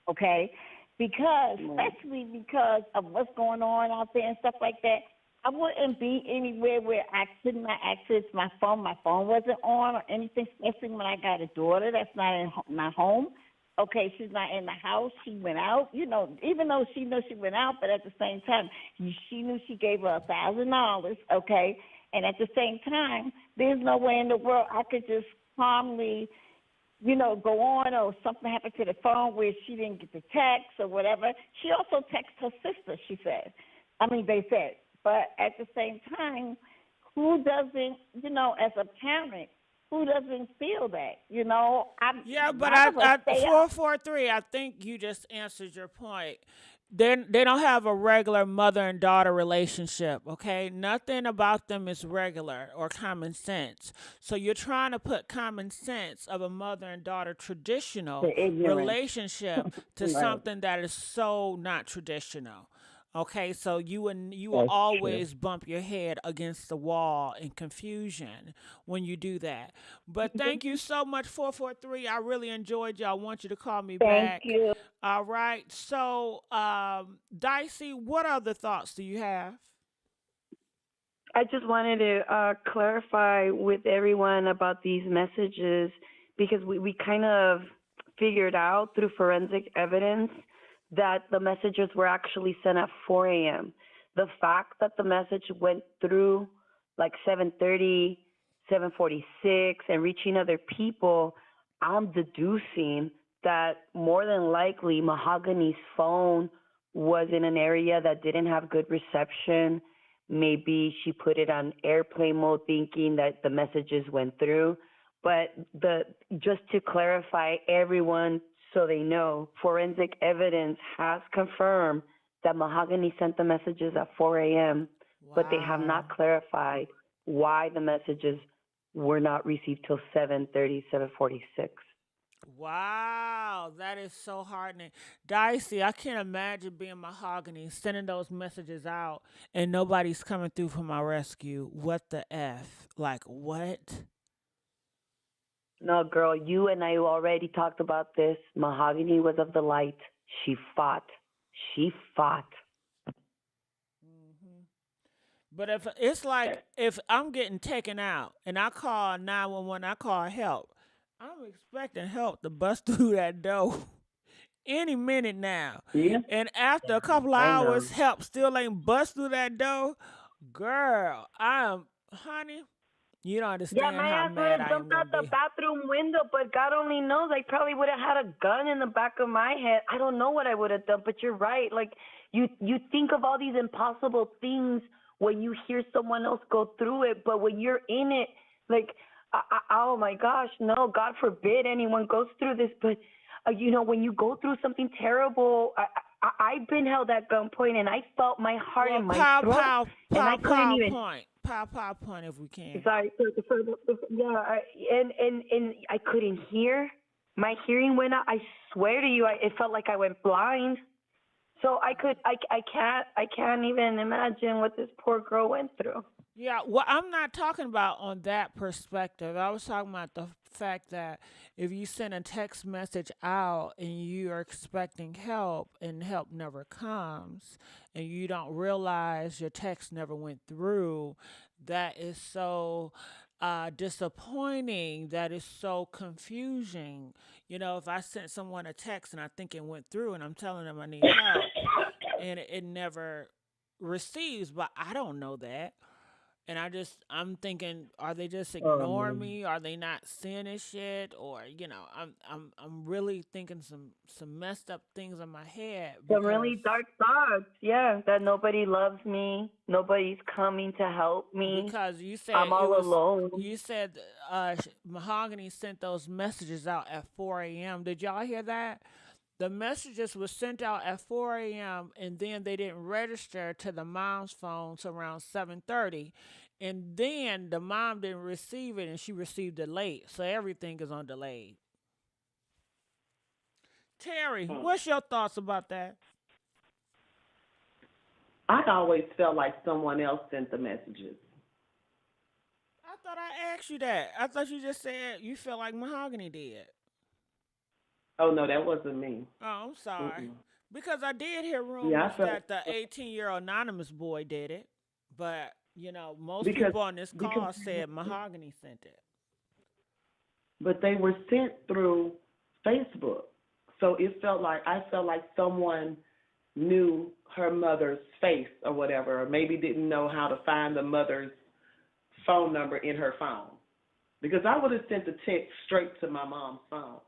okay? Especially because of what's going on out there and stuff like that, I wouldn't be anywhere where I could not access my phone. My phone wasn't on or anything, especially when I got a daughter that's not in my home. Okay, she's not in the house. She went out, even though she knew she went out, but at the same time, she knew she gave her $1,000, okay? And at the same time, there's no way in the world I could just calmly, go on or something happened to the phone where she didn't get the text or whatever. She also texted her sister, they said. But at the same time, who doesn't, as a parent, who doesn't feel that, Yeah, but I 443, I think you just answered your point. They don't have a regular mother and daughter relationship, okay? Nothing about them is regular or common sense. So you're trying to put common sense of a mother and daughter traditional relationship to something that is so not traditional. Okay, so you will always bump your head against the wall in confusion when you do that. But thank you so much, 443. I really enjoyed you. I want you to call me back. Thank you. All right. So, Dicey, what other thoughts do you have? I just wanted to clarify with everyone about these messages because we kind of figured out through forensic evidence that the messages were actually sent at 4 a.m. The fact that the message went through like 7:30, 7:46 and reaching other people, I'm deducing that more than likely Mahogany's phone was in an area that didn't have good reception. Maybe she put it on airplane mode thinking that the messages went through. But just to clarify, everyone, so they know, forensic evidence has confirmed that Mahogany sent the messages at 4 a.m., but they have not clarified why the messages were not received till 7:30, 7:46. Wow, that is so heartening. Dicey, I can't imagine being Mahogany, sending those messages out, and nobody's coming through for my rescue. What the F? Like, what? No, girl, you and I already talked about this. Mahogany was of the light. She fought. She fought. But if it's like if I'm getting taken out and I call 911, I call help, I'm expecting help to bust through that door any minute now. Yeah, And after a couple of I hours, know. help still ain't bust through that door. Girl, honey, you don't Yeah, understand my how ass would mad have I am jumped gonna out the be. bathroom window, but God only knows. I probably would have had a gun in the back of my head. I don't know what I would have done, but you're right. Like you think of all these impossible things when you hear someone else go through it, but when you're in it, like, oh my gosh, no, God forbid anyone goes through this. But when you go through something terrible, I've been held at gunpoint, and I felt my heart Well, in my throat, and I couldn't even. pow point if we can. Sorry, yeah, and I couldn't hear. My hearing went out. I swear to you, it felt like I went blind. So I can't even imagine what this poor girl went through. Yeah, well, I'm not talking about on that perspective. I was talking about the fact that if you send a text message out and you're expecting help and help never comes and you don't realize your text never went through, that is so disappointing. That is so confusing. If I sent someone a text and I think it went through and I'm telling them I need help and it never receives, but I don't know that. And I'm thinking, are they just ignoring Um, me? Are they not seeing this shit? Or I'm really thinking some messed up things in my head Some because really dark thoughts, yeah, that nobody loves me, nobody's coming to help me. because you said I'm it all was alone. you said Mahogany sent those messages out at 4 a.m. Did y'all hear that? The messages were sent out at 4 a.m. and then they didn't register to the mom's phone till around 7:30, and then the mom didn't receive it and she received it late, so everything is on delay. Terry, what's your thoughts about that? I always felt like someone else sent the messages. I thought I asked you that. I thought you just said you feel like Mahogany did. Oh no, that wasn't me. Oh, I'm sorry. Mm-mm. Because I did hear Yeah, rumors I felt that the 18-year-old anonymous boy did it, but most because people on this because call said Mahogany sent it. but they were sent through Facebook. So I felt like someone knew her mother's face or whatever, or maybe didn't know how to find the mother's phone number in her phone. Because I would have sent the text straight to my mom's phone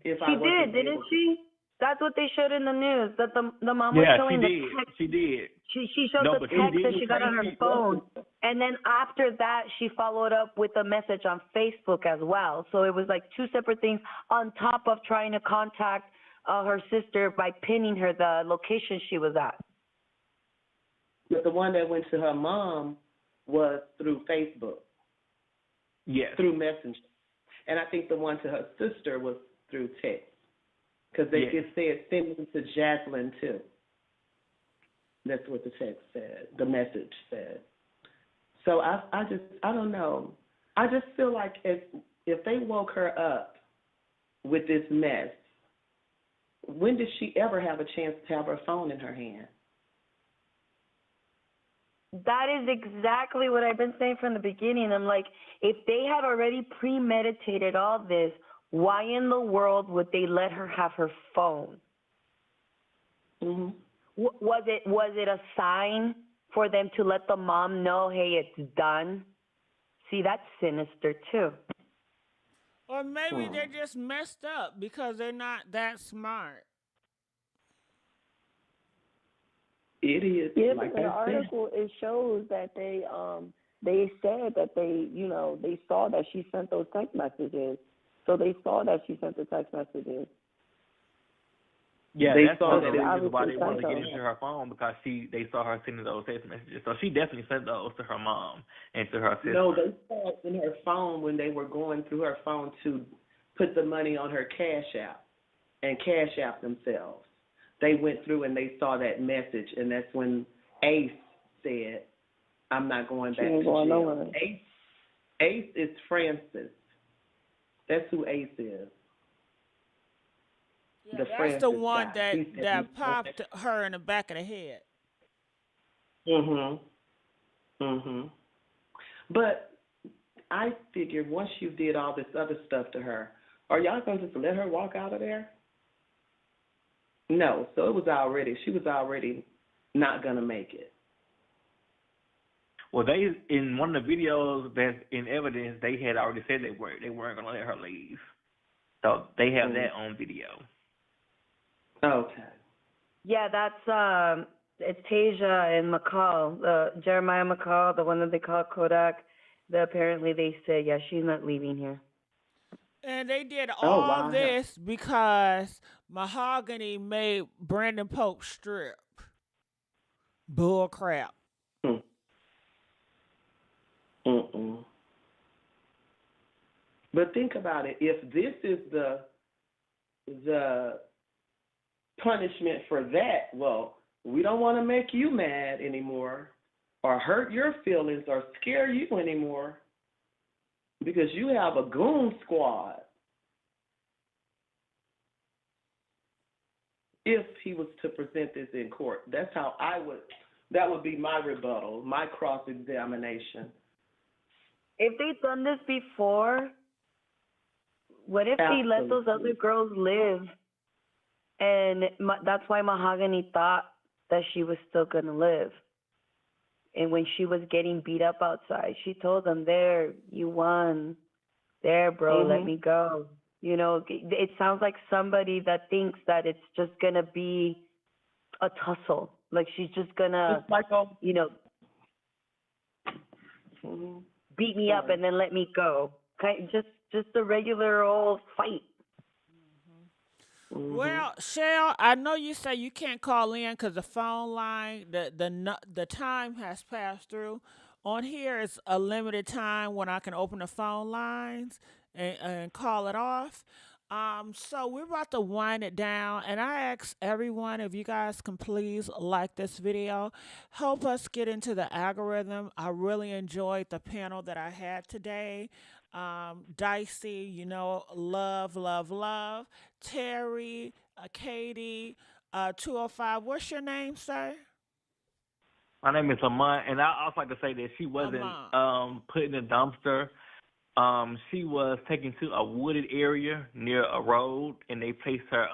if She I did, wasn't didn't able to. she? That's what they showed in the news. That the mom was Yeah, she showing the did. text. She did. She showed No, the but she text did that she got on her say phone, and then after that, she followed up with a message on Facebook as well. So it was like two separate things on top of trying to contact her sister by pinning her the location she was at. But the one that went to her mom was through Facebook, Yes. through Messenger. And I think the one to her sister was through text. Because it said send them to Jacqueline too. That's what the text said, the message said. So I don't know. I just feel like if they woke her up with this mess, when did she ever have a chance to have her phone in her hand? That is exactly what I've been saying from the beginning. I'm like, if they had already premeditated all this, why in the world would they let her have her phone? Mm-hmm. Was it a sign for them to let the mom know, hey, it's done? See, that's sinister too. Or maybe they're just messed up because they're not that smart. It is. Yeah, Like but in the I said. article it shows that they said that they saw that she sent those text messages. So they saw that she sent the text messages. Yeah, They that's saw one of the that reasons why they obviously wanted to sent get those. into her phone because they saw her sending those text messages. So she definitely sent those to her mom and to her sister. No, they saw it in her phone when they were going through her phone to put the money on her Cash App and Cash App themselves. They went through and they saw that message, and that's when Ace said, I'm not going back She ain't to going jail. nowhere. Ace is Francis. That's who Ace is. Yeah, The that's Francis the one guy. He said that he's popped her in the back of the head. Mhm. Mhm. But I figured once you did all this other stuff to her, are y'all going to just let her walk out of there? No. So she was already not going to make it. Well, they in one of the videos that's in evidence, they had already said they weren't going to let her leave. So they have that on video. Okay. Yeah, that's it's Tasia and McCall, Jeremiah McCall, the one that they call Kodak. Apparently they said, yeah, she's not leaving here. And they did all this because Mahogany made Brandon Pope strip. Bull crap. But think about it. If this is the punishment for that, well, we don't want to make you mad anymore or hurt your feelings or scare you anymore because you have a goon squad. If he was to present this in court, that would be my rebuttal, my cross-examination. If they've done this before, what if they let those other girls live? And that's why Mahogany thought that she was still going to live. And when she was getting beat up outside, she told them, there, you won. There, bro, let me go. You know, it sounds like somebody that thinks that it's just going to be a tussle. Like she's just going to, you know, beat me up and then let me go. Just a regular old fight. Well, Shell, I know you say you can't call in because the phone line, the time has passed through. On here, it's a limited time when I can open the phone lines and call it off. So we're about to wind it down, and I ask everyone if you guys can please like this video, help us get into the algorithm. I really enjoyed the panel that I had today. Dicey, you know, love. Terry, Katie, 205. What's your name, sir? My name is Lamont, and I also like to say that she wasn't put in a dumpster. She was taken to a wooded area near a road, and they placed her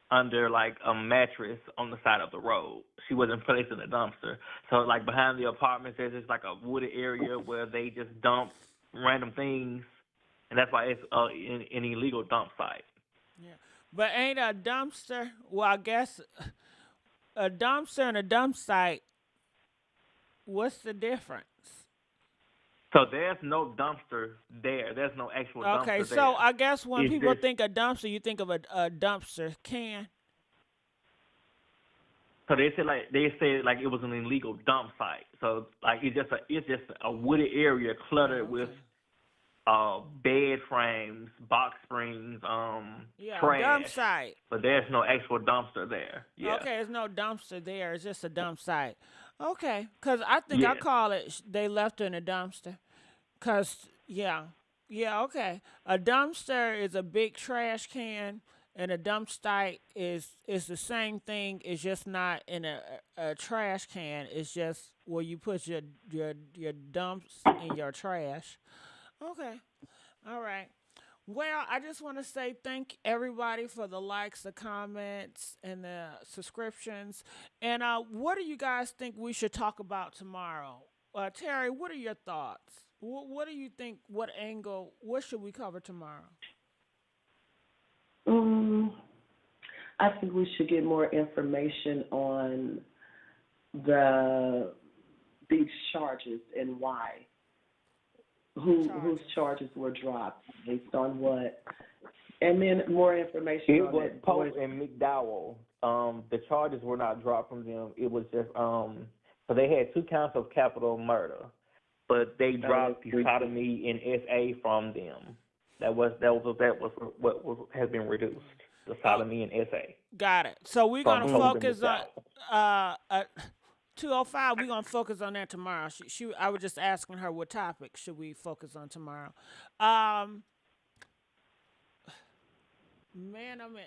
under like a mattress on the side of the road. She wasn't placed in a dumpster. So like behind the apartments, there's just like a wooded area where they just dump random things, and that's why it's an illegal dump site. Yeah, but ain't a dumpster? Well, I guess a dumpster and a dump site. What's the difference? So there's no dumpster there. There's no actual dumpster there. Okay, so I guess when people think of dumpster, you think of a dumpster can. So they said like it was an illegal dump site. So like it's just a wooded area cluttered with bed frames, box springs, trash. Dump site. But there's no actual dumpster there. Yeah. Okay, there's no dumpster there. It's just a dump site. Okay, because I think I call it they left her in a dumpster. Because, okay. A dumpster is a big trash can, and a dump site is the same thing. It's just not in a trash can. It's just where you put your dumps in your trash. Okay. All right. Well, I just want to say thank everybody for the likes, the comments, and the subscriptions. And what do you guys think we should talk about tomorrow? Terry, what are your thoughts? What do you think? What angle? What should we cover tomorrow? I think we should get more information on these charges and why. Whose charges were dropped, based on what, and then more information. It was Pope and McDowell. The charges were not dropped from them. It was just so they had 2 counts of capital murder, but they dropped the sodomy and SA from them. That was what has been reduced. The sodomy and SA. Got it. So we're gonna focus on 205, we're going to focus on that tomorrow. I was just asking her what topic should we focus on tomorrow.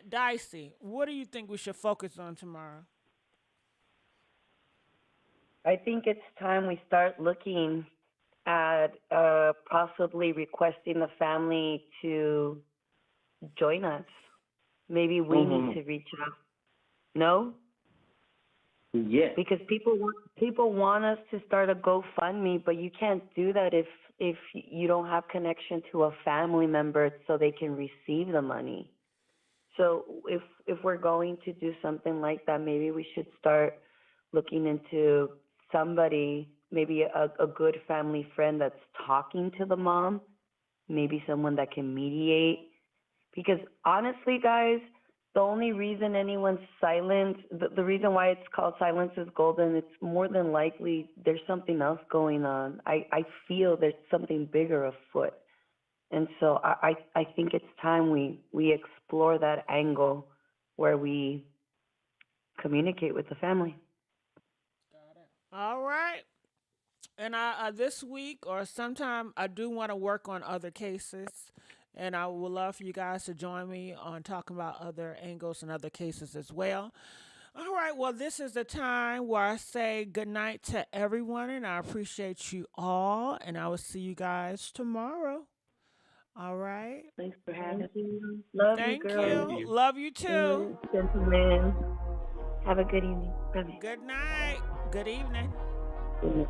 Dicey, what do you think we should focus on tomorrow? I think it's time we start looking at possibly requesting the family to join us. Maybe we need to reach out. No? Yeah. Because people want us to start a GoFundMe, but you can't do that if you don't have connection to a family member so they can receive the money. So if we're going to do something like that, maybe we should start looking into somebody, maybe a good family friend that's talking to the mom, maybe someone that can mediate. Because honestly, guys, the only reason anyone's silent, the reason why it's called silence is golden, it's more than likely there's something else going on. I feel there's something bigger afoot. And so I think it's time we explore that angle where we communicate with the family. All right. And I this week or sometime I do want to work on other cases, and I would love for you guys to join me on talking about other angles and other cases as well. All right, well, this is the time where I say good night to everyone, and I appreciate you all, and I will see you guys tomorrow. All right. Thanks for having me. Love Thank you, girl. you. Love you too. Gentlemen. Have a good evening. Bye. Good night. Good evening. Good night.